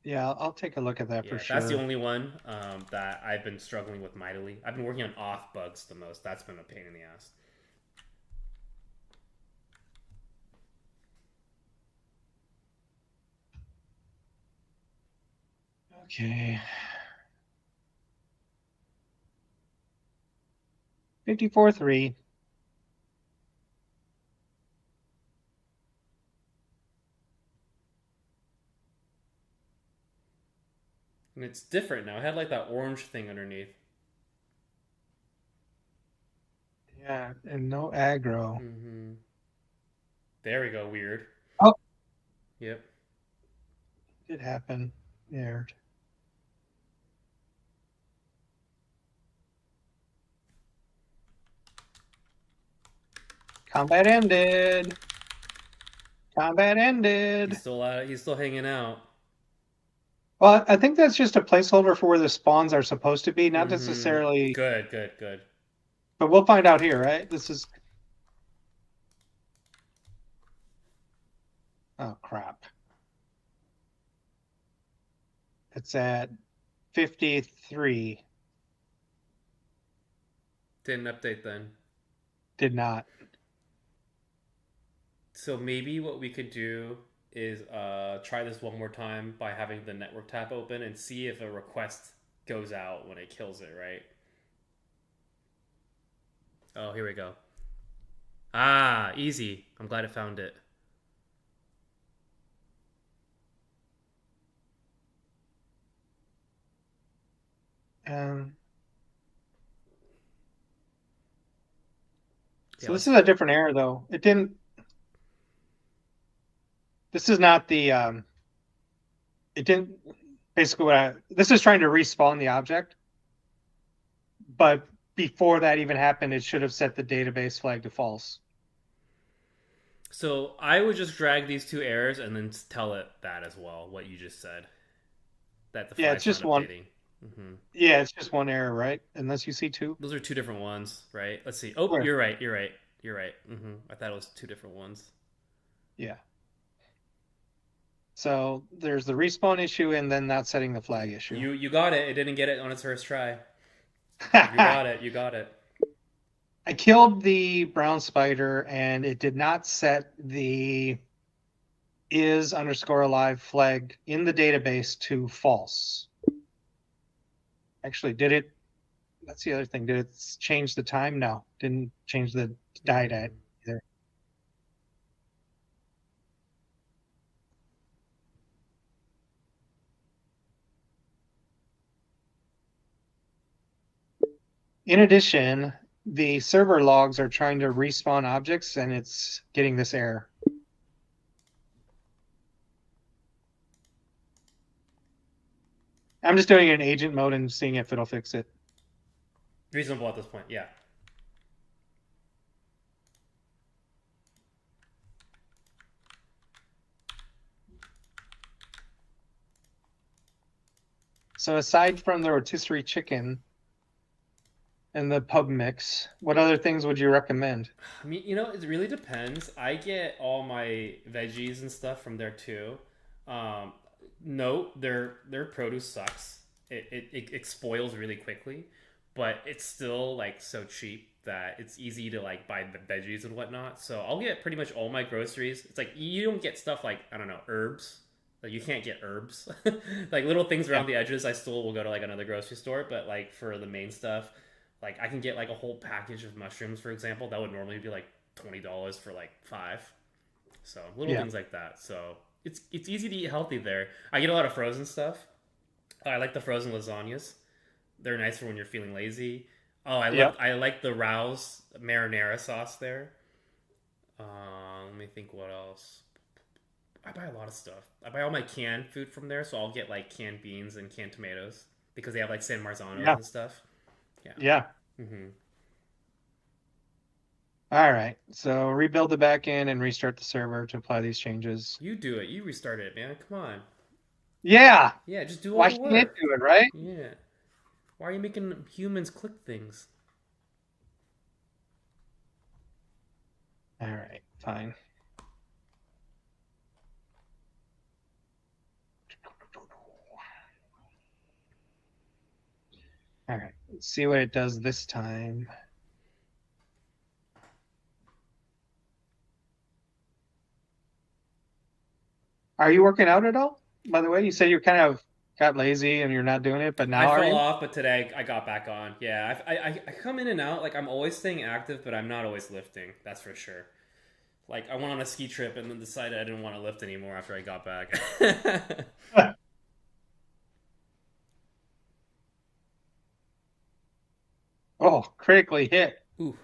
[SPEAKER 2] Yeah, I'll take a look at that for
[SPEAKER 1] Yeah, that's the
[SPEAKER 2] sure.
[SPEAKER 1] only one that I've been struggling with mightily. I've been working on off bugs the most. That's been a pain in the ass.
[SPEAKER 2] Okay. 54-3.
[SPEAKER 1] And it's different now. I had like that orange thing underneath.
[SPEAKER 2] Yeah, and no aggro.
[SPEAKER 1] Mm-hmm. There we go. Weird.
[SPEAKER 2] Oh,
[SPEAKER 1] Yep.
[SPEAKER 2] it happened. There. Combat ended. Combat ended.
[SPEAKER 1] He's still hanging out.
[SPEAKER 2] Well, I think that's just a placeholder for where the spawns are supposed to be, not
[SPEAKER 1] Mm-hmm.
[SPEAKER 2] necessarily.
[SPEAKER 1] Good. Good. Good.
[SPEAKER 2] but we'll find out here, right? This is, oh crap. It's at 53.
[SPEAKER 1] Didn't update then.
[SPEAKER 2] Did not.
[SPEAKER 1] So maybe what we could do is try this one more time by having the network tab open and see if a request goes out when it kills it, right? Oh, here we go. Ah, easy. I'm glad I found it.
[SPEAKER 2] Um,
[SPEAKER 1] Yeah,
[SPEAKER 2] so this
[SPEAKER 1] let's.
[SPEAKER 2] is a different error, though. It didn't. This is not the. It didn't. Basically, this is trying to respawn the object, but before that even happened, it should have set the database flag to false.
[SPEAKER 1] So I would just drag these two errors and then tell it that as well, what you just said. That the
[SPEAKER 2] Yeah, it's
[SPEAKER 1] flag's not
[SPEAKER 2] just one.
[SPEAKER 1] updating. Mm-hmm.
[SPEAKER 2] Yeah, it's just one error, right? Unless you see two.
[SPEAKER 1] Those are two different ones, right? Let's see. Oh,
[SPEAKER 2] Where?
[SPEAKER 1] you're right. You're right. You're right. Mm-hmm. I thought it was two different ones.
[SPEAKER 2] Yeah. So there's the respawn issue and then not setting the flag issue.
[SPEAKER 1] You got it. It didn't get it on its first try. You got it. You got it.
[SPEAKER 2] I killed the brown spider and it did not set the is underscore alive flag in the database to false. Actually, did it? That's the other thing. Did it change the time? No, didn't change the died at either. In addition, the server logs are trying to respawn objects and it's getting this error. I'm just doing it in agent mode and seeing if it'll fix it.
[SPEAKER 1] Reasonable at this point. Yeah.
[SPEAKER 2] So aside from the rotisserie chicken and the pub mix, what other things would you recommend?
[SPEAKER 1] I mean, it really depends. I get all my veggies and stuff from there too. Um, no, their produce sucks. It spoils really quickly, but it's still like so cheap that it's easy to like buy the veggies and whatnot. So I'll get pretty much all my groceries. It's like you don't get stuff like I don't know herbs. Like you can't get herbs, like little things
[SPEAKER 2] Yeah.
[SPEAKER 1] around the edges. I still will go to like another grocery store, but like for the main stuff, like I can get like a whole package of mushrooms, for example. That would normally be like $20 for like five. So little
[SPEAKER 2] Yeah.
[SPEAKER 1] things like that. So it's easy to eat healthy there. I get a lot of frozen stuff. I like the frozen lasagnas. They're nice for when you're feeling lazy. Oh,
[SPEAKER 2] Yeah.
[SPEAKER 1] I like the Rouse marinara sauce there. Let me think what else. I buy a lot of stuff. I buy all my canned food from there, so I'll get like canned beans and canned tomatoes because they have like San Marzanos
[SPEAKER 2] Yeah.
[SPEAKER 1] and stuff. Yeah.
[SPEAKER 2] Yeah.
[SPEAKER 1] Mm-hmm.
[SPEAKER 2] All right. So rebuild the backend and restart the server to apply these changes.
[SPEAKER 1] You do it. You restart it, man. Come on.
[SPEAKER 2] Yeah.
[SPEAKER 1] Yeah, just do all
[SPEAKER 2] Why
[SPEAKER 1] the
[SPEAKER 2] can't it
[SPEAKER 1] work.
[SPEAKER 2] do it, right?
[SPEAKER 1] Yeah. Why are you making humans click things?
[SPEAKER 2] All right. Fine. All right. Let's see what it does this time. Are you working out at all? By the way, you said you kind of got lazy and you're not doing it, but
[SPEAKER 1] I
[SPEAKER 2] now are
[SPEAKER 1] fell
[SPEAKER 2] you?
[SPEAKER 1] off, but today I got back on. Yeah, I come in and out. Like I'm always staying active, but I'm not always lifting. That's for sure. Like I went on a ski trip and then decided I didn't want to lift anymore after I got back.
[SPEAKER 2] Oh, critically hit.
[SPEAKER 1] Ooh,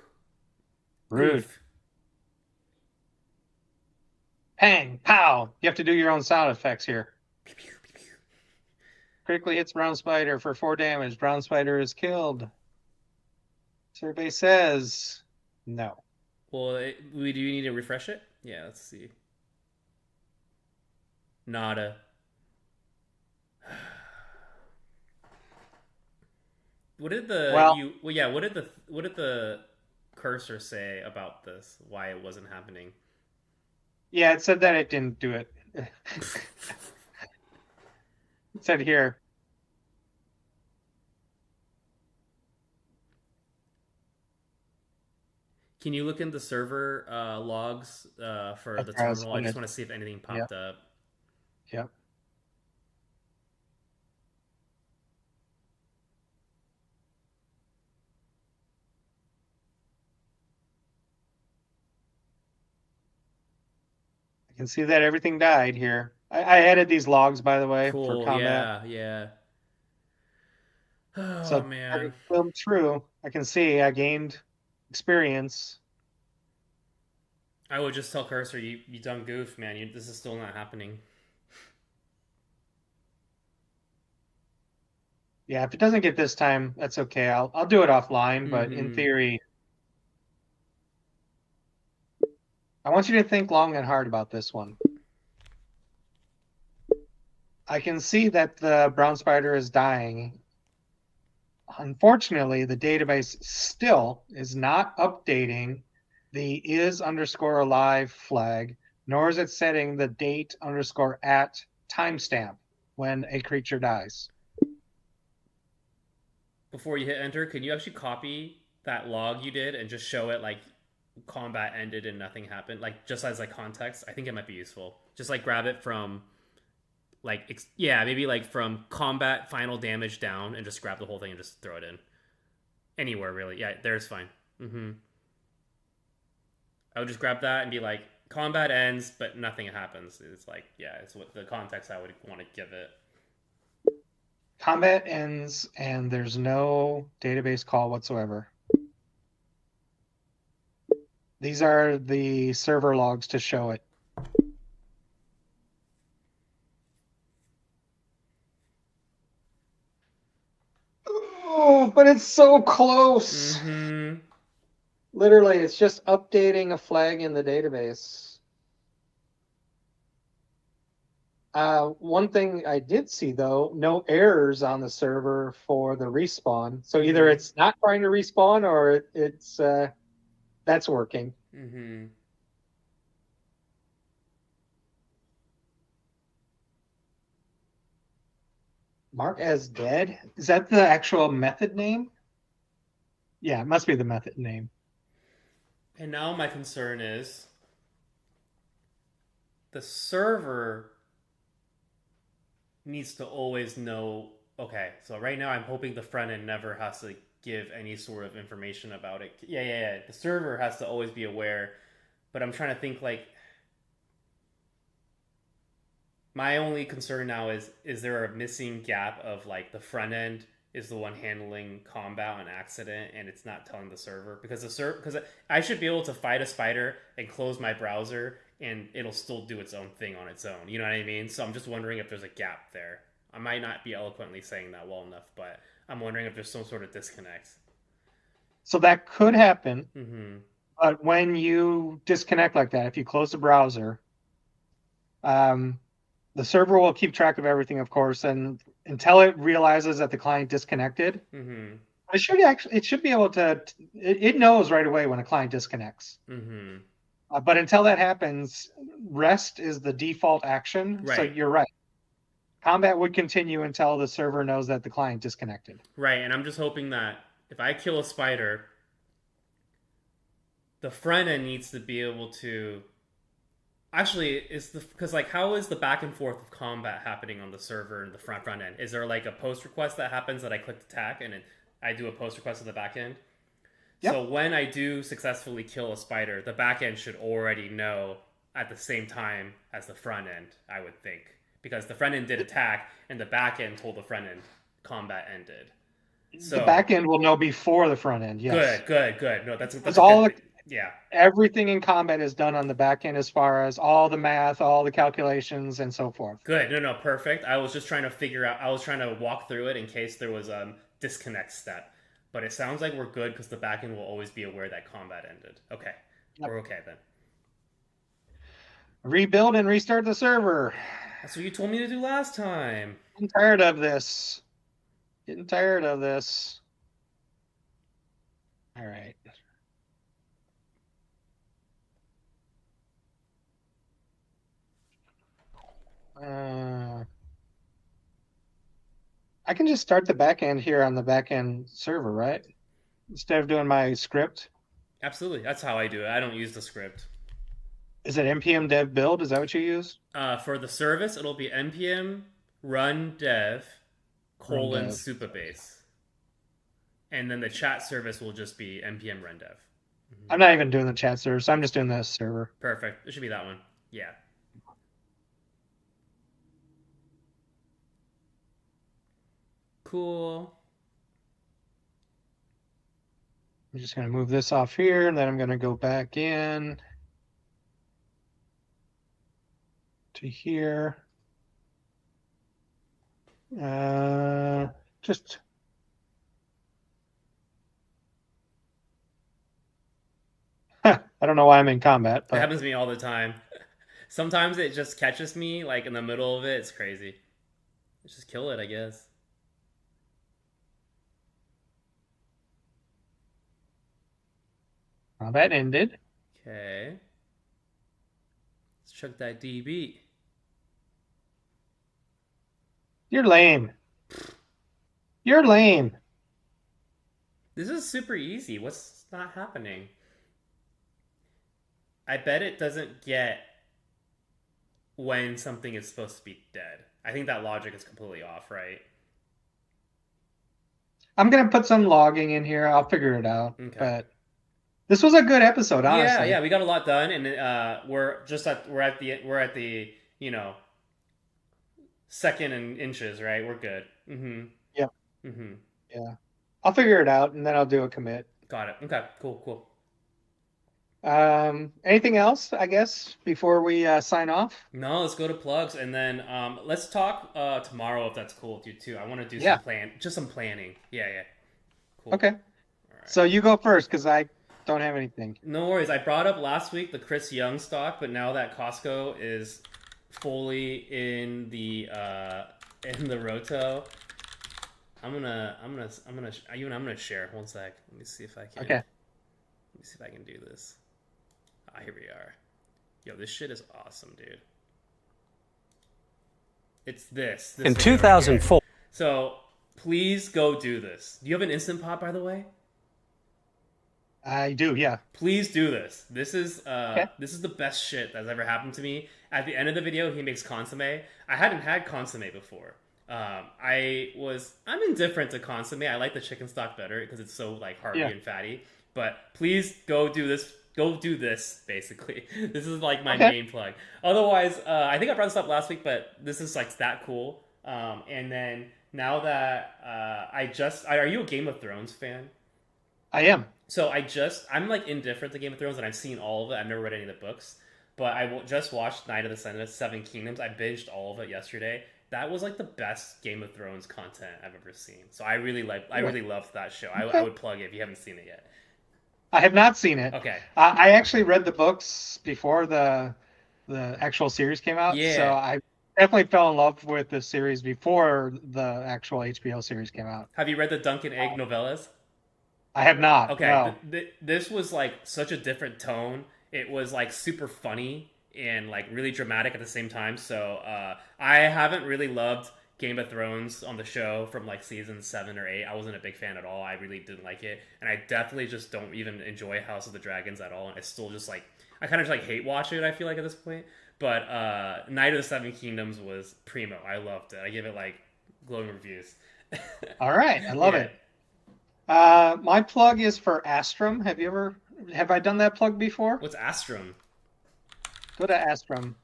[SPEAKER 2] Rude.
[SPEAKER 1] oof.
[SPEAKER 2] Pang, pow. You have to do your own sound effects here. Critically hits brown spider for 4 damage. Brown spider is killed. Survey says no.
[SPEAKER 1] Well, we do you need to refresh it? Yeah, let's see. Nada. What did the
[SPEAKER 2] Well,
[SPEAKER 1] you? Well, yeah. What did the cursor say about this? Why it wasn't happening?
[SPEAKER 2] yeah, it said that it didn't do it. It said here.
[SPEAKER 1] Can you look in the server logs for
[SPEAKER 2] That's
[SPEAKER 1] the
[SPEAKER 2] where I was
[SPEAKER 1] terminal? I
[SPEAKER 2] putting
[SPEAKER 1] just
[SPEAKER 2] it.
[SPEAKER 1] want to see if anything
[SPEAKER 2] Yep,
[SPEAKER 1] popped up.
[SPEAKER 2] yep. I can see that everything died here. I added these logs, by the way, for
[SPEAKER 1] Cool.
[SPEAKER 2] combat.
[SPEAKER 1] Yeah. Yeah.
[SPEAKER 2] So
[SPEAKER 1] Oh
[SPEAKER 2] everything
[SPEAKER 1] man.
[SPEAKER 2] filmed true. I can see I gained experience.
[SPEAKER 1] I would just tell cursor you done goof, man. This is still not happening.
[SPEAKER 2] Yeah, if it doesn't get this time, that's okay. I'll do it offline, but in
[SPEAKER 1] Mm-hmm.
[SPEAKER 2] theory, I want you to think long and hard about this one. I can see that the brown spider is dying. Unfortunately, the database still is not updating the is underscore alive flag, nor is it setting the date underscore at timestamp when a creature dies.
[SPEAKER 1] Before you hit enter, can you actually copy that log you did and just show it like combat ended and nothing happened, like just as like context? I think it might be useful. Just like grab it from yeah, maybe like from combat final damage down and just grab the whole thing and just throw it in anywhere really. Yeah, there's fine. Mm-hmm. I would just grab that and be like combat ends but nothing happens. It's like yeah, it's what the context I would want to give it.
[SPEAKER 2] Combat ends and there's no database call whatsoever. These are the server logs to show it. Oh, but it's so close.
[SPEAKER 1] Mm-hmm.
[SPEAKER 2] Literally, it's just updating a flag in the database. One thing I did see though, no errors on the server for the respawn. So either
[SPEAKER 1] Mm-hmm.
[SPEAKER 2] it's not trying to respawn or it's that's working.
[SPEAKER 1] Mm-hmm.
[SPEAKER 2] Mark as dead. Is that the actual method name? Yeah, it must be the method name.
[SPEAKER 1] And now my concern is the server needs to always know. Okay, so right now I'm hoping the front end never has to give any sort of information about it. Yeah, yeah, yeah. The server has to always be aware, but I'm trying to think like my only concern now is there a missing gap of like the front end is the one handling combat on accident and it's not telling the server because the server because I should be able to fight a spider and close my browser and it'll still do its own thing on its own. You know what I mean? So I'm just wondering if there's a gap there. I might not be eloquently saying that well enough, but I'm wondering if there's some sort of disconnect.
[SPEAKER 2] So that could happen,
[SPEAKER 1] Mm-hmm.
[SPEAKER 2] but when you disconnect like that, if you close the browser, um, the server will keep track of everything, of course, and until it realizes that the client disconnected,
[SPEAKER 1] Mm-hmm.
[SPEAKER 2] it should be able to it knows right away when a client disconnects.
[SPEAKER 1] Mm-hmm.
[SPEAKER 2] But until that happens, rest is the default action. So
[SPEAKER 1] Right.
[SPEAKER 2] you're right. Combat would continue until the server knows that the client disconnected.
[SPEAKER 1] Right. And I'm just hoping that if I kill a spider, the front end needs to be able to actually is the because like how is the back and forth of combat happening on the server and the front end? Is there like a post request that happens that I click attack and I do a post request on the back end? So
[SPEAKER 2] Yep.
[SPEAKER 1] when I do successfully kill a spider, the back end should already know at the same time as the front end, I would think, because the front end did attack and the back end told the front end combat ended.
[SPEAKER 2] The
[SPEAKER 1] So
[SPEAKER 2] back end will know before the front end. Yes.
[SPEAKER 1] good, good, good. No, that's
[SPEAKER 2] Because
[SPEAKER 1] a good thing. Yeah,
[SPEAKER 2] everything in combat is done on the back end as far as all the math, all the calculations, and so forth.
[SPEAKER 1] good. No, no, perfect. I was just trying to figure out. I was trying to walk through it in case there was disconnect step, but it sounds like we're good because the backend will always be aware that combat ended. Okay,
[SPEAKER 2] Yep.
[SPEAKER 1] we're okay then.
[SPEAKER 2] Rebuild and restart the server.
[SPEAKER 1] That's what you told me to do last time.
[SPEAKER 2] I'm tired of this. Getting tired of this. All right. Uh, I can just start the backend here on the backend server, right? Instead of doing my script.
[SPEAKER 1] Absolutely, that's how I do it. I don't use the script.
[SPEAKER 2] Is it npm dev build? Is that what you use?
[SPEAKER 1] For the service, it'll be npm run dev
[SPEAKER 2] Run
[SPEAKER 1] colon
[SPEAKER 2] dev.
[SPEAKER 1] supabase, and then the chat service will just be npm run dev.
[SPEAKER 2] I'm not even doing the chat server, so I'm just doing the server.
[SPEAKER 1] Perfect. It should be that one. Yeah. Cool.
[SPEAKER 2] I'm just going to move this off here, and then I'm going to go back in to here. Just I don't know why I'm in combat,
[SPEAKER 1] It
[SPEAKER 2] but
[SPEAKER 1] happens to me all the time. Sometimes it just catches me like in the middle of it. It's crazy. Let's just kill it, I guess.
[SPEAKER 2] combat ended.
[SPEAKER 1] Okay. Let's check that DB.
[SPEAKER 2] You're lame. You're lame.
[SPEAKER 1] This is super easy. What's not happening? I bet it doesn't get when something is supposed to be dead. I think that logic is completely off, right?
[SPEAKER 2] I'm going to put some logging in here. I'll figure it out.
[SPEAKER 1] Okay.
[SPEAKER 2] But this was a good episode, honestly.
[SPEAKER 1] Yeah, we got a lot done, and we're at the second and inches, right? We're good. Mm-hmm.
[SPEAKER 2] Yep.
[SPEAKER 1] Mm-hmm.
[SPEAKER 2] Yeah. I'll figure it out, and then I'll do a commit.
[SPEAKER 1] Got it. Okay. Cool.
[SPEAKER 2] Anything else, I guess, before we sign off?
[SPEAKER 1] No, let's go to plugs, and then let's talk tomorrow if that's cool with you too. I want to do
[SPEAKER 2] Yeah.
[SPEAKER 1] some planning. Yeah. Cool.
[SPEAKER 2] Okay.
[SPEAKER 1] All right.
[SPEAKER 2] So you go first, because I don't have anything.
[SPEAKER 1] No worries. I brought up last week the Chris Young stock, but now that Costco is fully in the roto, I'm gonna share. One sec. Let me see if I can.
[SPEAKER 2] Okay.
[SPEAKER 1] Let me see if I can do this. Ah, here we are. Yo, this shit is awesome, dude. It's this
[SPEAKER 3] In
[SPEAKER 1] video right
[SPEAKER 3] 2004.
[SPEAKER 1] here. So please go do this. Do you have an Instant Pot, by the way?
[SPEAKER 2] I do, yeah.
[SPEAKER 1] Please do this. This is the best shit that's ever happened to me. At the end of the video, he makes consomme. I hadn't had consomme before. I'm indifferent to consomme. I like the chicken stock better because it's so like hearty and fatty. But please go do this. Go do this, basically. This is like my main plug. Otherwise, I think I brought this up last week, but this is like that cool. And then now that are you a Game of Thrones fan?
[SPEAKER 2] I am.
[SPEAKER 1] So I'm like indifferent to Game of Thrones, and I've seen all of it. I've never read any of the books, but just watched Night of the Seven Kingdoms. I binged all of it yesterday. That was like the best Game of Thrones content I've ever seen. So I really loved that show. I would plug it if you haven't seen it yet.
[SPEAKER 2] I have not seen it.
[SPEAKER 1] Okay.
[SPEAKER 2] I actually read the books before the actual series came out.
[SPEAKER 1] Yeah.
[SPEAKER 2] So I definitely fell in love with the series before the actual HBO series came out.
[SPEAKER 1] Have you read the Duncan Egg novellas?
[SPEAKER 2] I have not.
[SPEAKER 1] Okay.
[SPEAKER 2] No.
[SPEAKER 1] This was like such a different tone. It was like super funny and like really dramatic at the same time. So I haven't really loved Game of Thrones on the show from like season 7 or 8. I wasn't a big fan at all. I really didn't like it, and I definitely just don't even enjoy House of the Dragons at all. And I still just like I kind of just like hate watch it. I feel like at this point, but Night of the Seven Kingdoms was primo. I loved it. I give it like glowing reviews.
[SPEAKER 2] All right, I love it. My plug is for Astrum. Have I done that plug before?
[SPEAKER 1] What's Astrum?
[SPEAKER 2] Go to Astrum.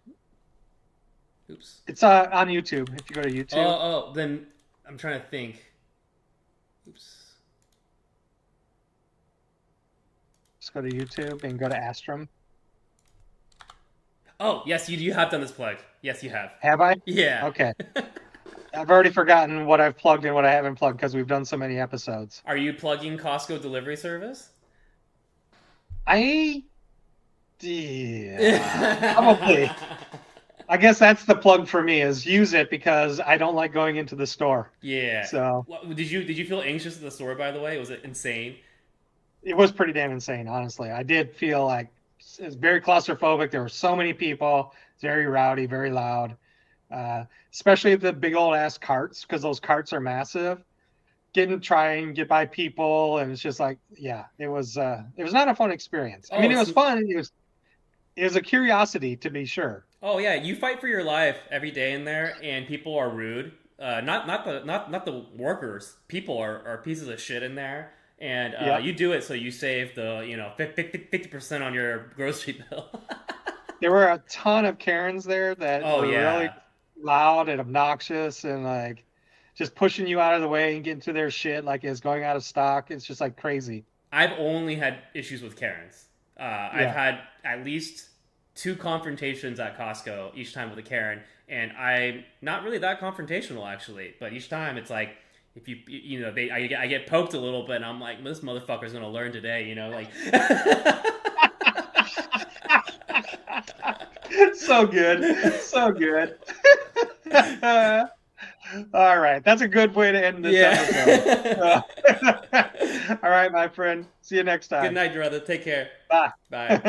[SPEAKER 1] Oops.
[SPEAKER 2] It's on YouTube. If you go to YouTube.
[SPEAKER 1] Oh, then I'm trying to think. Oops.
[SPEAKER 2] Just go to YouTube and go to Astrum.
[SPEAKER 1] Oh, yes, you have done this plug. Yes, you have.
[SPEAKER 2] Have I?
[SPEAKER 1] Yeah.
[SPEAKER 2] Okay. I've already forgotten what I've plugged and what I haven't plugged because we've done so many episodes.
[SPEAKER 1] Are you plugging Costco delivery service?
[SPEAKER 2] Yeah, probably. I guess that's the plug for me is use it because I don't like going into the store.
[SPEAKER 1] Yeah.
[SPEAKER 2] So
[SPEAKER 1] Did you feel anxious at the store, by the way? Was it insane?
[SPEAKER 2] it was pretty damn insane, honestly. I did feel like it was very claustrophobic. There were so many people, very rowdy, very loud, uh, especially the big old ass carts because those carts are massive. Getting try and get by people, and it's just like, yeah, it was not a fun experience. I
[SPEAKER 1] Oh,
[SPEAKER 2] mean, it was
[SPEAKER 1] it's
[SPEAKER 2] fun. It was a curiosity to be sure.
[SPEAKER 1] Oh yeah, you fight for your life every day in there, and people are rude. Not the workers. People are pieces of shit in there, and
[SPEAKER 2] Yep.
[SPEAKER 1] you do it so you save the 50% on your grocery bill.
[SPEAKER 2] There were a ton of Karens there that
[SPEAKER 1] Oh
[SPEAKER 2] were really
[SPEAKER 1] yeah,
[SPEAKER 2] loud and obnoxious and like just pushing you out of the way and getting to their shit like it's going out of stock. It's just like crazy.
[SPEAKER 1] I've only had issues with Karens. I've
[SPEAKER 2] Yeah.
[SPEAKER 1] had at least two confrontations at Costco each time with a Karen, and I'm not really that confrontational actually. But each time it's like if I get poked a little bit, and I'm like, this motherfucker's gonna learn today, like.
[SPEAKER 2] So good. So good. All right. That's a good way to end this episode.
[SPEAKER 1] Yeah.
[SPEAKER 2] All right, my friend. See you next
[SPEAKER 1] Good
[SPEAKER 2] time.
[SPEAKER 1] night, brother. Take care.
[SPEAKER 2] Bye.
[SPEAKER 1] Bye.